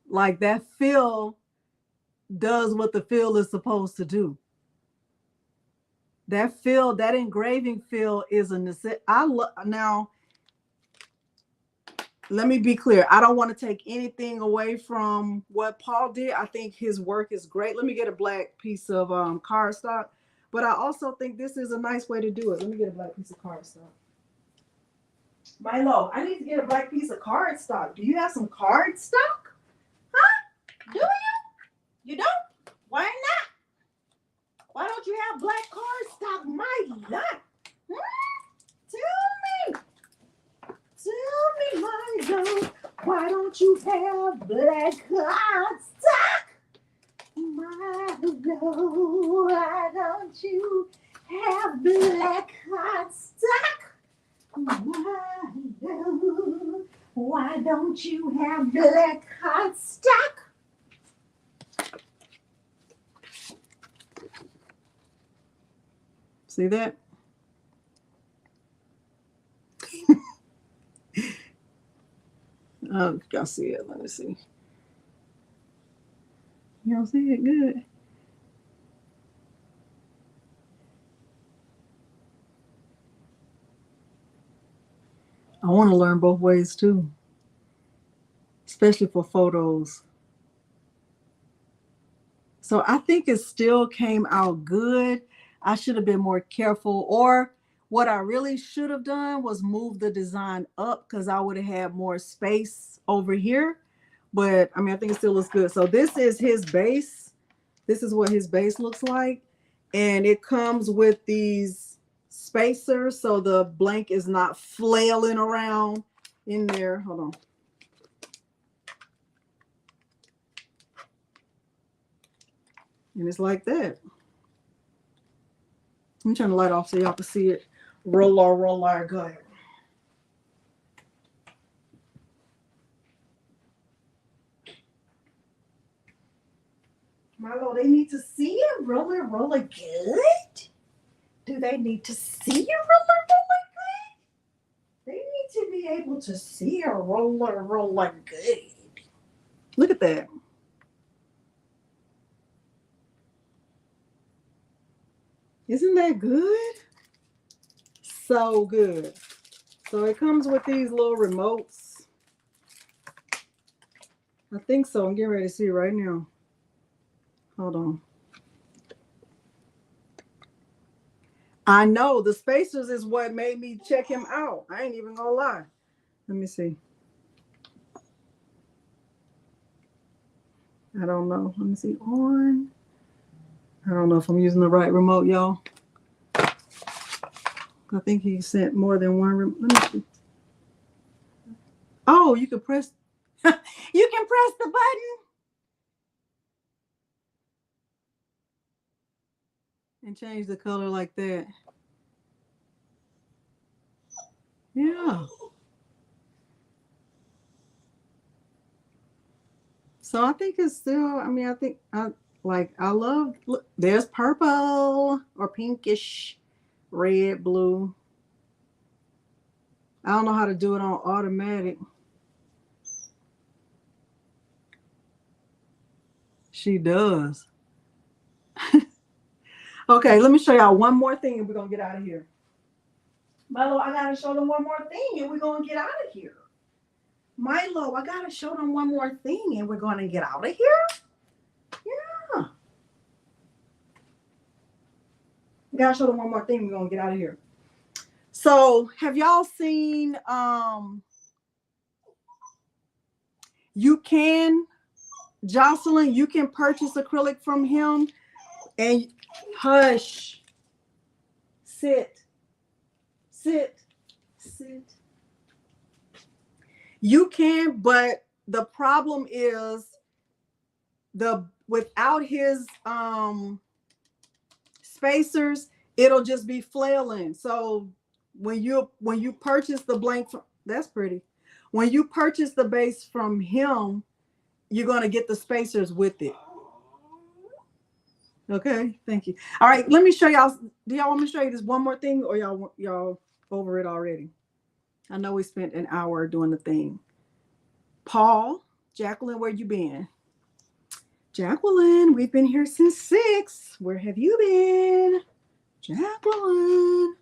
Like that fill does what the fill is supposed to do. That fill, that engraving fill is a necessity. Now, let me be clear. I don't want to take anything away from what Paul did. I think his work is great. Let me get a black piece of cardstock. But I also think this is a nice way to do it. Let me get a black piece of cardstock. Milo, I need to get a black piece of cardstock. Do you have some cardstock? Huh? Do you? You don't? Why not? Why don't you have black cardstock, Milo? Tell me, Milo, why don't you have black cardstock? Milo, why don't you have black cardstock? Milo, why don't you have black cardstock? See that? Oh, y'all see it. Let me see. Y'all see it good. I want to learn both ways too, especially for photos. So I think it still came out good. I should have been more careful, or what I really should have done was move the design up because I would have had more space over here. But I mean, I think it still looks good. So this is his base. This is what his base looks like. And it comes with these spacers so the blank is not flailing around in there. Hold on. And it's like that. I'm turning the light off so y'all can see it. Roller, go ahead. Milo, they need to see it roller good? Do they need to see it roller good? They need to be able to see a roller good. Look at that. Isn't that good? So good. So it comes with these little remotes. I think so. I'm getting ready to see it right now. Hold on. I know the spacers is what made me check him out. I ain't even gonna lie. Let me see. I don't know. Let me see. On. I don't know if I'm using the right remote, y'all. I think he sent more than one remote. Let me see. Oh, you can press. You can press the button and change the color like that. Yeah. So I think it's still, I mean, I think I love, look, there's purple or pinkish, red, blue. I don't know how to do it on automatic. She does. Okay, let me show y'all one more thing and we're going to get out of here. Milo, I got to show them one more thing and we're going to get out of here. Milo, I got to show them one more thing and we're going to get out of here. Yeah. I got to show them one more thing. We're going to get out of here. So have y'all seen, you can, Jocelyn, you can purchase acrylic from him and hush, sit. You can, but the problem is without his spacers, it'll just be flailing. So when you purchase the blank from, that's pretty. When you purchase the base from him, you're going to get the spacers with it. Okay, thank you. All right, let me show y'all. Do y'all want me to show you this one more thing, or y'all over it already? I know we spent an hour doing the thing. Paul, Jacqueline, where you been? Jacqueline, we've been here since 6. Where have you been? Jacqueline.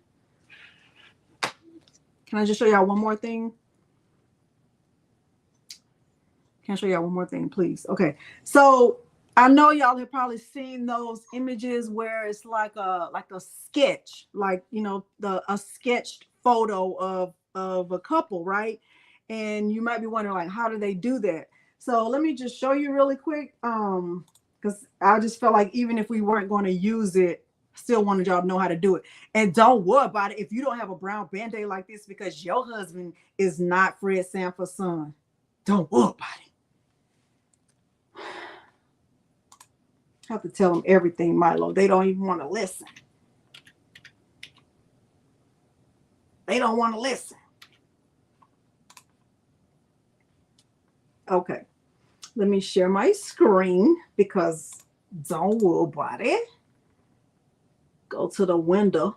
Can I just show y'all one more thing? Can I show y'all one more thing, please? Okay, so I know y'all have probably seen those images where it's like a sketch, like, you know, a sketched photo of a couple, right? And you might be wondering, like, how do they do that? So let me just show you really quick. because I just felt like even if we weren't going to use it, still wanted y'all to know how to do it. And don't worry about it if you don't have a brown band-aid like this because your husband is not Fred Sanford's son. Don't worry about it. I have to tell them everything, Milo. They don't even want to listen. They don't want to listen. Okay. Let me share my screen because don't worry about it. Go to the window.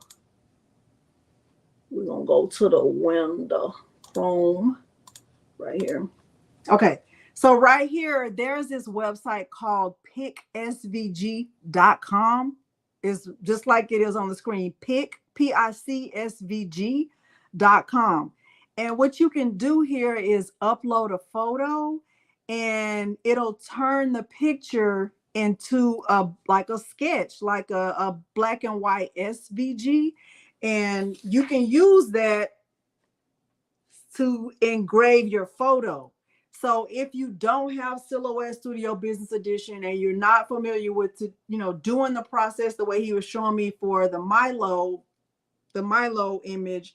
We're going to go to the window. Chrome right here. Okay. So right here, there's this website called picsvg.com. It's just like it is on the screen. picsvg.com. And what you can do here is upload a photo and it'll turn the picture into like a sketch, like a black and white SVG. And you can use that to engrave your photo. So if you don't have Silhouette Studio Business Edition and you're not familiar with, doing the process the way he was showing me for the Milo image,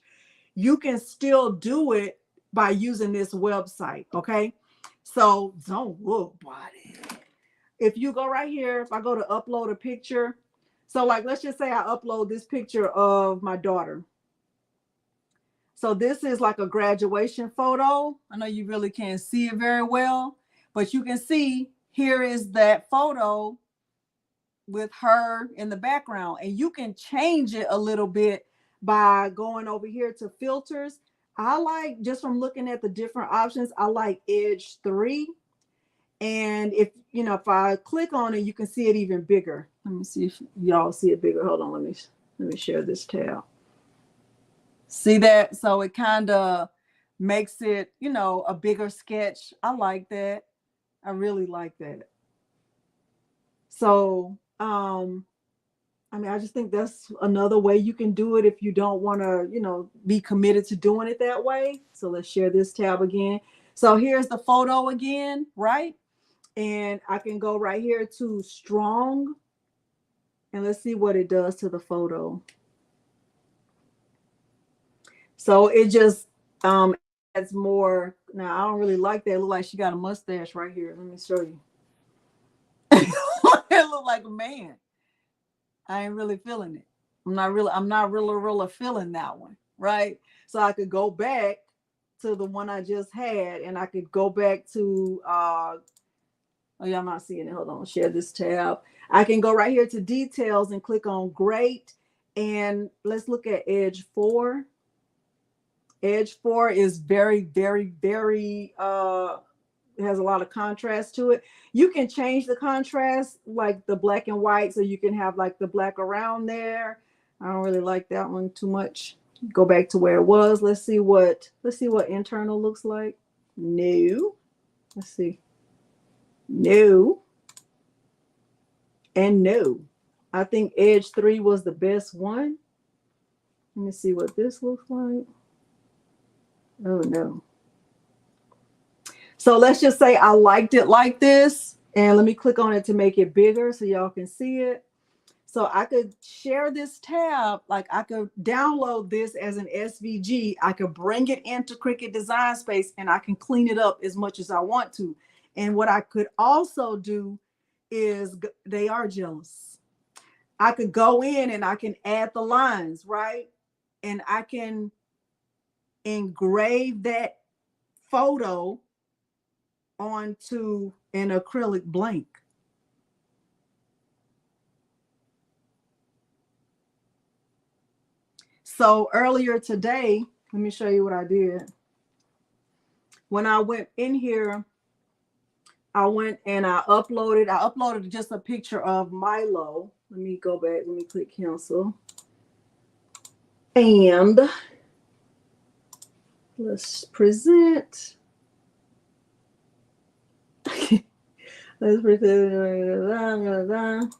you can still do it by using this website. Okay. So don't worry about it. If you go right here, if I go to upload a picture, so like, let's just say I upload this picture of my daughter. So this is like a graduation photo. I know you really can't see it very well, but you can see here is that photo with her in the background. And you can change it a little bit by going over here to filters. I like, just from looking at the different options, I like Edge 3. And if I click on it, you can see it even bigger. Let me see if y'all see it bigger. Hold on, let me share this tab. See that? So it kind of makes it, a bigger sketch. I like that. I really like that. So, I just think that's another way you can do it if you don't want to, be committed to doing it that way. So let's share this tab again. So here's the photo again, right? And I can go right here to strong and let's see what it does to the photo. So it just adds more. Now, I don't really like that. It looks like she got a mustache right here. Let me show you. It looked like a man. I ain't really feeling it. I'm not really feeling that one, right? So I could go back to the one I just had and I could go back to, oh, y'all not seeing it. Hold on, share this tab. I can go right here to details and click on great. And let's look at Edge 4. Edge 4 is very, very, very, it has a lot of contrast to it. You can change the contrast, like the black and white, so you can have like the black around there. I don't really like that one too much. Go back to where it was. Let's see what internal looks like. No. Let's see. No. And no. I think Edge 3 was the best one. Let me see what this looks like. Oh no. So let's just say I liked it like this, and let me click on it to make it bigger so y'all can see it. So I could share this tab, like I could download this as an SVG. I could bring it into Cricut Design Space and I can clean it up as much as I want to. And what I could also do is, they are jealous. I could go in and I can add the lines, right? And I can engrave that photo onto an acrylic blank. So earlier today, let me show you what I did. When I went in here, I went and I uploaded just a picture of Milo. Let me go back, let me click cancel. And let's present. Let's present.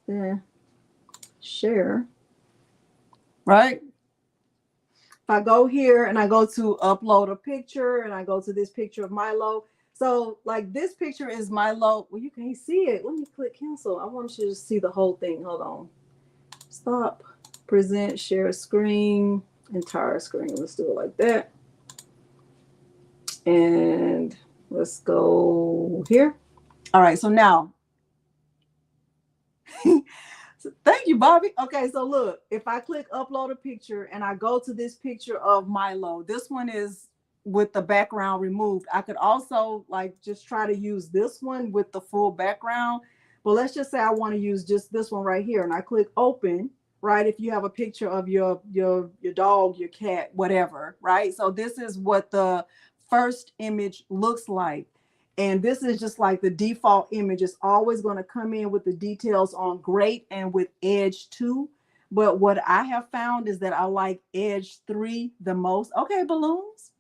Share. Right? If I go here and I go to upload a picture and I go to this picture of Milo, So like this picture is Milo. Well, you can't see it. Let me click cancel. I want you to see the whole thing. Hold on. Stop. Present, share screen, entire screen. Let's do it like that. And let's go here. All right, so now, thank you, Bobby. Okay, so look, if I click upload a picture and I go to this picture of Milo, this one is with the background removed. I could also like just try to use this one with the full background, but let's just say I want to use just this one right here, and I click open. Right, if you have a picture of your dog, your cat, whatever, right? So this is what the first image looks like. And this is just like the default image. It's always going to come in with the details on great and with edge 2. But what I have found is that I like edge 3 the most. Okay, balloons.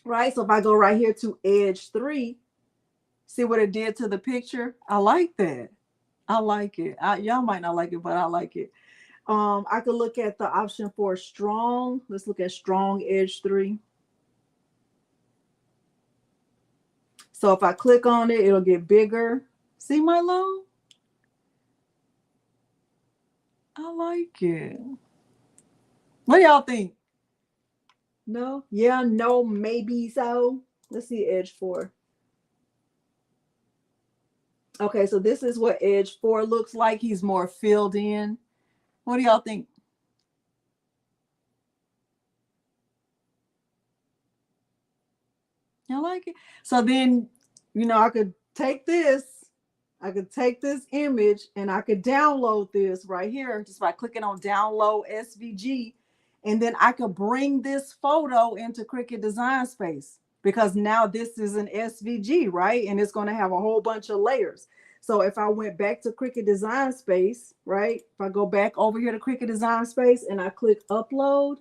Right, so if I go right here to edge 3, see what it did to the picture? I like that. I like it. Y'all might not like it, but I like it. I could look at the option for strong. Let's look at strong edge 3. So if I click on it, it'll get bigger. See Milo? I like it. What do y'all think? No? Yeah, no, maybe so. Let's see edge 4. Okay, so this is what edge 4 looks like. He's more filled in. What do y'all think? Y'all like it? So then, I could take this. I could take this image and I could download this right here just by clicking on download SVG. And then I could bring this photo into Cricut Design Space because now this is an SVG, right? And it's going to have a whole bunch of layers. So if I went back to Cricut Design Space, right? If I go back over here to Cricut Design Space and I click upload,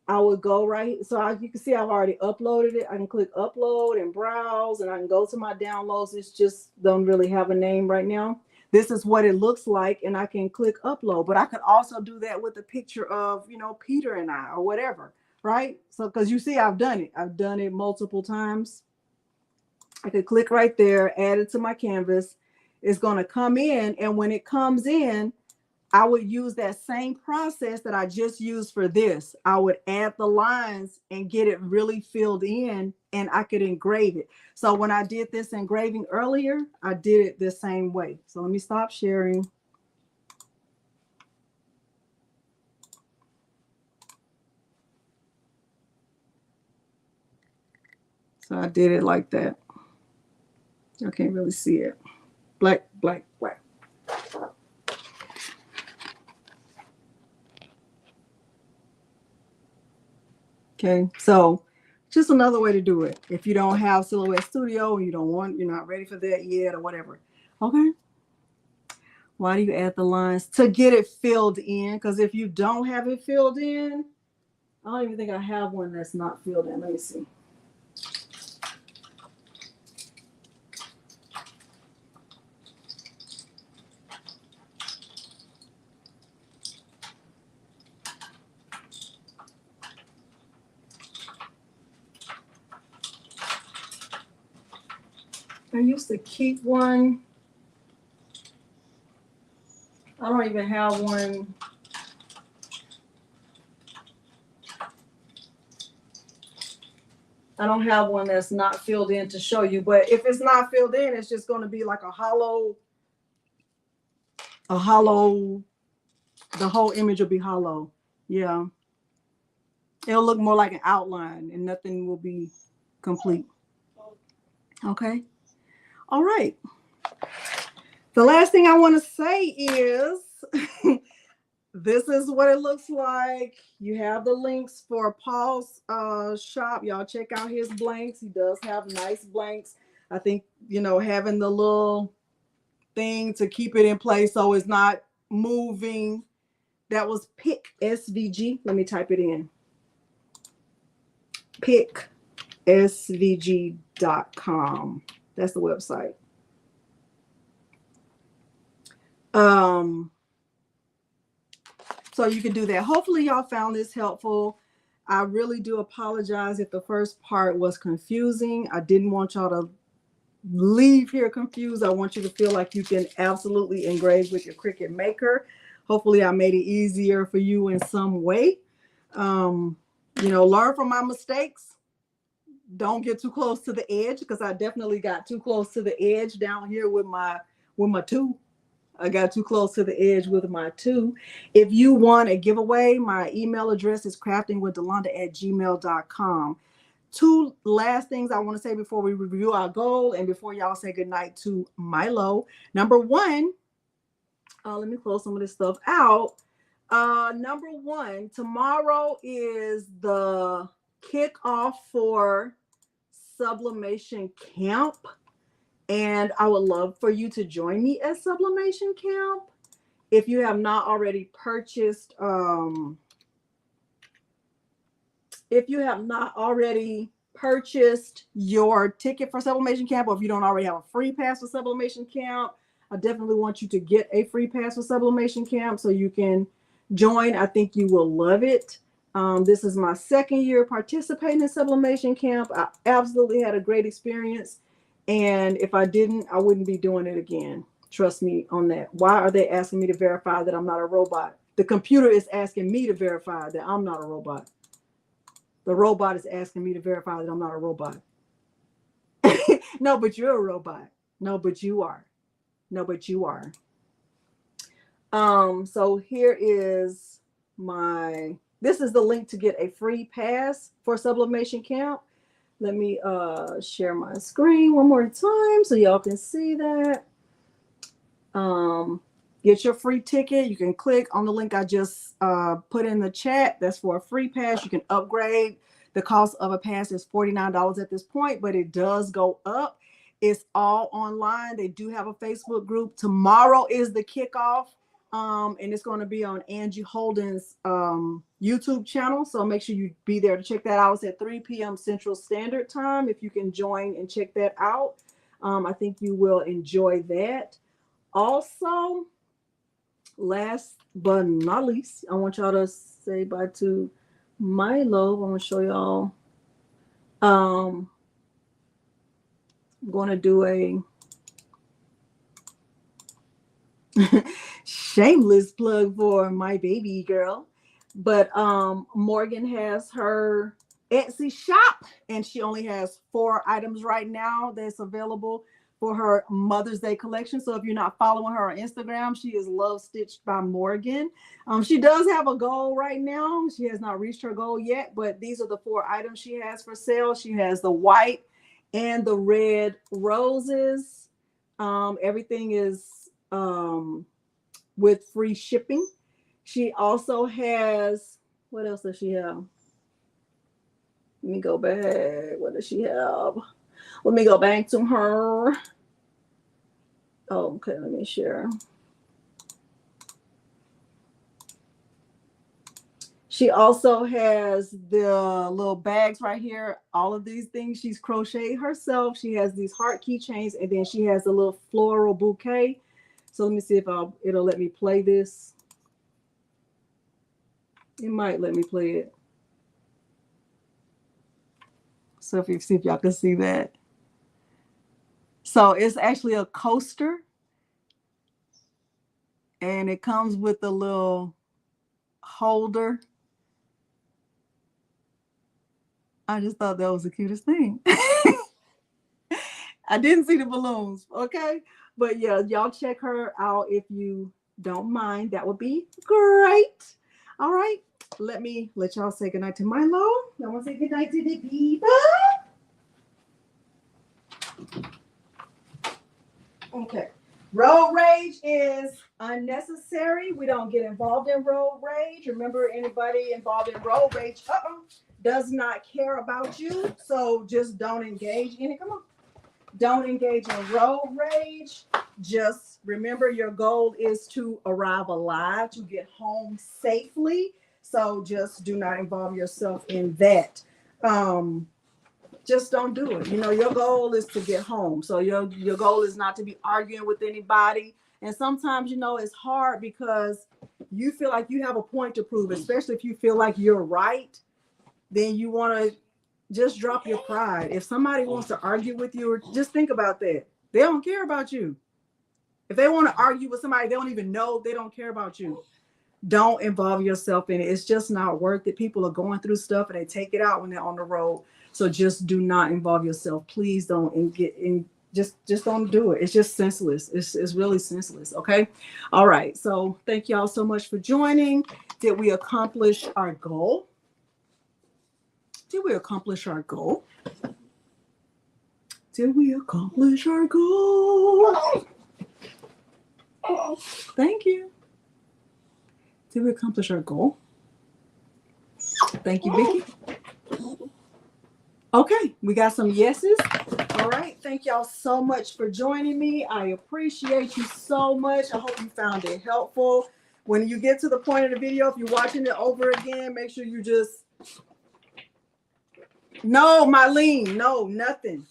I would go right. So you can see I've already uploaded it. I can click upload and browse and I can go to my downloads. It's just don't really have a name right now. This is what it looks like. And I can click upload, but I could also do that with a picture of, Peter and I or whatever. Right. So, cause you see, I've done it. I've done it multiple times. I could click right there, add it to my canvas. It's going to come in. And when it comes in, I would use that same process that I just used for this. I would add the lines and get it really filled in and I could engrave it. So when I did this engraving earlier, I did it the same way. So let me stop sharing. So I did it like that. I can't really see it. Black, black, black. Okay, so just another way to do it. If you don't have Silhouette Studio and you're not ready for that yet or whatever. Okay. Why do you add the lines? To get it filled in. Because if you don't have it filled in, I don't even think I have one that's not filled in. Let me see. I used to keep one. I don't even have one. I don't have one that's not filled in to show you. But if it's not filled in, it's just going to be like a hollow. The whole image will be hollow. Yeah. It'll look more like an outline and nothing will be complete. Okay. All right. The last thing I want to say is this is what it looks like. You have the links for Paul's shop. Y'all check out his blanks. He does have nice blanks. I think, having the little thing to keep it in place so it's not moving. That was picsvg. Let me type it in. picsvg.com. That's the website. So you can do that. Hopefully y'all found this helpful. I really do apologize if the first part was confusing. I didn't want y'all to leave here confused. I want you to feel like you can absolutely engrave with your Cricut Maker. Hopefully I made it easier for you in some way. You know, learn from my mistakes. Don't get too close to the edge, because I definitely got too close to the edge down here with my tool. I got too close to the edge with my tool. If you want a giveaway, my email address is craftingwithdelonda@gmail.com. Two last things I want to say before we review our goal and before y'all say goodnight to Milo. Number one, let me close some of this stuff out. Number one, tomorrow is the kickoff for Sublimation Camp. And I would love for you to join me at Sublimation Camp. If you have not already purchased, your ticket for Sublimation Camp, or if you don't already have a free pass for Sublimation Camp, I definitely want you to get a free pass for Sublimation Camp so you can join. I think you will love it. This is my second year participating in Sublimation Camp. I absolutely had a great experience. And if I didn't, I wouldn't be doing it again. Trust me on that. Why are they asking me to verify that I'm not a robot? The computer is asking me to verify that I'm not a robot. The robot is asking me to verify that I'm not a robot. No, but you're a robot. No, but you are. No, but you are. So here is this is the link to get a free pass for Sublimation Camp. Let me share my screen one more time so y'all can see that. Get your free ticket. You can click on the link I just put in the chat. That's for a free pass. You can upgrade. The cost of a pass is $49 at this point, but it does go up. It's all online. They do have a Facebook group. Tomorrow is the kickoff. And it's going to be on Angie Holden's YouTube channel. So make sure you be there to check that out. It's at 3 p.m. Central Standard Time. If you can join and check that out, I think you will enjoy that. Also, last but not least, I want y'all to say bye to Milo. I'm going to show y'all. I'm going to do a shameless plug for my baby girl, but Morgan has her Etsy shop, and she only has 4 items right now that's available for her Mother's Day collection. So if you're not following her on Instagram, she is LovestitchedbyMorgan. She does have a goal right now. She has not reached her goal yet, but these are the 4 items she has for sale. She has the white and the red roses. Everything is with free shipping. She also has, what else does she have? Let me go back. What does she have? Let me go back to her. Oh, okay, let me share. She also has the little bags right here. All of these things she's crocheted herself. She has these heart keychains, and then she has a little floral bouquet. So let me see if it'll let me play this. It might let me play it. So if you see if y'all can see that. So it's actually a coaster, and it comes with a little holder. I just thought that was the cutest thing. I didn't see the balloons, okay? But yeah, y'all check her out if you don't mind. That would be great. All right, let y'all say goodnight to Milo. I want to say goodnight to the people. Okay. Road rage is unnecessary. We don't get involved in road rage. Remember, anybody involved in road rage does not care about you. So just don't engage in it. Come on. Don't engage in road rage. Just remember, your goal is to arrive alive, to get home safely. So just do not involve yourself in that. Just don't do it. You know, your goal is to get home. So your goal is not to be arguing with anybody. And sometimes, you know, it's hard because you feel like you have a point to prove, especially if you feel like you're right. then you want to just drop your pride. If somebody wants to argue with you, or just think about that. They don't care about you. If they want to argue with somebody they don't even know, they don't care about you. Don't involve yourself in it. It's just not worth it. People are going through stuff and they take it out when they're on the road. So just do not involve yourself. Please don't get in. Just don't do it. It's just senseless. It's really senseless. Okay. All right. So thank y'all so much for joining. Did we accomplish our goal? Did we accomplish our goal? Did we accomplish our goal? Thank you. Did we accomplish our goal? Thank you, Vicky. Okay, we got some yeses. All right, thank y'all so much for joining me. I appreciate you so much. I hope you found it helpful. When you get to the point of the video, if you're watching it over again, make sure you just... No, Mylene, no, nothing.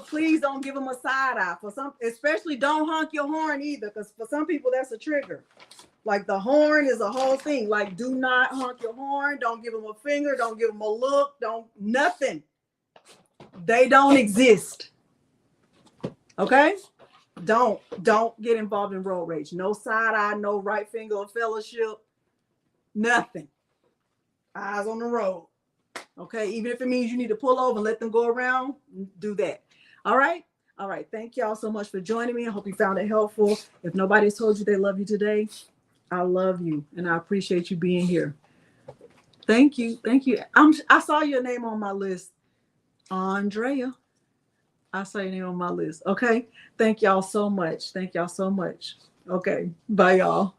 Please don't give them a side eye. For some, especially don't honk your horn either, because for some people that's a trigger. Like the horn is a whole thing. Like do not honk your horn. Don't give them a finger. Don't give them a look. Nothing. They don't exist. Okay? Don't get involved in road rage. No side eye, no right finger of fellowship. Nothing. Eyes on the road. Okay, even if it means you need to pull over and let them go around, do that. All right. Thank y'all so much for joining me. I hope you found it helpful. If nobody's told you they love you today, I love you and I appreciate you being here. Thank you. I saw your name on my list, Andrea. I saw your name on my list. Okay. Thank y'all so much. Okay. Bye, y'all.